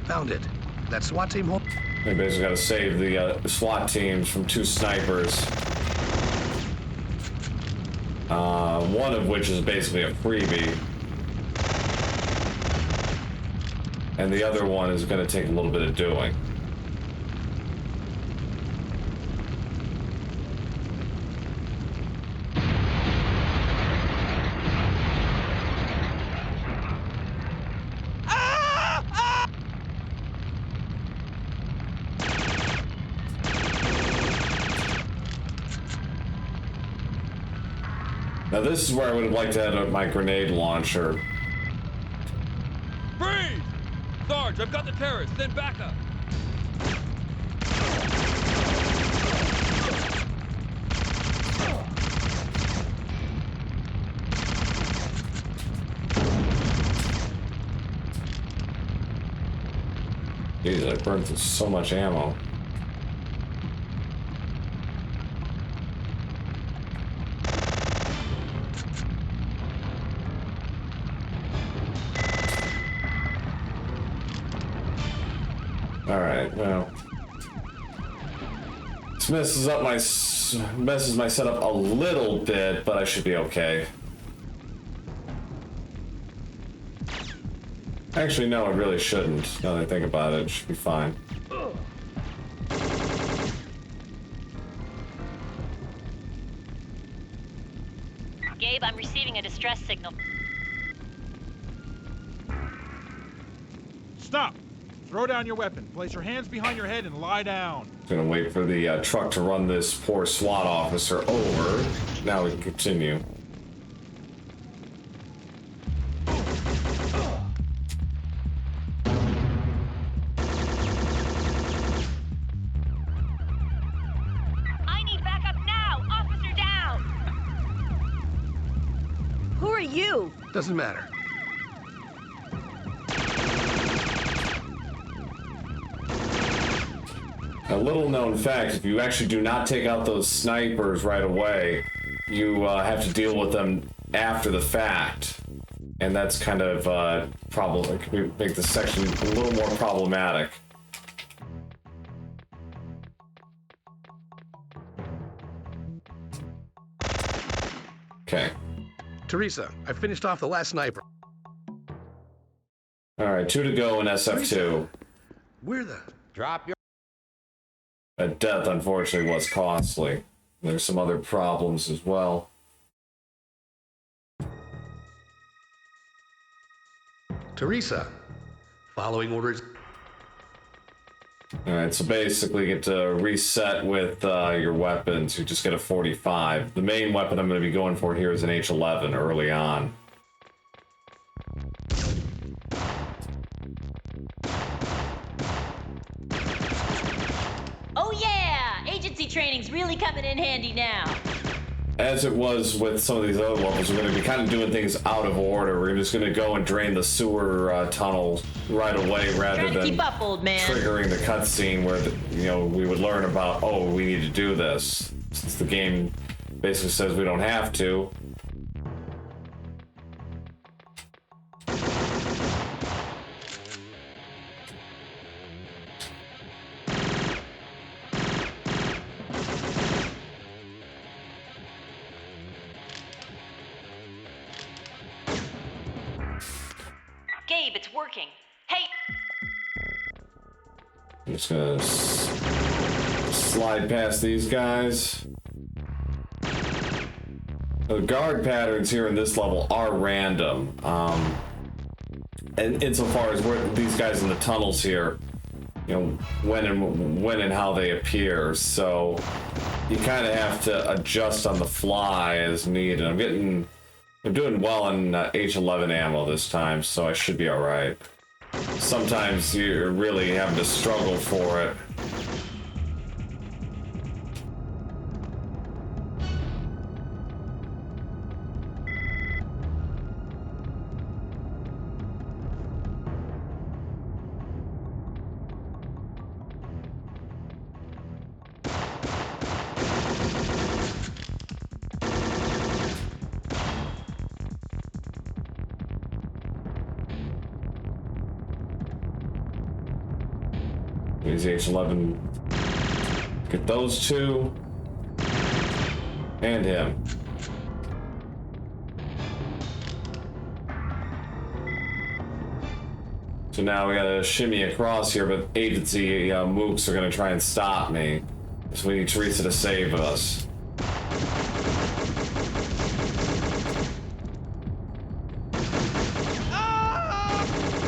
Found it. That SWAT team home. We basically got to save the SWAT teams from two snipers. One of which is basically a freebie. And the other one is going to take a little bit of doing. Now this is where I would have liked to have my grenade launcher. Freeze! Sarge, I've got the terrorists. Send backup. Jeez, I burned through so much ammo. Alright, well. This messes my setup a little bit, but I should be okay. Actually, no, I really shouldn't. Now that I think about it, it should be fine. Gabe, I'm receiving a distress signal. Stop. Throw down your weapon. Place your hands behind your head and lie down. Gonna wait for the truck to run this poor SWAT officer over. Now we can continue. I need backup now! Officer down! Who are you? Doesn't matter. A little known fact, if you actually do not take out those snipers right away, you have to deal with them after the fact. And that's kind of make the section a little more problematic. Okay. Teresa, I finished off the last sniper. Alright, 2 to go in SF2. Where the... Drop your... That death, unfortunately, was costly. There's some other problems as well. Teresa, following orders. Alright, so basically you get to reset with your weapons. You just get a 45. The main weapon I'm going to be going for here is an H11 early on. Oh yeah! Agency training's really coming in handy now. As it was with some of these other levels, we're going to be kind of doing things out of order. We're just going to go and drain the sewer tunnel right away rather than keep up, old man. triggering the cutscene where we would learn about, oh, we need to do this. Since the game basically says we don't have to. Gabe, it's working. Hey! I'm just gonna slide past these guys. The guard patterns here in this level are random. And insofar as where these guys in the tunnels here, when and how they appear. So you kind of have to adjust on the fly as needed. I'm doing well on H11 ammo this time, so I should be alright. Sometimes you're really having to struggle for it. Use H11. Get those two. And him. So now we gotta shimmy across here, but agency mooks are gonna try and stop me. So we need Teresa to save us.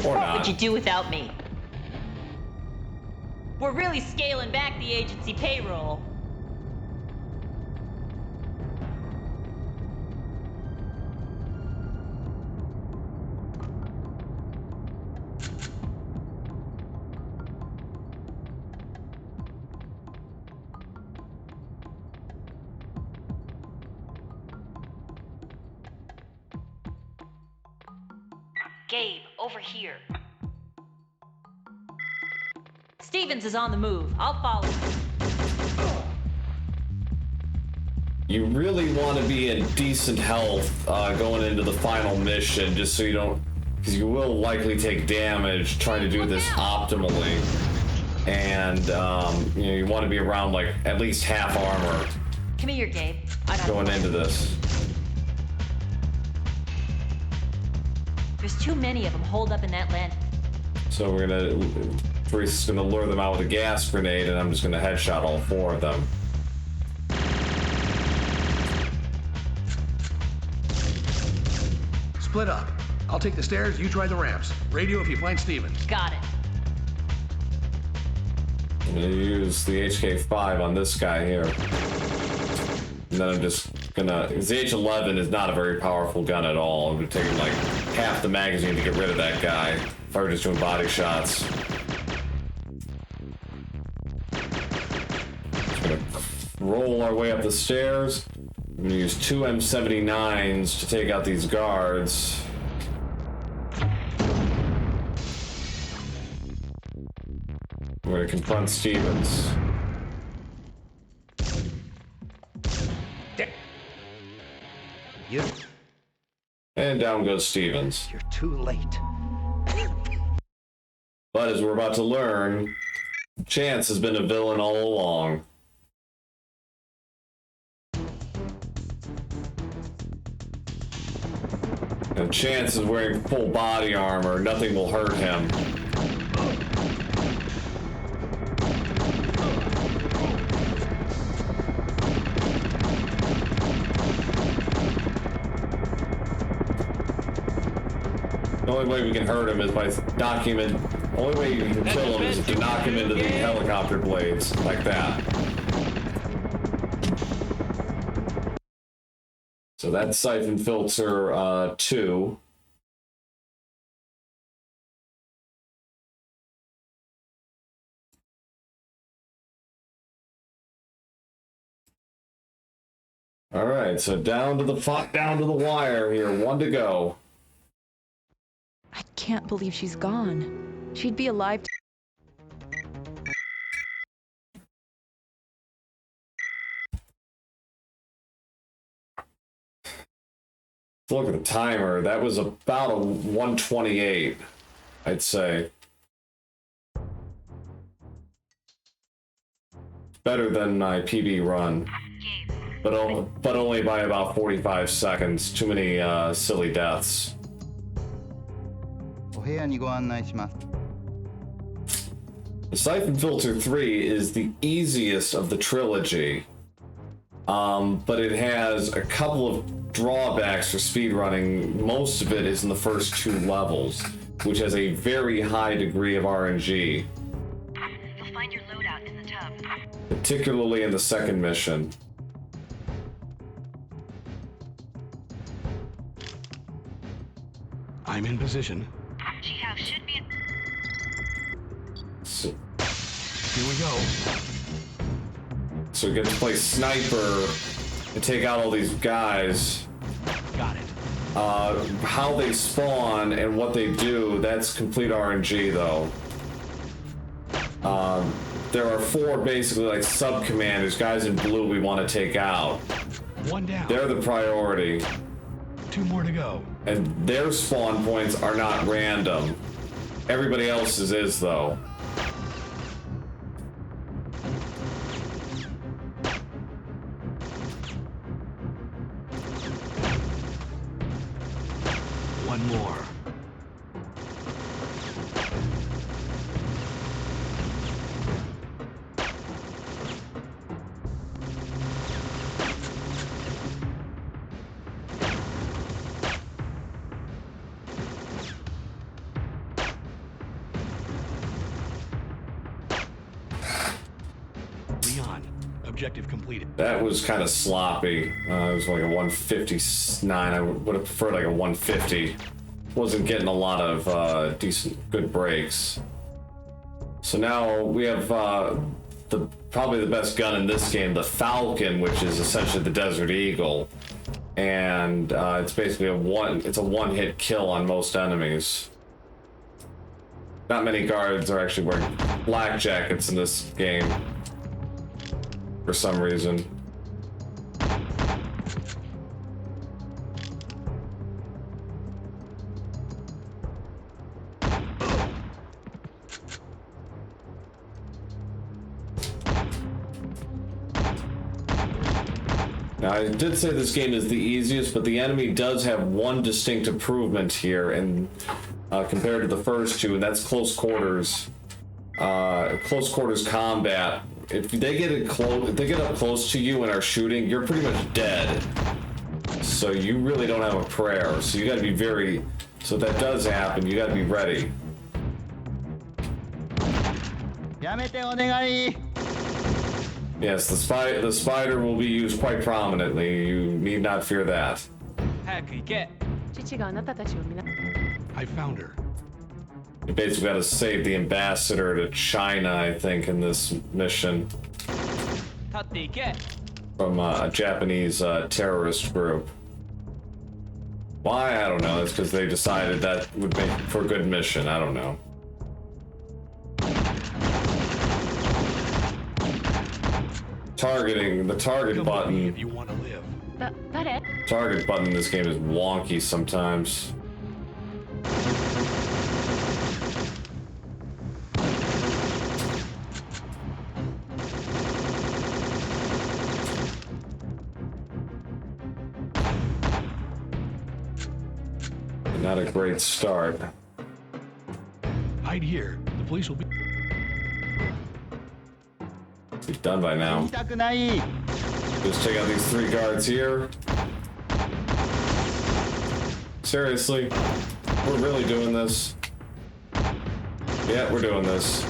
Or not. What would you do without me? We're really scaling back the agency payroll. Gabe, over here. Stevens is on the move. I'll follow. You really want to be in decent health going into the final mission, just so you don't, because you will likely take damage trying to do this optimally. And you want to be around like at least half armor. Come here, Gabe. Going into this. There's too many of them holed up in that land. So we're Teresa's gonna lure them out with a gas grenade, and I'm just gonna headshot all 4 of them. Split up. I'll take the stairs, you try the ramps. Radio if you find Stevens. Got it. I'm gonna use the HK5 on this guy here. And then I'm just gonna, because the H11 is not a very powerful gun at all. It would take like half the magazine to get rid of that guy if I were just doing body shots. Just gonna roll our way up the stairs. I'm gonna use 2 M79s to take out these guards. We're gonna confront Stevens. You. And down goes Stevens. You're too late. But as we're about to learn, Chance has been a villain all along. And Chance is wearing full body armor. Nothing will hurt him. The only way we can hurt him is by knocking him in. The only way you can kill him is to knock him into the helicopter blades, like that. So that's Siphon Filter 2. All right, so down to the wire here. 1 to go. I can't believe she's gone. She'd be alive. Look at the timer. That was about a 128, I'd say. Better than my PB run, but only by about 45 seconds. Too many silly deaths. The Siphon Filter 3 is the easiest of the trilogy, but it has a couple of drawbacks for speedrunning. Most of it is in the first 2 levels, which has a very high degree of RNG. You'll find your loadout in the tub. Particularly in the second mission. I'm in position. G-House should be in... So, here we go. So we get to play sniper and take out all these guys. Got it. How they spawn and what they do, that's complete RNG though. There are 4 basically like sub-commanders, guys in blue we want to take out. 1 down. They're the priority. 2 more to go. And their spawn points are not random. Everybody else's is though. One more. Objective completed. That was kind of sloppy. It was like a 159. I would have preferred like a 150. Wasn't getting a lot of decent, good breaks. So now we have probably the best gun in this game, the Falcon, which is essentially the Desert Eagle, and it's basically a one-hit kill on most enemies. Not many guards are actually wearing black jackets in this game. For some reason. Now, I did say this game is the easiest, but the enemy does have one distinct improvement here, and compared to the first 2, and that's close quarters. Close quarters combat. If they get up close to you and are shooting, you're pretty much dead. So you really don't have a prayer. So you got to be very. So if that does happen, you got to be ready. Yes, the spider will be used quite prominently. You need not fear that. I found her. You basically got to save the ambassador to China, I think, in this mission. From a Japanese terrorist group. Why? I don't know. It's because they decided that would make for a good mission. I don't know. Targeting the target button. If you want to live. Target button in this game is wonky sometimes. Not a great start. Hide here. The police will be done by now. Just take out these 3 guards here. Seriously? We're really doing this? Yeah, we're doing this.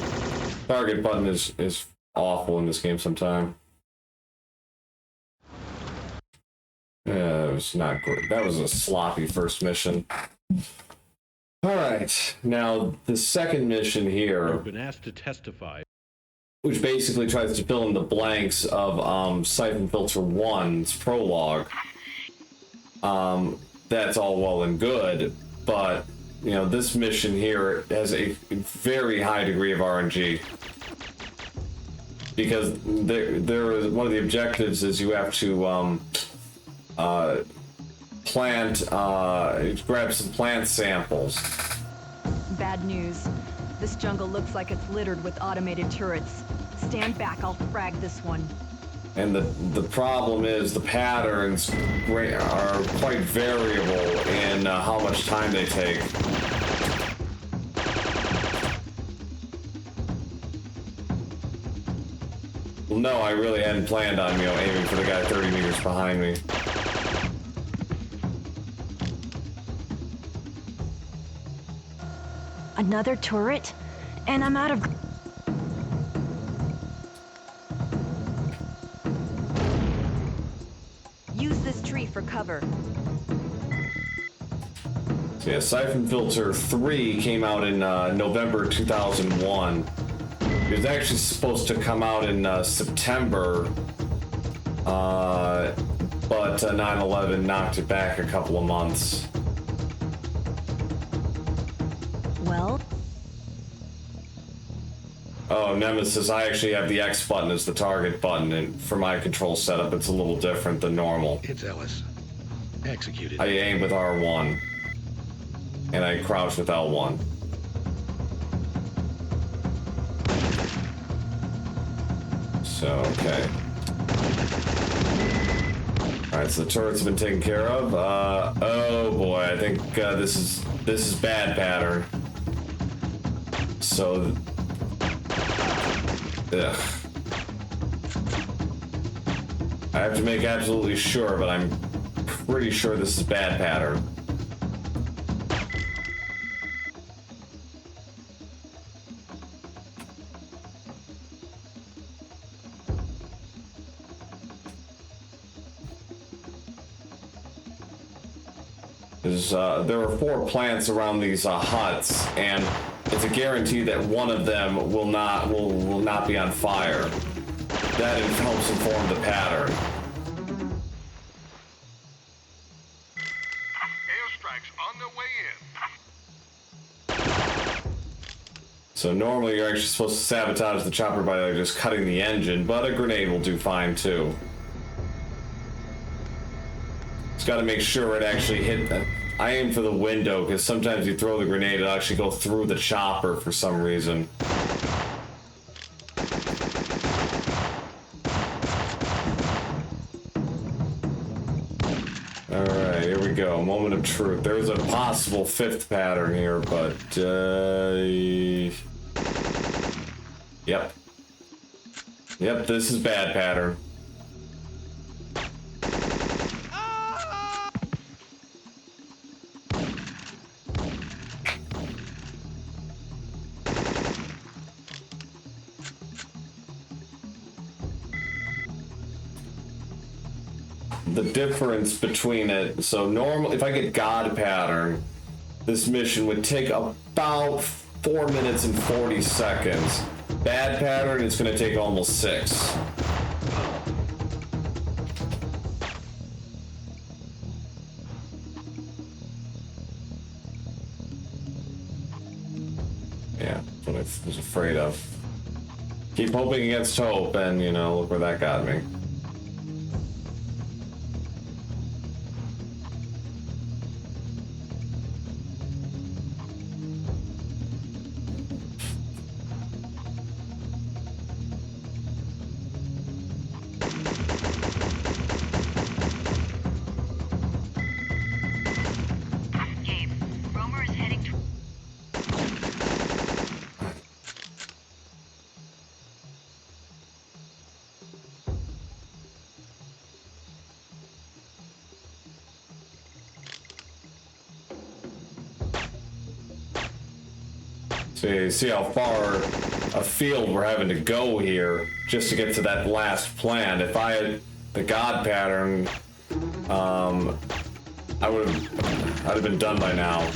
Target button is awful in this game sometime. Yeah, that was not great. That was a sloppy first mission. Alright, now the second mission here. You've been asked to testify. Which basically tries to fill in the blanks of Siphon Filter 1's prologue. That's all well and good, but you know, this mission here has a very high degree of RNG. Because there is one of the objectives is you have to grab some plant samples. Bad news. This jungle looks like it's littered with automated turrets. Stand back, I'll frag this one. And the problem is the patterns are quite variable in how much time they take. Well, no, I really hadn't planned on, you know, aiming for the guy 30 meters behind me. Another turret? And I'm out of... Use this tree for cover. So yeah, Siphon Filter 3 came out in November 2001. It was actually supposed to come out in September, but 9/11 knocked it back a couple of months. Well? Oh, Nemesis, I actually have the X button as the target button, and for my control setup, it's a little different than normal. It's Ellis. Executed. I aim with R1, and I crouch with L1. So, okay. Alright, so the turrets have been taken care of. Oh boy, I think this is bad pattern. So, ugh. I have to make absolutely sure, but I'm pretty sure this is bad pattern. There are 4 plants around these huts, and it's a guarantee that one of them will not be on fire. That helps inform the pattern. Airstrikes on their way in. So normally you're actually supposed to sabotage the chopper by like, just cutting the engine, but a grenade will do fine too. Just got to make sure it actually hit the... I aim for the window, because sometimes you throw the grenade, it'll actually go through the chopper for some reason. Alright, here we go. Moment of truth. There's a possible 5th pattern here, but... Yep. Yep, this is bad pattern. the difference between it. So normal, if I get God pattern, this mission would take about 4 minutes and 40 seconds. Bad pattern, it's going to take almost 6. Yeah, that's what I was afraid of. Keep hoping against hope, and you know, look where that got me. See how far afield we're having to go here just to get to that last plant. If I had the God pattern, I'd have been done by now.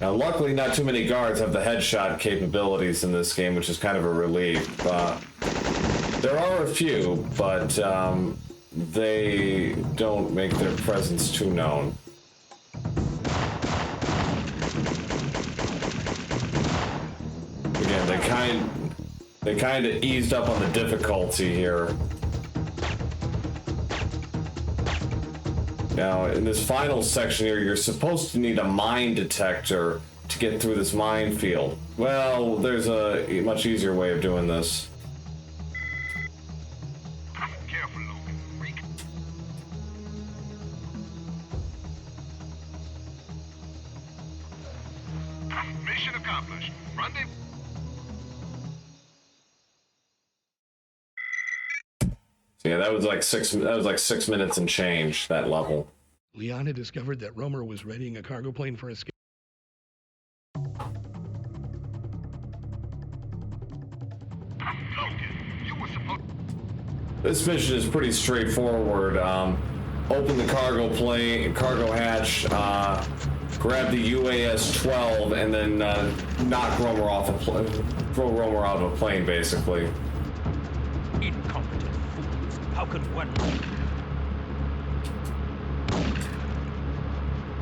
Now, luckily, not too many guards have the headshot capabilities in this game, which is kind of a relief. There are a few, but they don't make their presence too known. They kind of eased up on the difficulty here. Now, in this final section here, you're supposed to need a mine detector to get through this minefield. Well, there's a much easier way of doing this. Careful, Logan. Mission accomplished. Rendezvous. Yeah, that was like 6 minutes and change, that level. Leon had discovered that Romer was readying a cargo plane for escape. This mission is pretty straightforward. Open the cargo hatch, grab the UAS-12, and then knock Romer off throw Romer out of a plane, basically. Incompetent fools. How could one...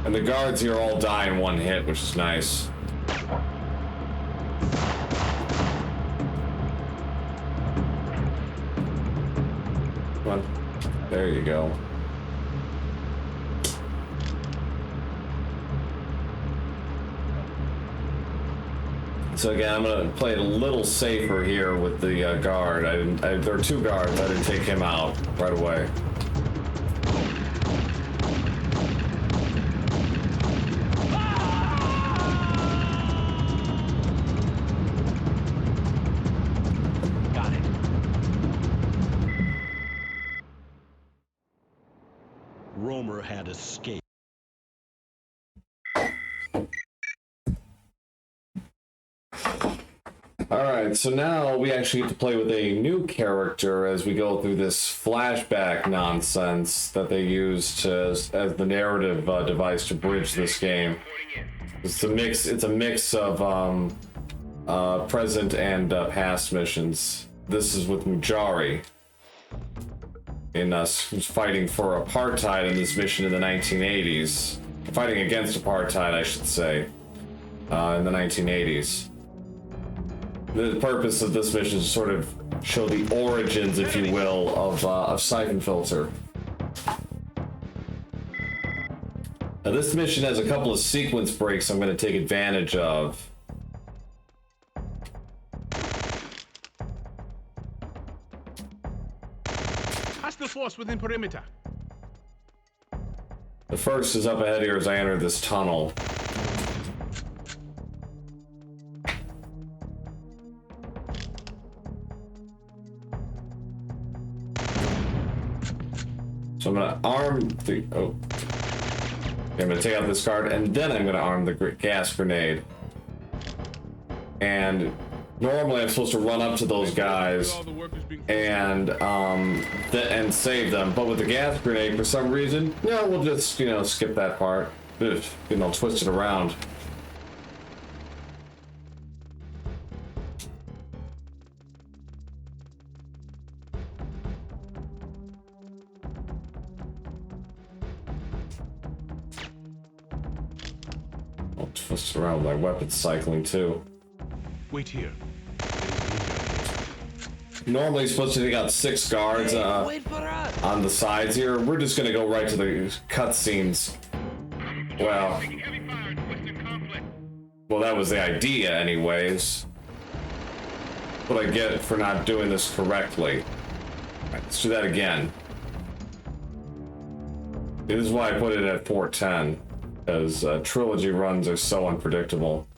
And the guards here all die in one hit, which is nice. Come on. There you go. So again, I'm gonna play it a little safer here with the guard. There are 2 guards. I didn't take him out right away. Got it. Romer had escaped. Alright, so now we actually get to play with a new character as we go through this flashback nonsense that they use as the narrative device to bridge this game. It's a mix of present and past missions. This is with Mujari, who's fighting for apartheid in this mission in the 1980s. Fighting against apartheid, I should say, in the 1980s. The purpose of this mission is to sort of show the origins, if you will, of Siphon Filter. Now, this mission has a couple of sequence breaks I'm going to take advantage of. Hostile force within perimeter. The first is up ahead here as I enter this tunnel. So I'm gonna arm the, I'm gonna take out this card, and then I'm gonna arm the gas grenade. And Normally, I'm supposed to run up to those guys and save them, but with the gas grenade, for some reason, yeah, we'll just skip that part. Twist it around. I'll twist around with my weapon cycling too. Wait here. Normally, you're supposed to take out 6 guards on the sides here. We're just gonna go right to the cutscenes. Well, that was the idea, anyways. What I get for not doing this correctly. Right, let's do that again. This is why I put it at 410, because Trilogy runs are so unpredictable.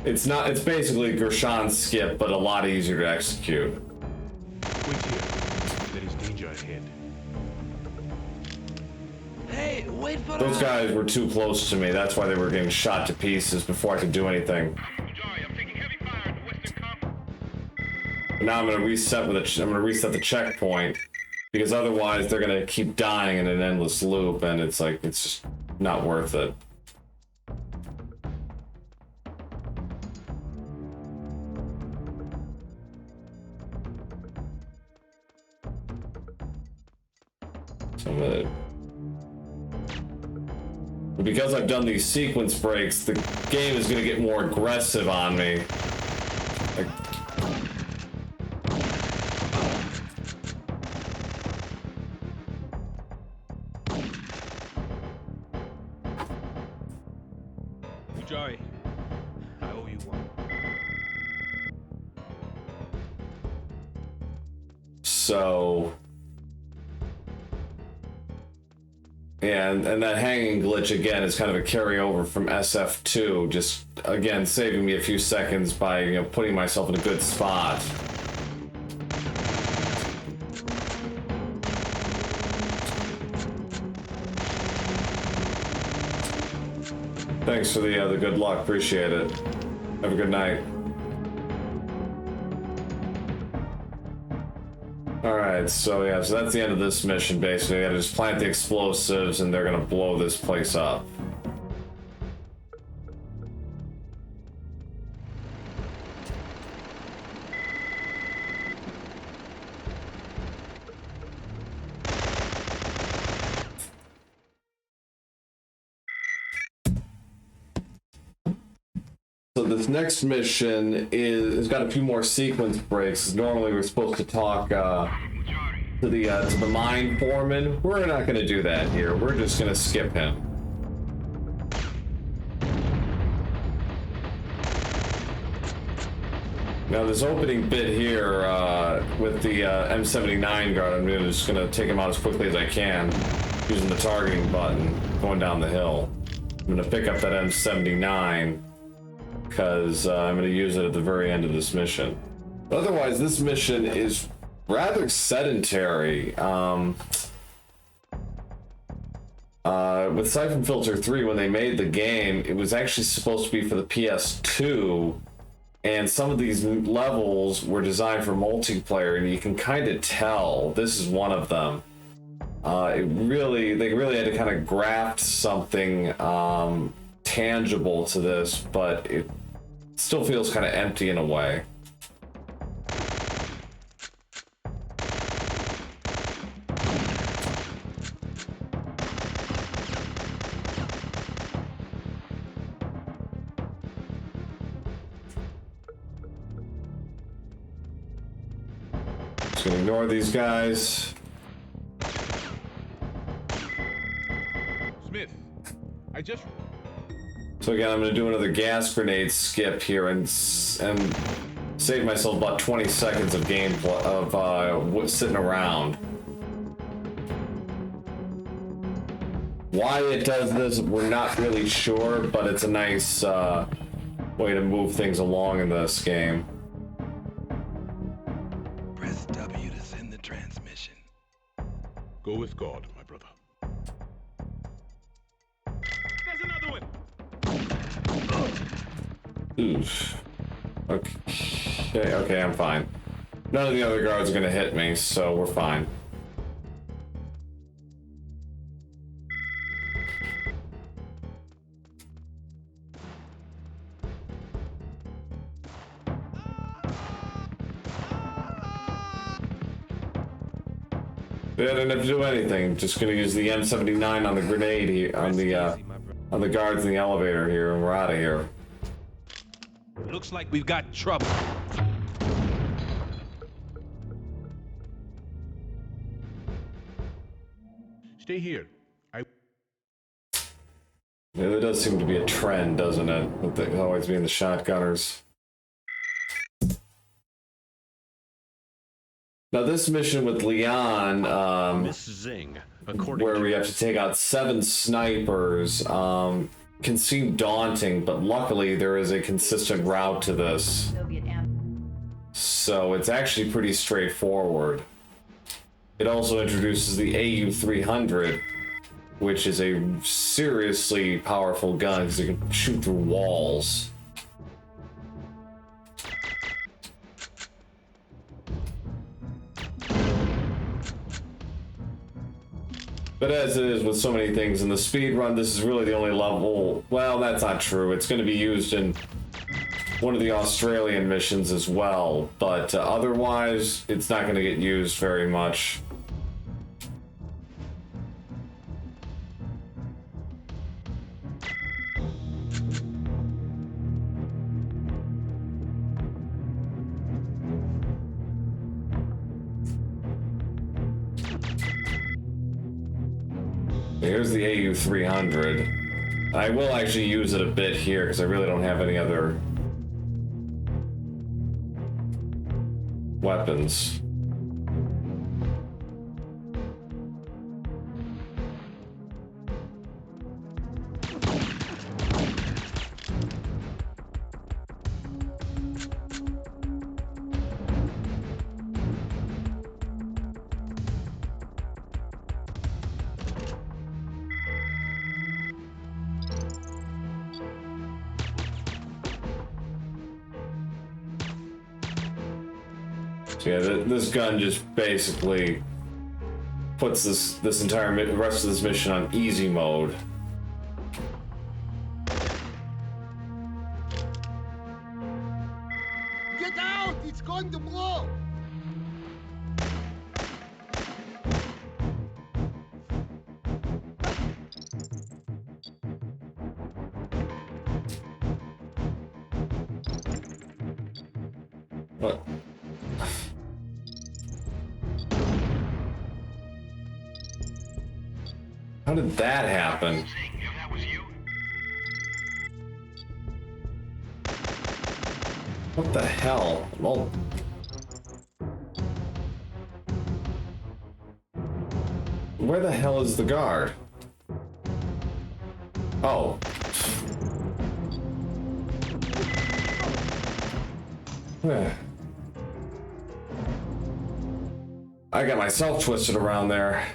It's basically Gershon's skip, but a lot easier to execute. Wait here. There is danger ahead. Hey, wait for Those guys were too close to me. That's why they were getting shot to pieces before I could do anything. But now I'm gonna reset the checkpoint, because otherwise they're gonna keep dying in an endless loop, and it's just not worth it. Because I've done these sequence breaks, the game is going to get more aggressive on me. Ujari, I owe you one. So... yeah, and that hanging glitch again is kind of a carryover from SF2, just again saving me a few seconds by putting myself in a good spot. Thanks for the good luck, appreciate it. Have a good night. Alright, so that's the end of this mission, basically. I gotta just plant the explosives and they're gonna blow this place up. So this next mission has got a few more sequence breaks. Normally we're supposed to talk to the mine foreman. We're not going to do that here. We're just going to skip him. Now this opening bit here with the M79 guard, I'm just going to take him out as quickly as I can using the targeting button going down the hill. I'm going to pick up that M79 because I'm going to use it at the very end of this mission. But otherwise, this mission is rather sedentary. With Siphon Filter 3, when they made the game, it was actually supposed to be for the PS2, and some of these levels were designed for multiplayer, and you can kind of tell this is one of them. They really had to kind of graft something tangible to this, but it still feels kind of empty in a way. Just gonna ignore these guys. Smith, I just... So again, I'm going to do another gas grenade skip here and save myself about 20 seconds of gameplay of sitting around. Why it does this, we're not really sure, but it's a nice way to move things along in this game. Press W to send the transmission. Go with God, my brother. There's another one! Oof. Okay, I'm fine. None of the other guards are gonna hit me, so we're fine. They didn't have to do anything. Just gonna use the M79 on the grenade here, on the guards in the elevator here, and we're out of here. Looks like we've got trouble. Stay here. Yeah, there does seem to be a trend, doesn't it? With the, always being the shotgunners. Now this mission with Leon, Miss Zing, where we have to take out 7 snipers, can seem daunting, but luckily there is a consistent route to this. So it's actually pretty straightforward. It also introduces the AU-300, which is a seriously powerful gun because it can shoot through walls. But as it is with so many things in the speed run, this is really the only level. Well, that's not true. It's going to be used in one of the Australian missions as well, but otherwise, it's not going to get used very much. Here's the AU-300. I will actually use it a bit here because I really don't have any other weapons. So yeah, this gun just basically puts this entire rest of this mission on easy mode. Get out! It's going to blow! What? How did that happen? What the hell? Well, where the hell is the guard? Oh. I got myself twisted around there.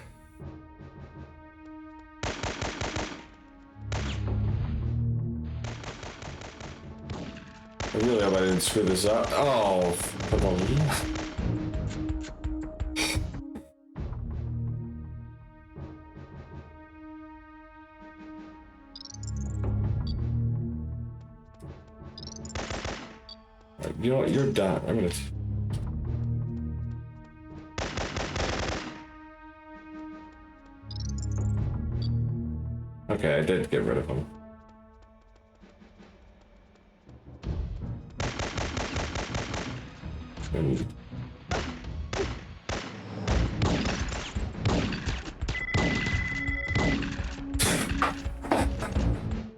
I really hope I didn't screw this up. Oh, for the... You know what? You're done. I'm gonna... Okay, I did get rid of him.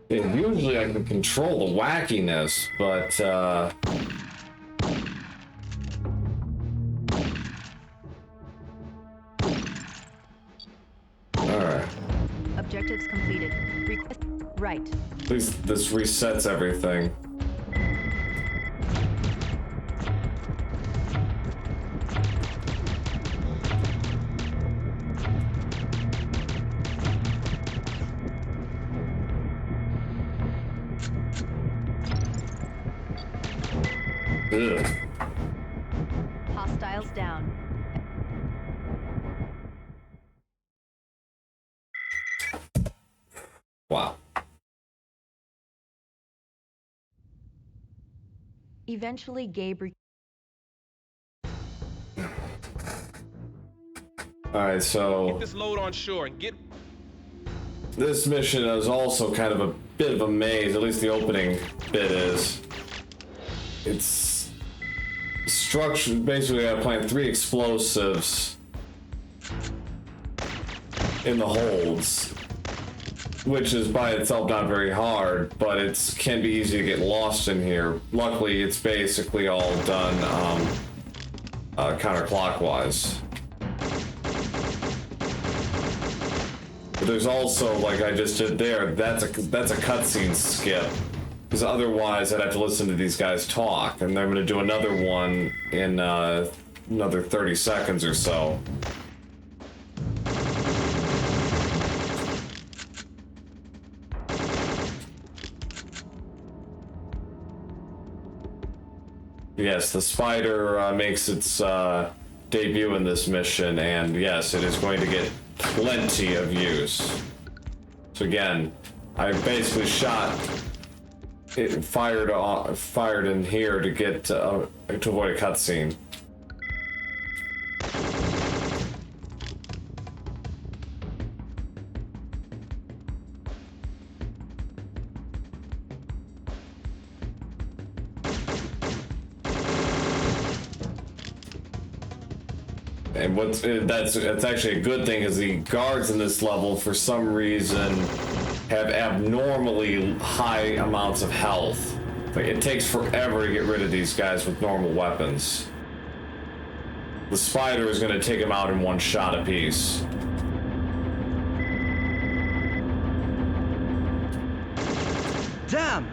And usually I can control the wackiness, but alright. Objectives completed. Request right. At least this resets everything. Ugh. Hostiles down. Wow. Eventually, Gabe. Alright, so Get this load on shore and get. this mission is also kind of a bit of a maze, at least the opening bit is. It's structured, basically I plant 3 explosives in the holds, which is by itself not very hard, but it can be easy to get lost in here. Luckily, it's basically all done counterclockwise. But there's also, like I just did there, that's a cutscene skip. Because otherwise, I'd have to listen to these guys talk, and I'm going to do another one in another 30 seconds or so. Yes, the spider makes its debut in this mission, and yes, it is going to get plenty of use. So again, I basically shot it, fired in here to get to avoid a cutscene. And that's actually a good thing, is the guards in this level for some reason have abnormally high amounts of health. Like, it takes forever to get rid of these guys with normal weapons. The spider is going to take them out in one shot apiece. Damn!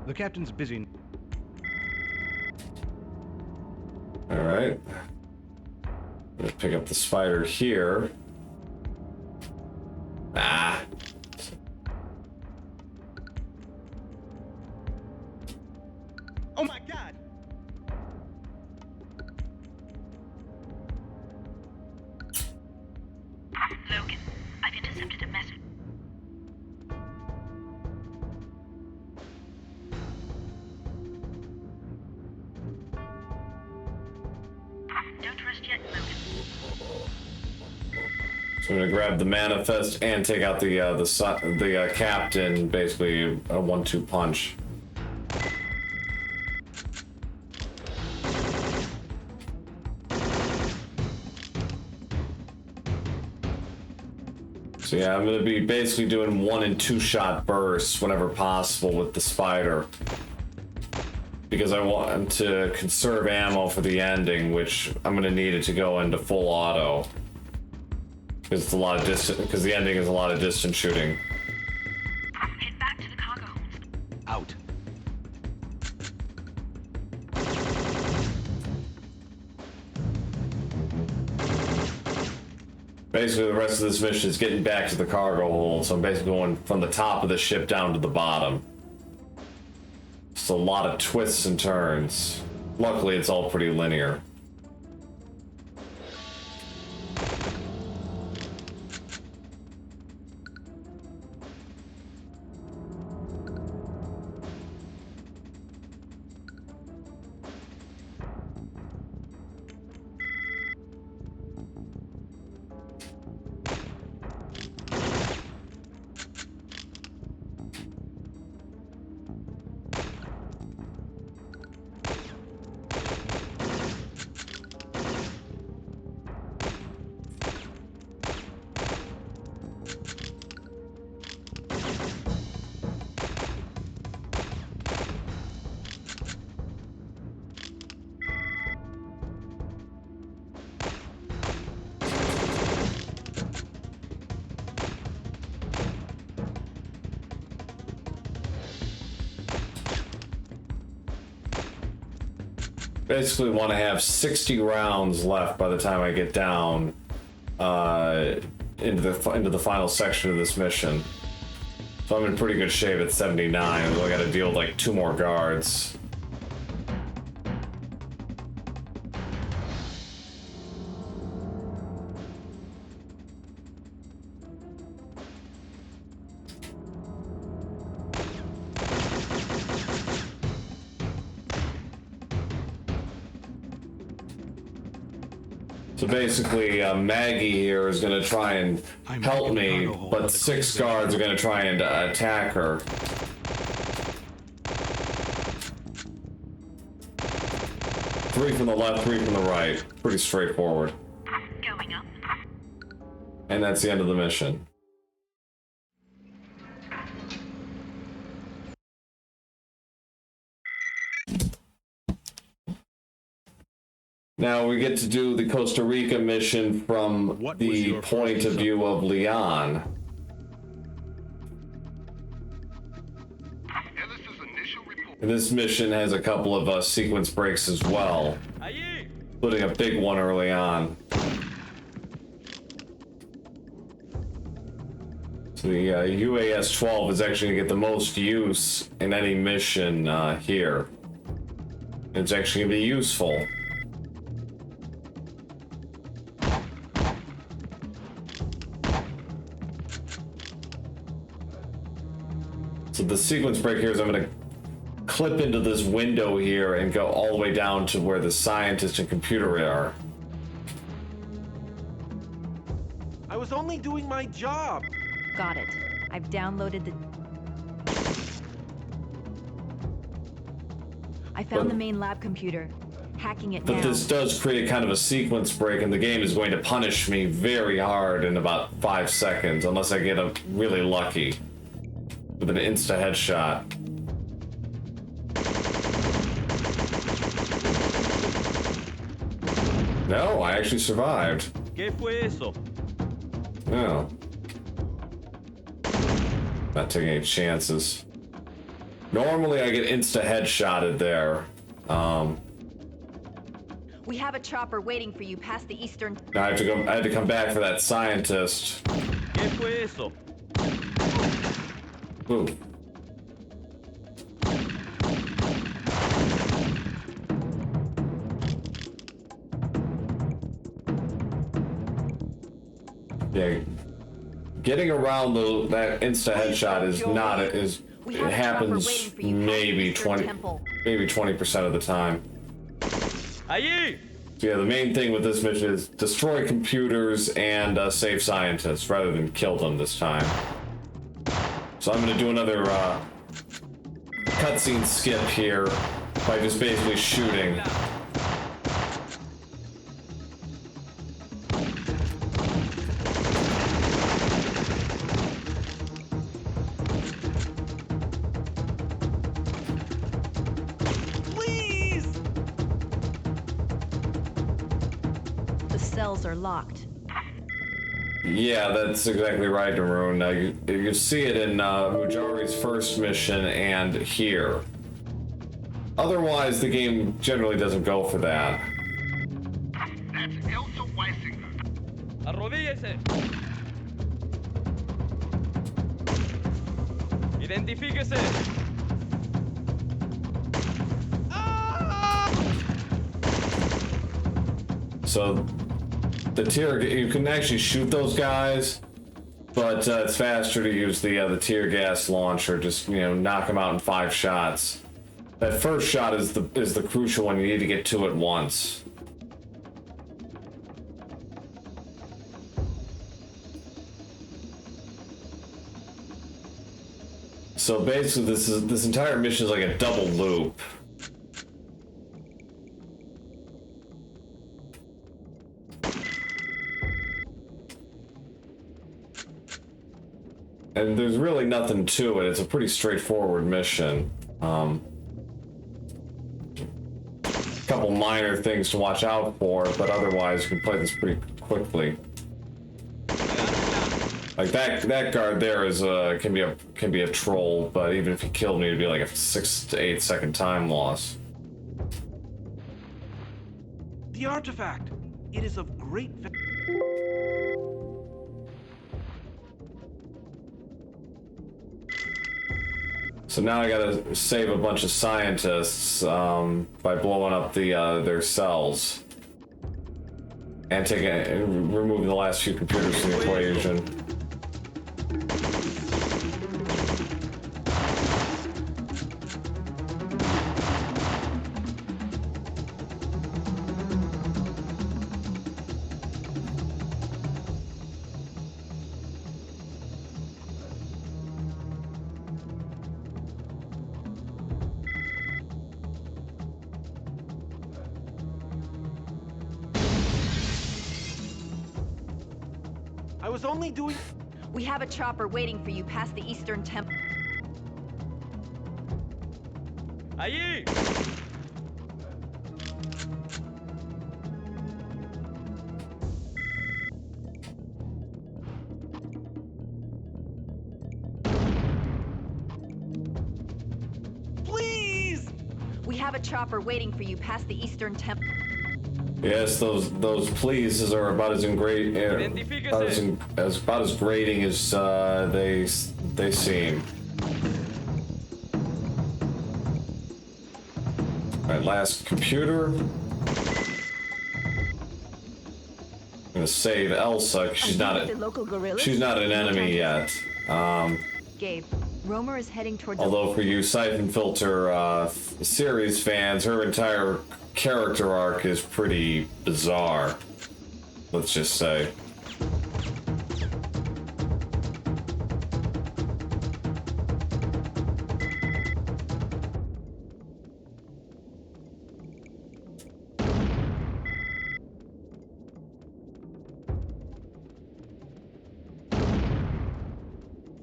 The captain's busy. Alright. I'm gonna pick up the spider here. Ah. Oh my god! Logan, I've intercepted a message. Don't rest yet, Logan. So I'm gonna grab the manifest and take out the captain, basically a 1-2 punch. So yeah, I'm gonna be basically doing 1- and 2-shot bursts whenever possible with the spider, because I want to conserve ammo for the ending, which I'm gonna need it to go into full auto. Because it's a lot of distance. Because the ending is a lot of distance shooting. Head back to the cargo holds. Out. Basically, the rest of this mission is getting back to the cargo hold. So I'm basically going from the top of the ship down to the bottom. It's a lot of twists and turns. Luckily, it's all pretty linear. Basically want to have 60 rounds left by the time I get down into the final section of this mission. So I'm in pretty good shape at 79. I got to deal with like 2 more guards. So basically, Maggie here is going to try and help me, but 6 guards are going to try and attack her. Three from the left, 3 from the right. Pretty straightforward. Going up. And that's the end of the mission. Now we get to do the Costa Rica mission from the point of view of Leon. And this mission has a couple of sequence breaks as well, including a big one early on. So the UAS-12 is actually going to get the most use in any mission here. It's actually going to be useful. So the sequence break here is I'm going to clip into this window here and go all the way down to where the scientist and computer are. I was only doing my job. Got it. I've downloaded the... I found the main lab computer. Hacking it now. But this does create kind of a sequence break, and the game is going to punish me very hard in about 5 seconds, unless I get really lucky with an insta headshot. No, I actually survived. ¿Qué fue eso? No. Not taking any chances. Normally I get insta headshotted there. We have a chopper waiting for you past the eastern... I had to come back for that scientist. ¿Qué fue eso? Ooh. Yeah, getting around that insta headshot is not it happens maybe 20% of the time. Allí. So yeah, the main thing with this mission is destroy computers and save scientists rather than kill them this time. So I'm gonna do another cutscene skip here by just basically shooting. Are locked. Yeah, that's exactly right, Darun. You see it in Mujari's first mission and here. Otherwise, the game generally doesn't go for that. That's Elsa Weisinger. Arrodíllese. Identifíquese. So the tear, you can actually shoot those guys, but it's faster to use the tear gas launcher. Just knock them out in 5 shots. That first shot is the crucial one. You need to get to it once. So basically, this entire mission is like a double loop. And there's really nothing to it. It's a pretty straightforward mission. A couple minor things to watch out for, but otherwise you can play this pretty quickly. Like that guard there is can be a troll, but even if he killed me, it'd be like a 6 to 8 second time loss. The artifact. It is of great value. So now I gotta save a bunch of scientists by blowing up their cells and removing the last few computers from the equation. I was only doing... We have a chopper waiting for you past the Eastern Temple. Aye! Please! We have a chopper waiting for you past the Eastern Temple. Yes, those pleases are about as great about as grating as they seem. All right, last computer. I'm gonna save Elsa. 'Cause she's not an enemy yet. Gabe, Romer is heading towards. Although for you Siphon Filter series fans, her entire character arc is pretty bizarre. Let's just say.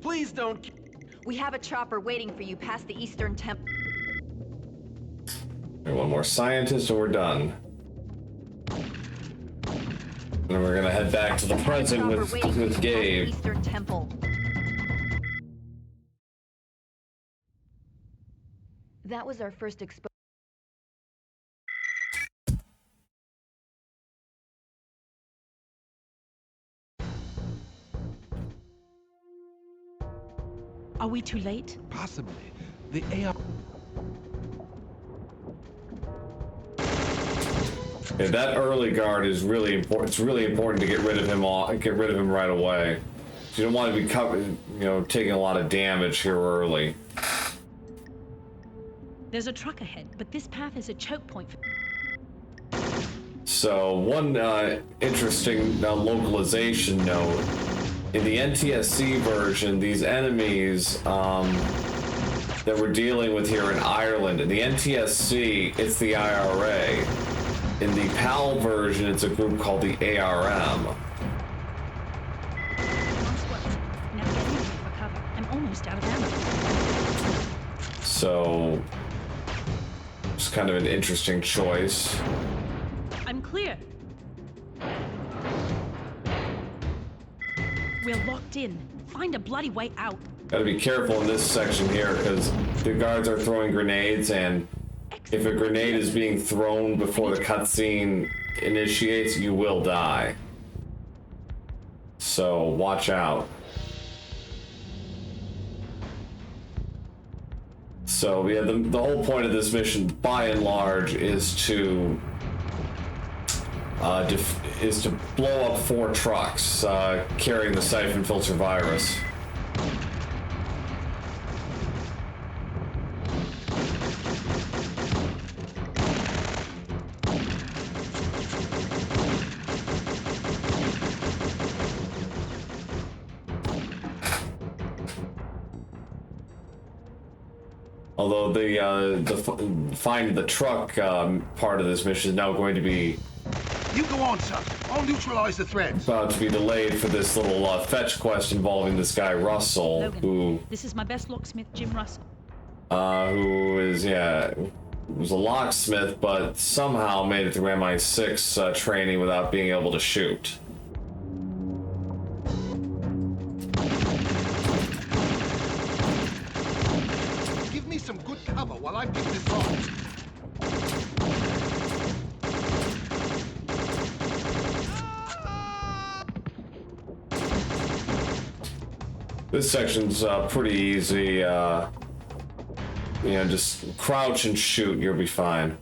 Please don't... We have a chopper waiting for you past the Eastern Temple. One more scientist and we're done. And we're gonna head back to the present with Gabe. Eastern Temple. That was our first exposure. Are we too late? Possibly. The AI... Yeah, that early guard is really important. It's really important to get rid of him right away. You don't want to be taking a lot of damage here early. There's a truck ahead, but this path is a choke point for... So one interesting localization note. In the NTSC version, these enemies that we're dealing with here in Ireland, in the NTSC, it's the IRA. In the PAL version, it's a group called the ARM. Now get in here for cover. I'm almost out of ammo. So, it's kind of an interesting choice. I'm clear. We're locked in. Find a bloody way out. Gotta be careful in this section here, because the guards are throwing grenades, and if a grenade is being thrown before the cutscene initiates, you will die. So, watch out. So, yeah, the whole point of this mission, by and large, is to blow up 4 trucks carrying the Siphon Filter virus. Although the find the truck part of this mission is now going to be... You go on, sir. I'll neutralize the threads. About to be delayed for this little fetch quest involving this guy Russell, Logan, who... This is my best locksmith, Jim Russell. Who is, was a locksmith, but somehow made it through MI6 training without being able to shoot. Give me some good cover while I pick this off. This section's pretty easy. You know, just crouch and shoot, you'll be fine.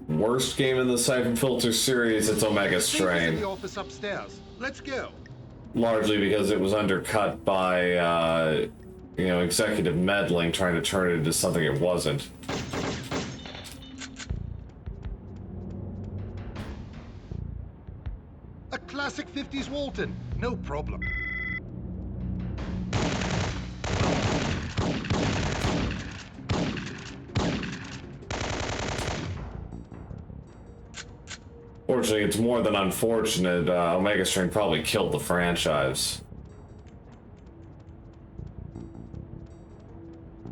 Worst game in the Siphon Filter series, it's Omega Strain. The office upstairs. Let's go. Largely because it was undercut by, you know, executive meddling, trying to turn it into something it wasn't. A classic 50s Walton. No problem. Fortunately, it's more than unfortunate. Omega Strain probably killed the franchise.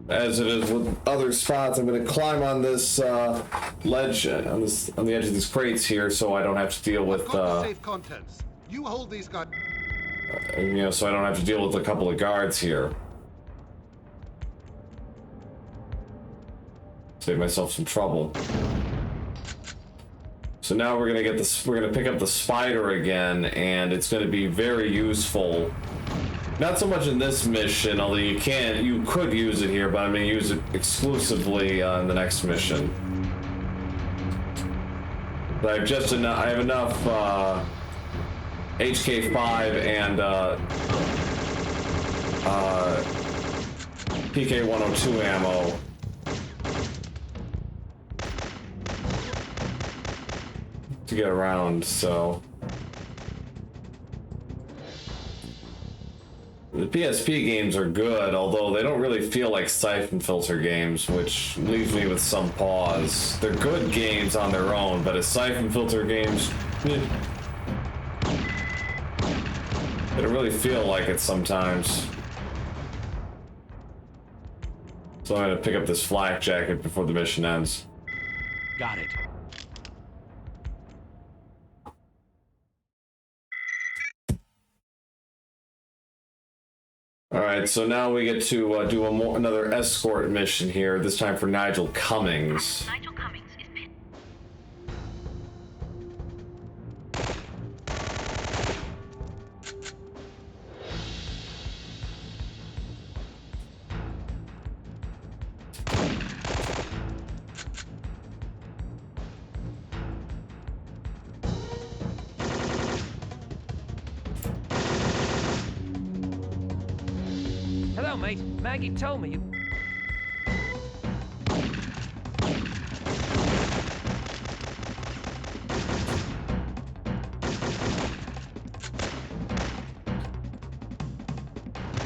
As it is with other spots, I'm going to climb on this ledge, on the edge of these crates here, so I don't have to deal with. Safe contents. You hold these guys. You know, so I don't have to deal with a couple of guards here. Save myself some trouble. So now we're gonna get this. We're gonna pick up the spider again, and it's gonna be very useful. Not so much in this mission, although you could use it here, but I'm gonna use it exclusively in the next mission. But I have enough HK5 and PK102 ammo. To get around, so the PSP games are good, although they don't really feel like Siphon Filter games, which leaves me with some pause. They're good games on their own, but as Siphon Filter games, they don't really feel like it sometimes. So I'm gonna pick up this flak jacket before the mission ends. Got it. Alright, so now we get to do another escort mission here, this time for Nigel Cummings. Nigel Cummings is pinned. Hello, mate. Maggie told me you...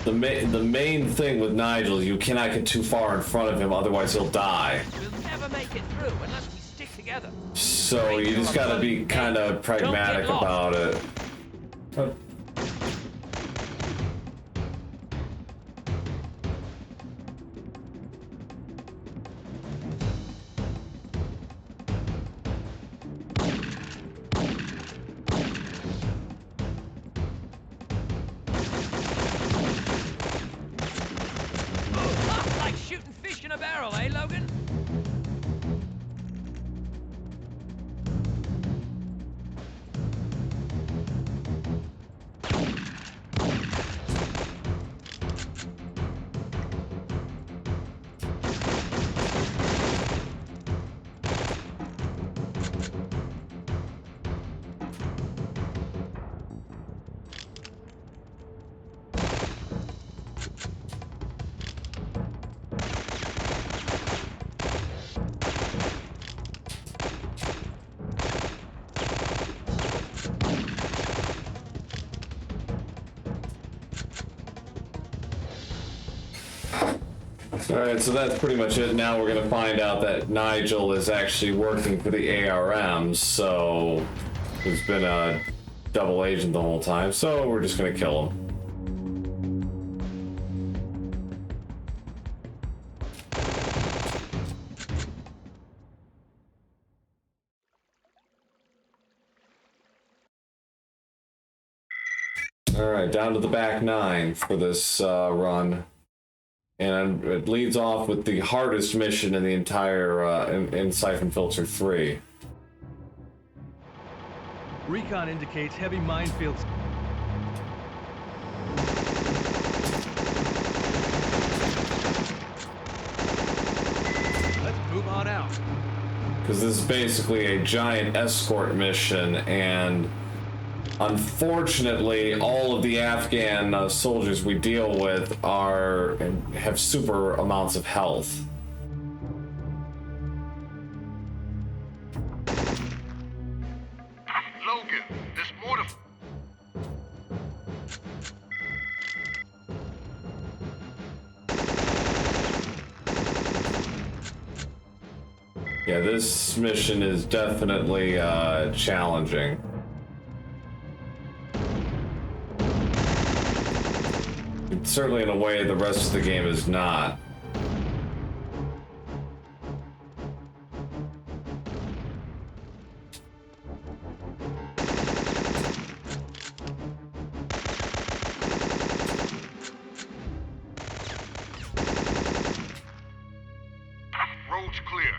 The main thing with Nigel is you cannot get too far in front of him, otherwise he'll die. We'll never make it through unless we stick together. So you just gotta be kind of pragmatic about it. Like shooting fish in a barrel, eh, Logan? Alright, so that's pretty much it. Now we're gonna find out that Nigel is actually working for the ARMs, so he's been a double agent the whole time, so we're just gonna kill him. Alright, down to the back 9 for this run. And it leads off with the hardest mission in the entire, in Siphon Filter 3. Recon indicates heavy minefields. Let's move on out. Because this is basically a giant escort mission, and unfortunately, all of the Afghan soldiers we deal with have super amounts of health. Logan, there's more to... Yeah, this mission is definitely challenging. Certainly in a way the rest of the game is not. Road's clear.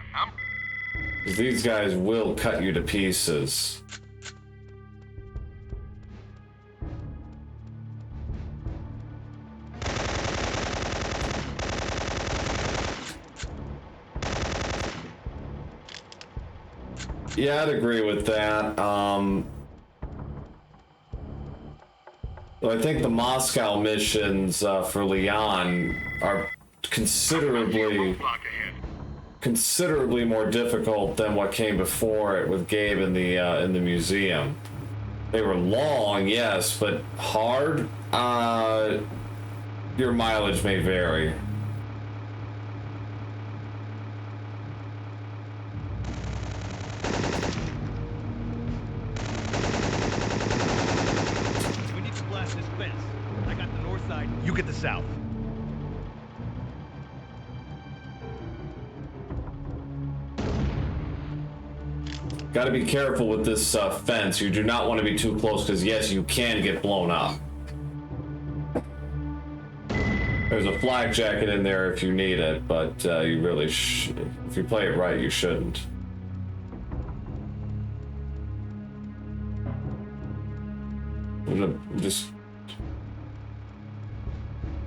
These guys will cut you to pieces. Yeah, I'd agree with that. I think the Moscow missions for Leon are considerably more difficult than what came before it with Gabe in the museum. They were long, yes, but hard. Your mileage may vary. We need to blast this fence. I got the north side, you get the south. Got to be careful with this fence. You do not want to be too close because, yes, you can get blown up. There's a flak jacket in there if you need it, but you really if you play it right, you shouldn't. I'm gonna just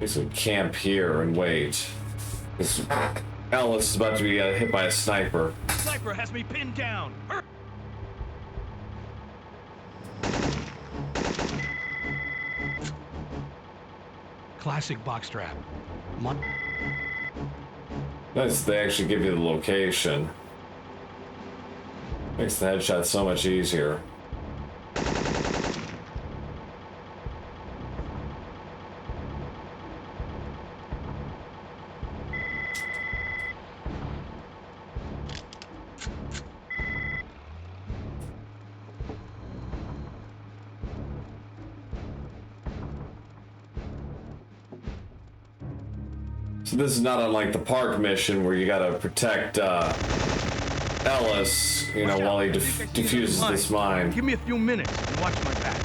basically camp here and wait. This Ellis is about to be hit by a sniper. Sniper has me pinned down. Classic box trap. Nice, they actually give you the location. Makes the headshot so much easier. So this is not unlike the park mission where you gotta protect Ellis, you know, while he defuses this mine. Give me a few minutes and watch my back.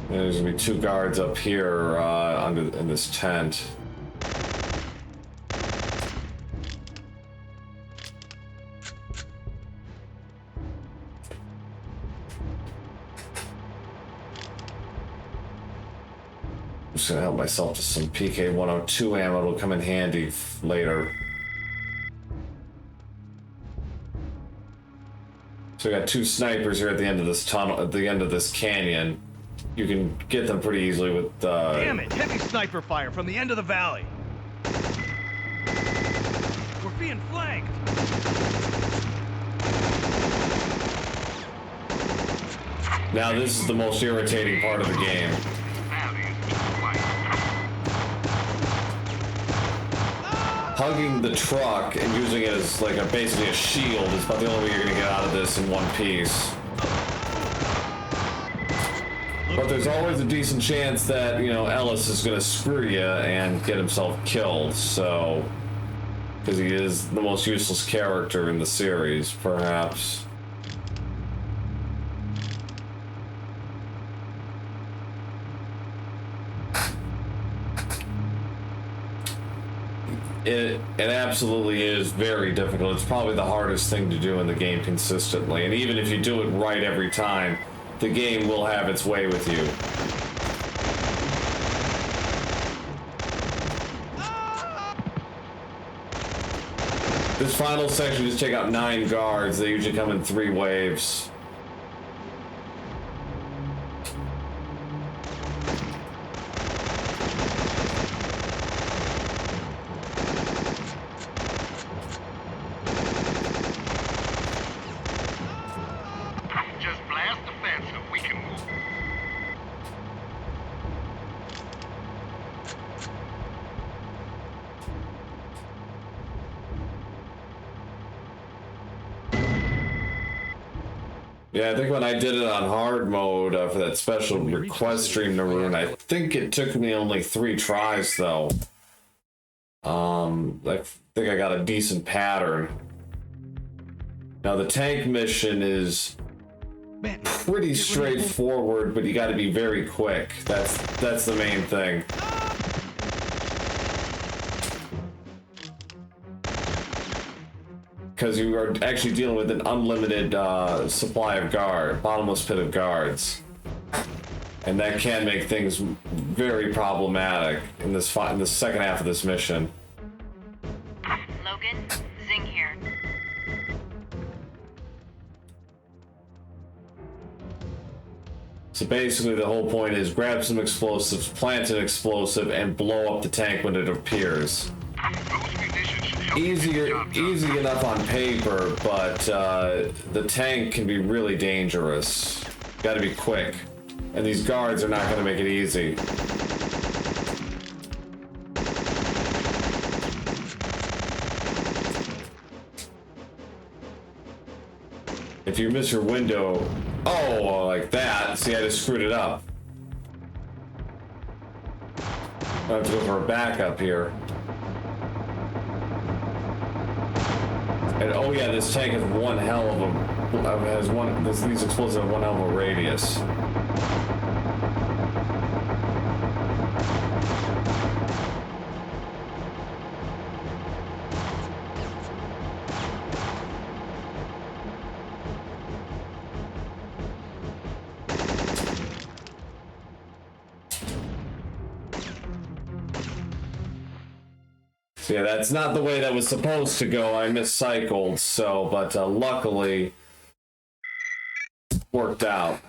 There's gonna be 2 guards up here in this tent. I'm just gonna help myself to some PK-102 ammo. It'll come in handy later. So we got 2 snipers here at the end of this tunnel, at the end of this canyon. You can get them pretty easily with. Damn it! Heavy sniper fire from the end of the valley. We're being flanked. Now this is the most irritating part of the game. Hugging the truck and using it as like basically a shield is about the only way you're gonna get out of this in one piece. But there's always a decent chance that, you know, Ellis is gonna screw you and get himself killed, so... because he is the most useless character in the series, perhaps. it absolutely is very difficult. It's probably the hardest thing to do in the game consistently. And even if you do it right every time, the game will have its way with you. This final section, just take out 9 guards. They usually come in 3 waves. Just blast the fence so we can move. Yeah, I think when I did it on hard mode for that special request stream to run, I think it took me only 3 tries though. I think I got a decent pattern. Now the tank mission is pretty straightforward, but you got to be very quick. That's the main thing. Because you are actually dealing with an unlimited supply of bottomless pit of guards, and that can make things very problematic in the second half of this mission. Logan, Zing here. So basically, the whole point is grab some explosives, plant an explosive, and blow up the tank when it appears. Easy enough on paper, but the tank can be really dangerous. Got to be quick, and these guards are not going to make it easy. If you miss your window, oh, like that. See, I just screwed it up. I have to go for a backup here. And oh yeah, this tank has one hell of a these explosives have one hell of a radius. So yeah, that's not the way that was supposed to go. I miscycled, so, but luckily, worked out.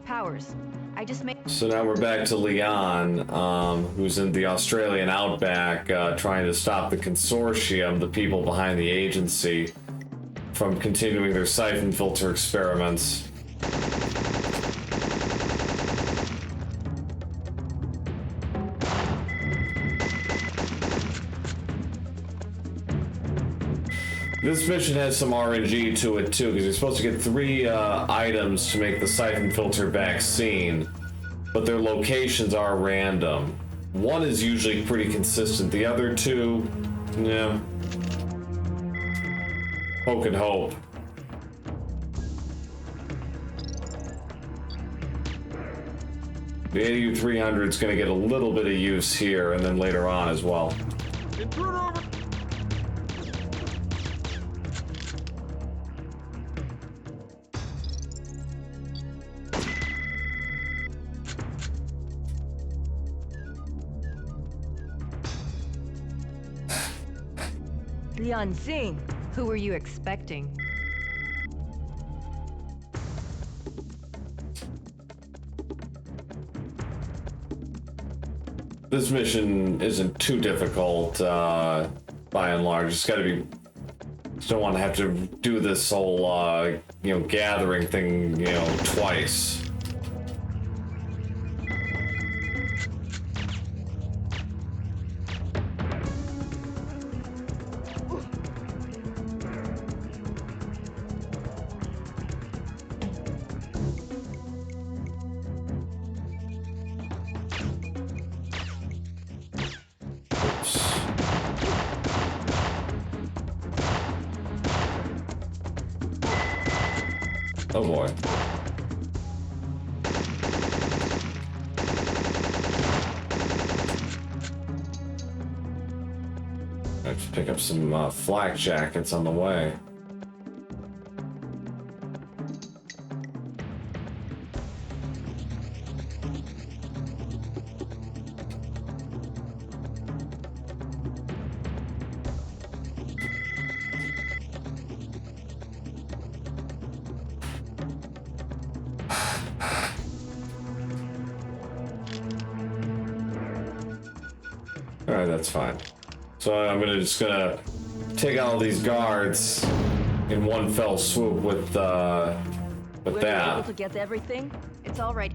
Powers, I just made... So now we're back to Leon, who's in the Australian outback, trying to stop the consortium, the people behind the agency, from continuing their siphon filter experiments. This mission has some RNG to it too, because you're supposed to get 3 items to make the siphon filter vaccine, but their locations are random. One is usually pretty consistent, the other 2, yeah, poke and hope. The AU-300 is going to get a little bit of use here, and then later on as well. Intruder over! Leon Zing, who were you expecting? This mission isn't too difficult, by and large. It's got to be. Just don't want to have to do this whole, gathering thing, twice. Oh boy. pick up some flak jackets on the way. Alright, that's fine. So I'm just gonna take out all these guards in one fell swoop with We're that. able to get everything? It's all right.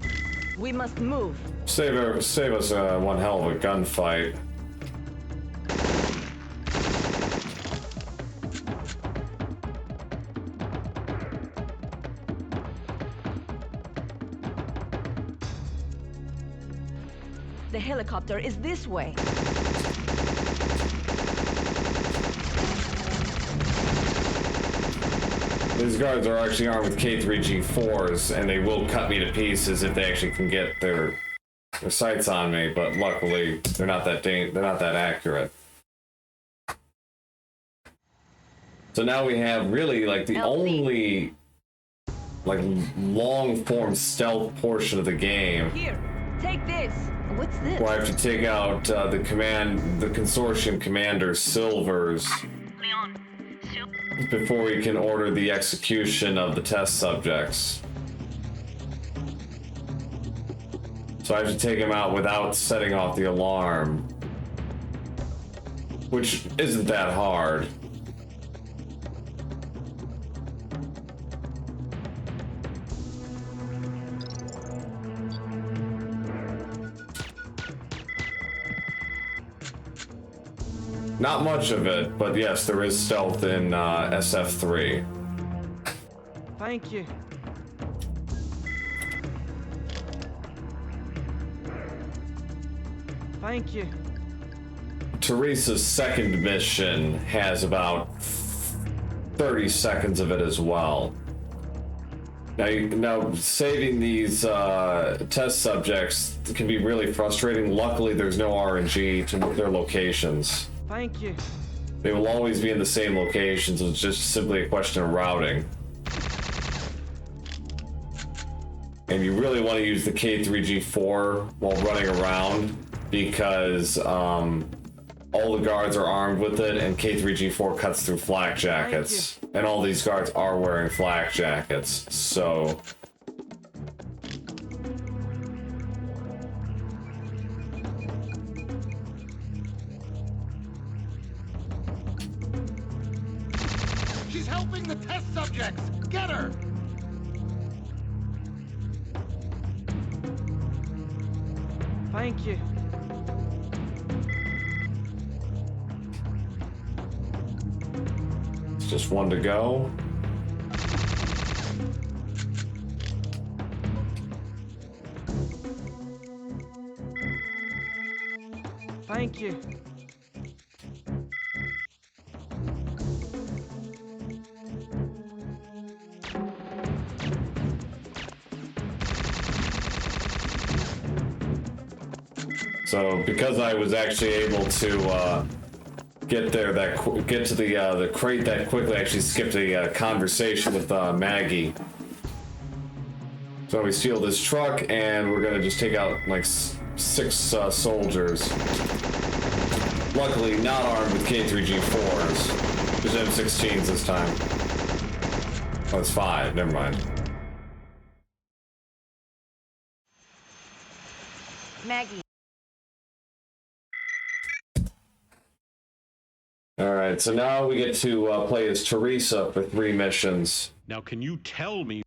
We must move. Save us one hell of a gunfight. The helicopter is this way. These guards are actually armed with K3G4s, and they will cut me to pieces if they actually can get their sights on me. But luckily, they're not that accurate. So now we have really like the only like long form stealth portion of the game. Here, take this. What's this? Where I have to take out the consortium commander Silver's before we can order the execution of the test subjects. So I have to take him out without setting off the alarm, which isn't that hard. Not much of it, but yes, there is stealth in SF3. Thank you. Thank you. Teresa's second mission has about 30 seconds of it as well. Now saving these test subjects can be really frustrating. Luckily, there's no RNG to their locations. Thank you. They will always be in the same locations. It's just simply a question of routing. And you really want to use the K3G4 while running around because all the guards are armed with it, and K3G4 cuts through flak jackets. And all these guards are wearing flak jackets, so... She's helping the test subjects! Get her! Thank you. It's just one to go. Thank you. So because I was actually able to get there get to the crate that quickly, I actually skipped a conversation with Maggie. So we steal this truck and we're gonna just take out like 6 soldiers. Luckily not armed with K3G4s. There's M16s this time. Oh, it's 5, never mind. Maggie. Alright, so now we get to play as Teresa for 3 missions. Now, can you tell me?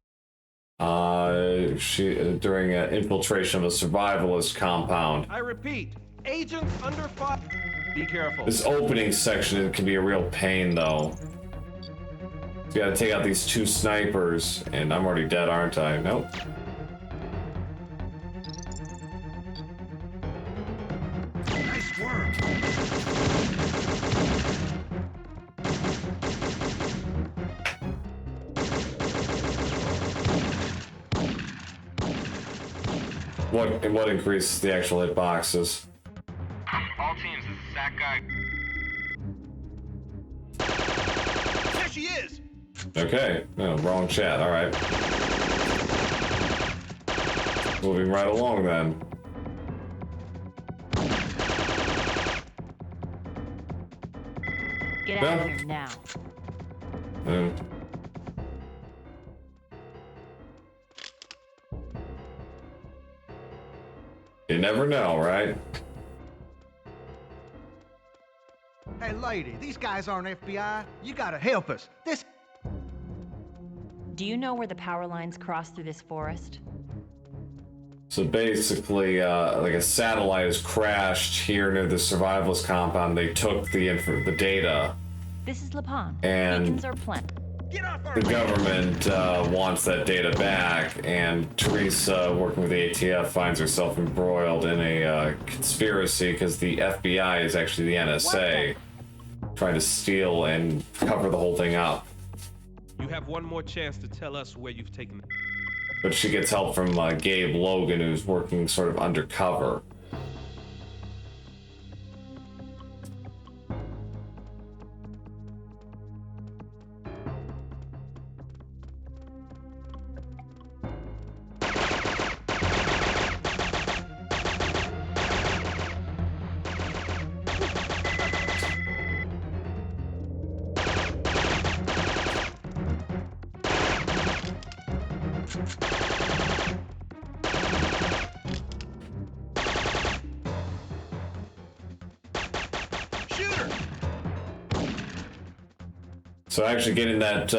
During an infiltration of a survivalist compound. I repeat, agents under fire. Be careful. This opening section can be a real pain, though. You gotta take out these 2 snipers, and I'm already dead, aren't I? Nope. Nice work. What increases the actual hit boxes? All teams, this is Sack Guy. Okay, no, wrong chat, alright. Moving right along then. Get out of here now. You never know, right? Hey, lady, these guys aren't FBI. You gotta help us. This... Do you know where the power lines cross through this forest? So basically, like a satellite has crashed here near the survivalist compound. They took the data. This is Lapon. And Beacons are plenty. the government wants that data back, and Teresa, working with the ATF, finds herself embroiled in a conspiracy because the FBI is actually the NSA, trying to steal and cover the whole thing up. You have one more chance to tell us where you've taken them. But she gets help from Gabe Logan, who's working sort of undercover. So actually getting that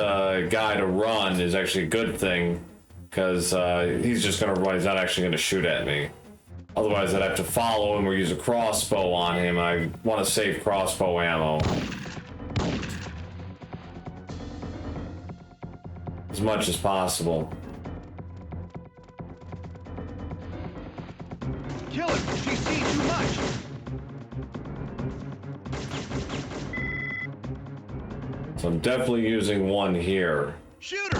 guy to run is actually a good thing, because he's just going to run. He's not actually going to shoot at me. Otherwise, I'd have to follow him or use a crossbow on him. I want to save crossbow ammo as much as possible. Kill her! She's seen too much! So I'm definitely using one here. Shoot her!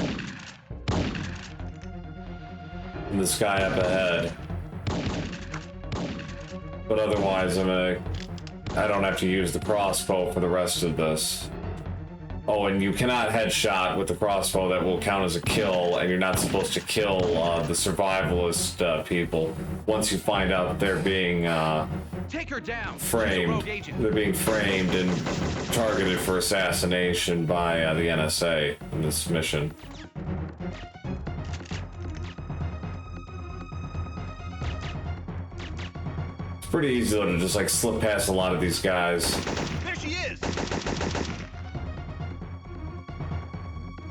And this guy up ahead. But otherwise, I don't have to use the crossbow for the rest of this. Oh, and you cannot headshot with the crossbow. That will count as a kill, and you're not supposed to kill the survivalist people once you find out they're being Take her down. framed. They're being framed and targeted for assassination by the NSA in this mission. It's pretty easy though to just like slip past a lot of these guys. There she is!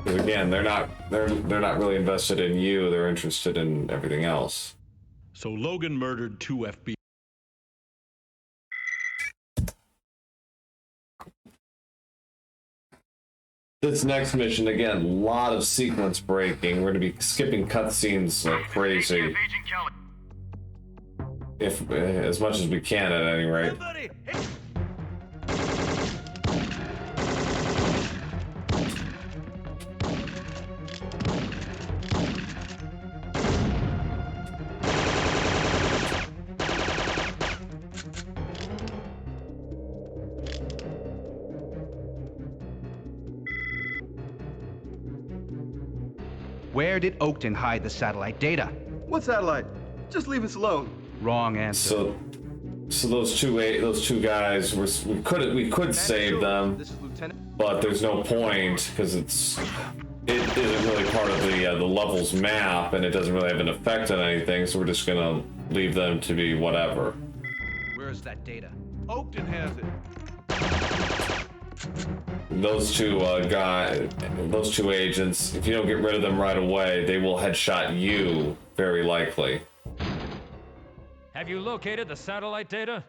Because again, they're not really invested in you. They're interested in everything else. So Logan murdered 2 FBI. This next mission, again, a lot of sequence breaking. We're going to be skipping cutscenes like crazy. If as much as we can, at any rate. Where did Oakton hide the satellite data? What satellite? Just leave us alone. Wrong answer. So those two guys, we could save them, but there's no point because it isn't really part of the levels map, and it doesn't really have an effect on anything. So we're just gonna leave them to be whatever. Where's that data? Oakton has it. Those two agents, if you don't get rid of them right away, they will headshot you, very likely. Have you located the satellite data?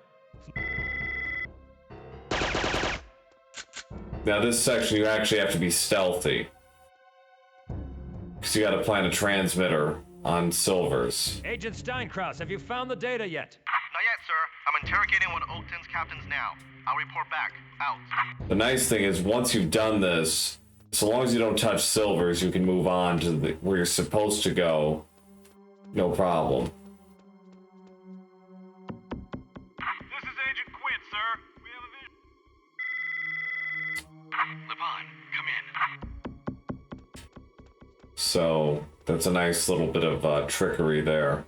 Now this section, you actually have to be stealthy. Because you gotta plant a transmitter on Silvers. Agent Steinkraus, have you found the data yet? Not yet, sir. I'm interrogating one of Oakton's captains now. I'll report back. Out. The nice thing is, once you've done this, so long as you don't touch Silvers, you can move on to where you're supposed to go. No problem. This is Agent Quinn, sir. We have a vision. Levon, come in. So that's a nice little bit of trickery there.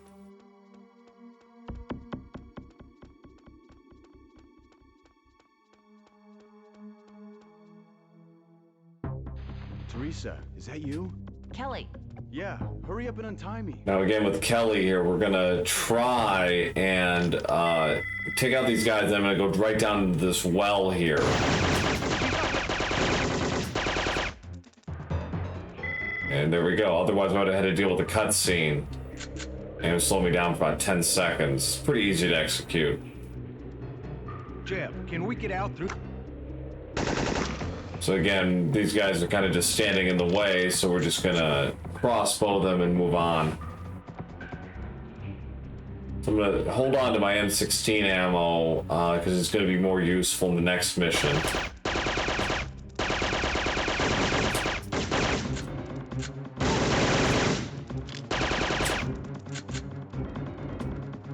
Teresa, is that you? Kelly. Yeah, hurry up and untie me. Now again with Kelly here, we're gonna try and take out these guys. I'm gonna go right down into this well here. And there we go. Otherwise I would have had to deal with the cutscene. And it would slow me down for about 10 seconds. Pretty easy to execute. Jeb, can we get out through... So again, these guys are kind of just standing in the way, so we're just gonna crossbow them and move on. So I'm gonna hold on to my M16 ammo, because it's gonna be more useful in the next mission.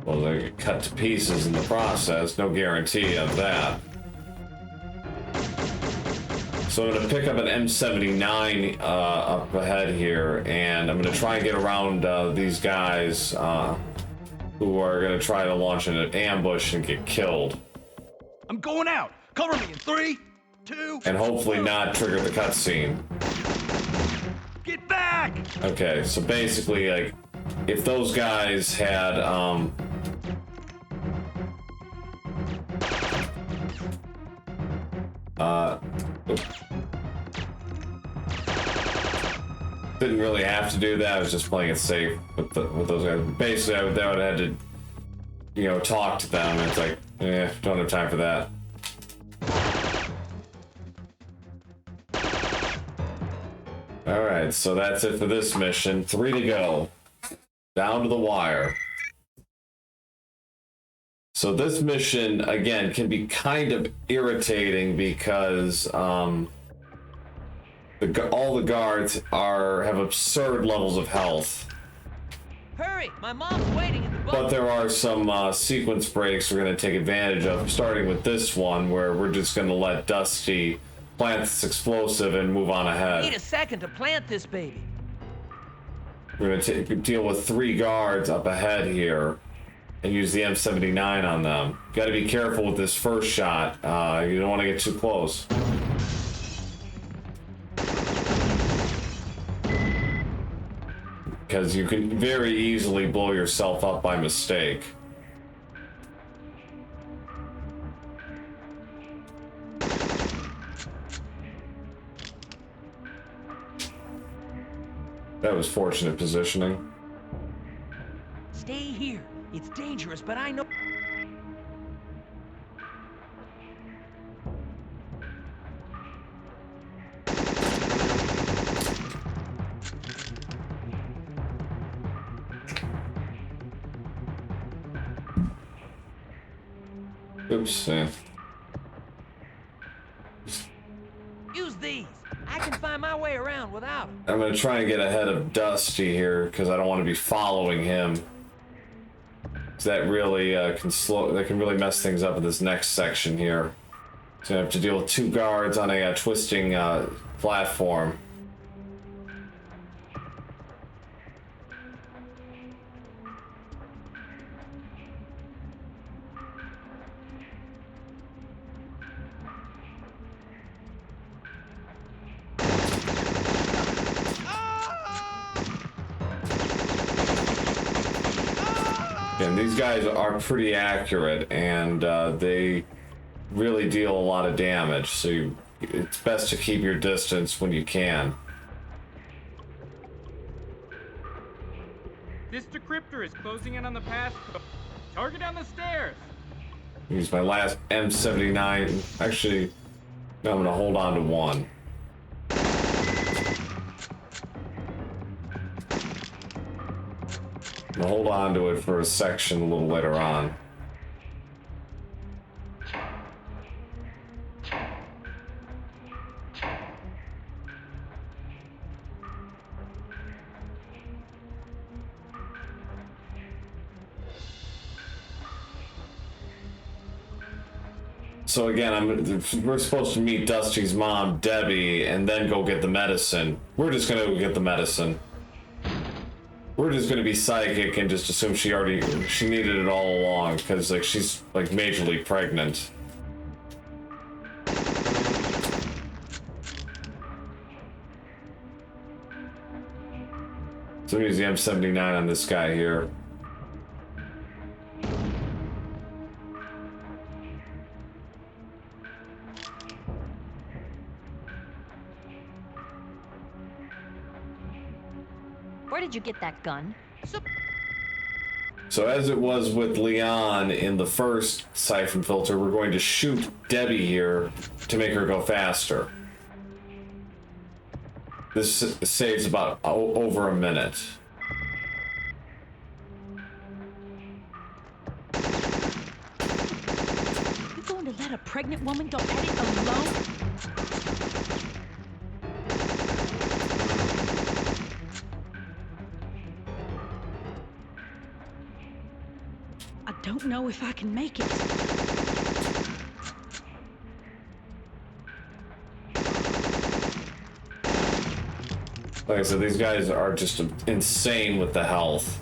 Well, they get cut to pieces in the process, no guarantee of that. So I'm going to pick up an M79 up ahead here, and I'm going to try and get around these guys who are going to try to launch an ambush and get killed. I'm going out! Cover me in 3, 2... And hopefully not trigger the cutscene. Get back! Okay, so basically, like, if those guys had, didn't really have to do that. I was just playing it safe with those guys. Basically, I would have had to, you know, talk to them. And it's like, don't have time for that. All right, so that's it for this mission. 3 to go. Down to the wire. So this mission, again, can be kind of irritating because all the guards have absurd levels of health. Hurry! My mom's waiting in the boat. But there are some sequence breaks we're going to take advantage of, starting with this one, where we're just going to let Dusty plant this explosive and move on ahead. Need a second to plant this baby. We're going to deal with 3 guards up ahead here and use the M79 on them. Got to be careful with this first shot. You don't want to get too close. Because you can very easily blow yourself up by mistake. That was fortunate positioning. Stay here. It's dangerous, but I know. Oops. Use these. I can find my way around without them. I'm gonna try and get ahead of Dusty here because I don't want to be following him. That really can really mess things up in this next section here. So I have to deal with 2 guards on a twisting platform. And these guys are pretty accurate, and they really deal a lot of damage, so it's best to keep your distance when you can. This decryptor is closing in on the pass. Target on the stairs. Use my last M79. Actually, no, I'm gonna hold on to 1. I'll hold on to it for a section a little later on. So again, we're supposed to meet Dusty's mom, Debbie, and then go get the medicine. We're just gonna go get the medicine. we're just gonna be psychic and just assume she needed it all along, because like she's like majorly pregnant. So we use the M79 on this guy here. Where did you get that gun? So as it was with Leon in the first Siphon Filter, we're going to shoot Debbie here to make her go faster. This saves about over a minute. You going to let a pregnant woman go at it alone? I don't know if I can make it. Like I said, these guys are just insane with the health.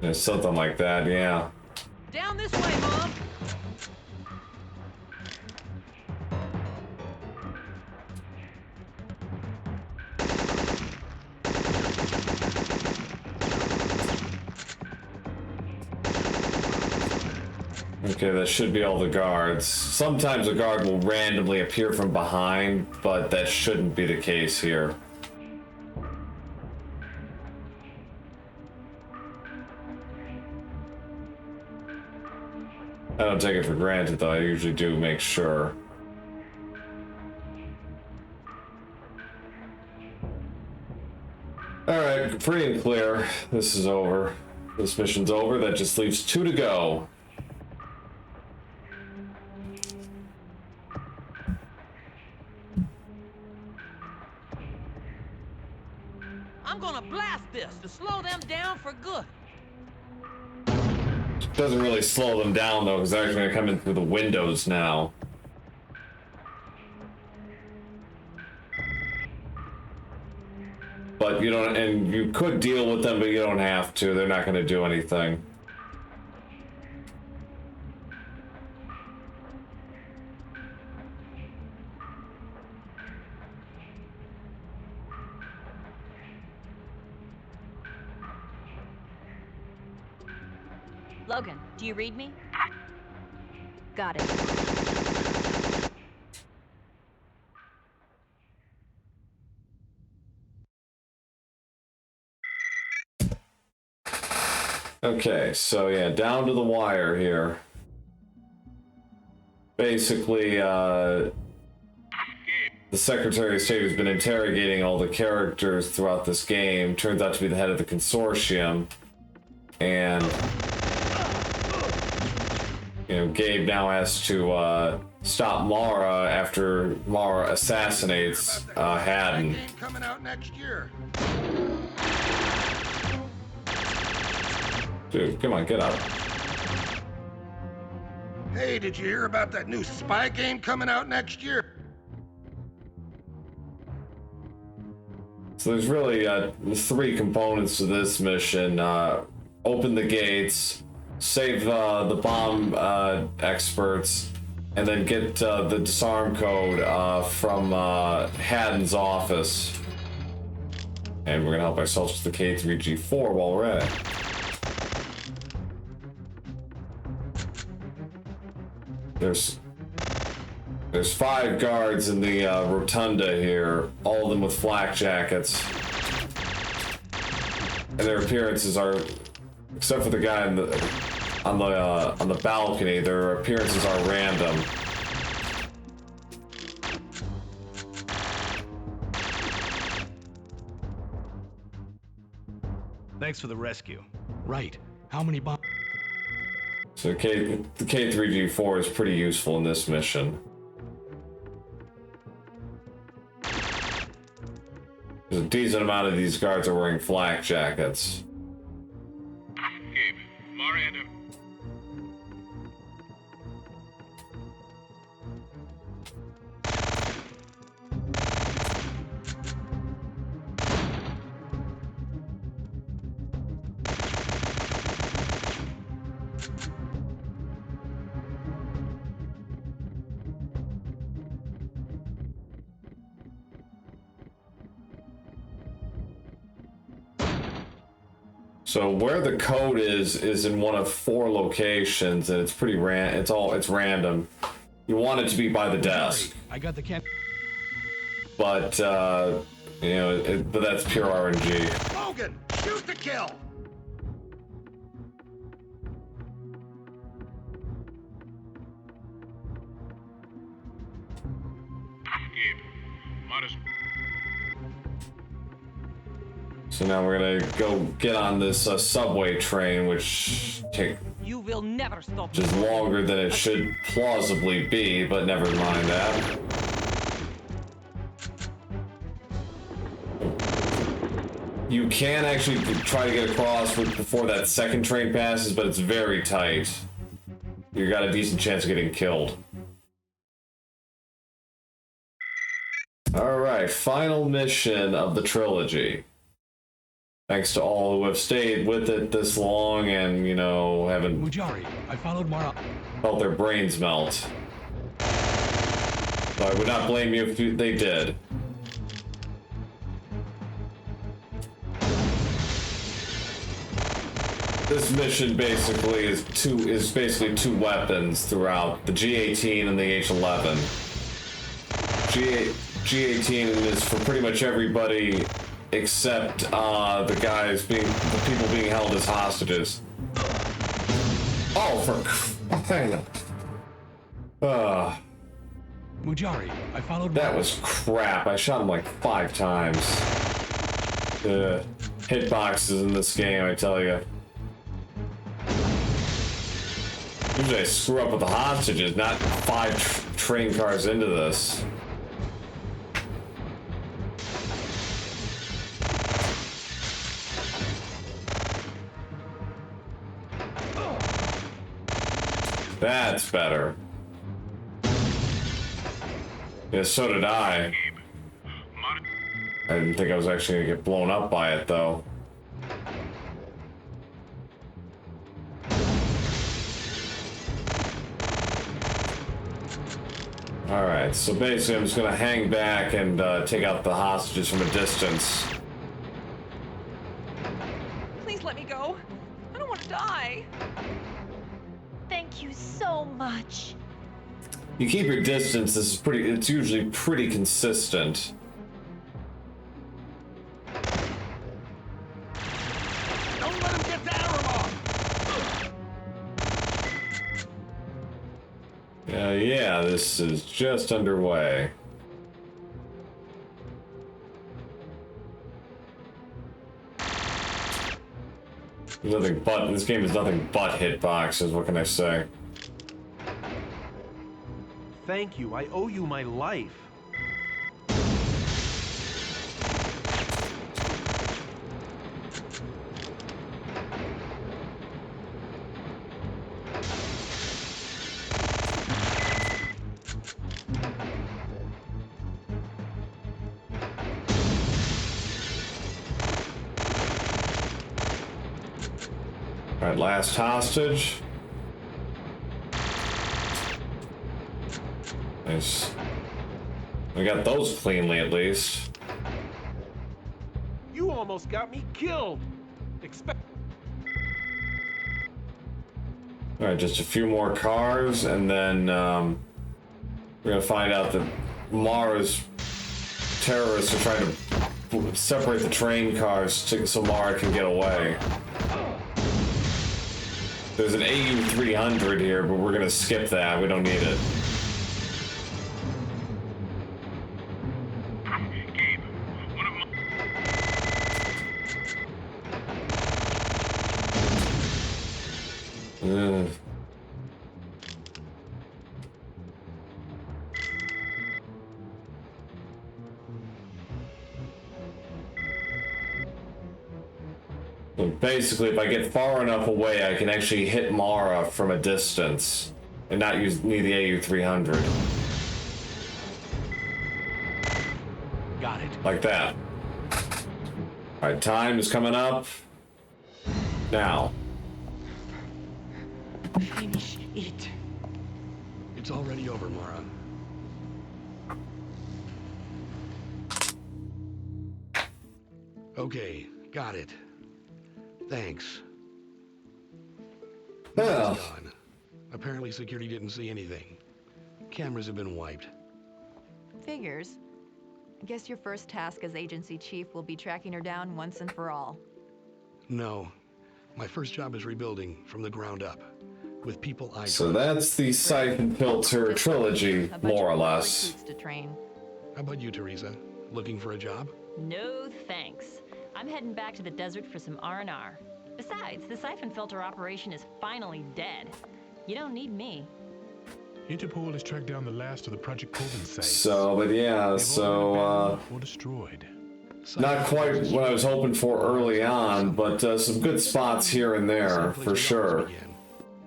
There's something like that, yeah. Down this way, Mom. Okay, that should be all the guards. Sometimes a guard will randomly appear from behind, but that shouldn't be the case here. I don't take it for granted, though. I usually do make sure. Alright, free and clear. This is over. This mission's over. That just leaves 2 to go. I'm gonna blast this to slow them down for good. Doesn't really slow them down though, because they're actually gonna come in through the windows now. But you don't, and you could deal with them, but you don't have to. They're not gonna do anything. Logan, do you read me? Got it. Okay, so yeah, down to the wire here. Basically, the Secretary of State who's been interrogating all the characters throughout this game turns out to be the head of the consortium. And you know, Gabe now has to stop Mara after Mara assassinates Haddon. Coming out next year. Dude, come on, get up. Hey, did you hear about that new spy game coming out next year? So there's really 3 components to this mission. Open the gates, save the bomb experts, and then get the disarm code from Haddon's office. And we're gonna help ourselves with the K3G4 while we're at it. There's 5 guards in the rotunda here, all of them with flak jackets. And their appearances are, except for the guy on the balcony, their appearances are random. Thanks for the rescue. Right. How many bombs? So the K3G4 is pretty useful in this mission. There's a decent amount of these guards are wearing flak jackets. random. So where the code is in one of 4 locations, and it's pretty it's random. You want it to be by the desk. I got the camp. But you know, but that's pure RNG. Logan, shoot to kill. So now we're gonna go get on this subway train, which You will never stop. is longer than it should plausibly be, but never mind that. You can actually try to get across before that second train passes, but it's very tight. You got a decent chance of getting killed. Alright, final mission of the trilogy. Thanks to all who have stayed with it this long and, you know, haven't Mujari, I followed Mara. felt their brains melt. So I would not blame you if they did. This mission basically is basically 2 weapons throughout, the G18 and the H11. G18 is for pretty much everybody except the people being held as hostages. Oh, for hang on. Mujari, I followed. That was crap. I shot him like 5 times. The hitboxes in this game, I tell you. Usually I screw up with the hostages, not 5 train cars into this. That's better. Yeah, so did I. I didn't think I was actually gonna get blown up by it, though. Alright, so basically I'm just gonna hang back and take out the hostages from a distance. Please let me go. I don't want to die. Thank you so much. You keep your distance, it's usually pretty consistent. Don't let him get to Aramon. Yeah, this is just underway. This game is nothing but hitboxes, what can I say? Thank you, I owe you my life. Alright, last hostage. Nice. We got those cleanly, at least. You almost got me killed. Alright, just a few more cars, and then we're gonna find out that Mara's terrorists are trying to separate the train cars so Mara can get away. There's an AU-300 here, but we're gonna skip that. We don't need it. basically, if I get far enough away, I can actually hit Mara from a distance and not need the AU-300. Got it. Like that. Alright, time is coming up. Now. Finish it. It's already over, Mara. Okay, got it. Thanks. Yeah. It's gone. Apparently security didn't see anything. Cameras have been wiped. Figures. I guess your first task as agency chief will be tracking her down once and for all. No. My first job is rebuilding from the ground up. With people I So that's the Siphon Filter Trilogy, more or less. To train. How about you, Teresa? Looking for a job? No thanks. I'm heading back to the desert for some R&R. Besides, the Siphon Filter operation is finally dead. You don't need me. Interpol has tracked down the last of the Project Coven sites. So, but yeah, so, or destroyed. not quite what I was hoping for early on, but some good spots here and there, for sure.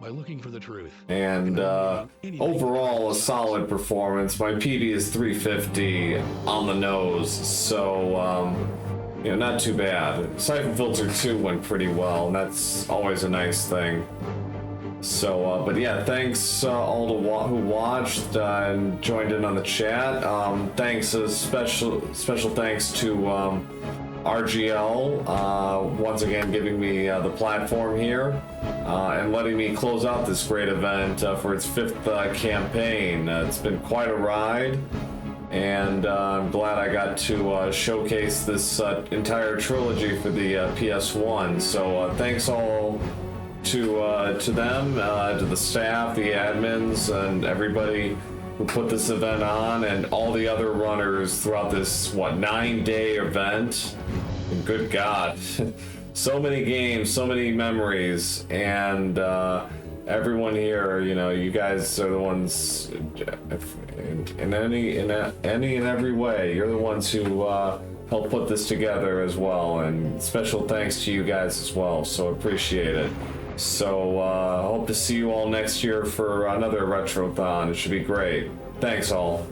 By looking for the truth. And overall, a solid performance. My PB is 350 on the nose, so, you know, not too bad. Siphon Filter 2 went pretty well, and that's always a nice thing. So, but yeah, thanks all to who watched and joined in on the chat. Thanks, special thanks to RGL, once again giving me the platform here and letting me close out this great event for its 5th campaign. It's been quite a ride, and I'm glad I got to showcase this entire trilogy for the PS1. So thanks all to them, to the staff, the admins, and everybody who put this event on, and all the other runners throughout this 9-day event. And good God, so many games, so many memories, and everyone here, you know, you guys are the ones in any and every way. You're the ones who helped put this together as well, and special thanks to you guys as well. So appreciate it. So hope to see you all next year for another Retrothon. It should be great. Thanks all.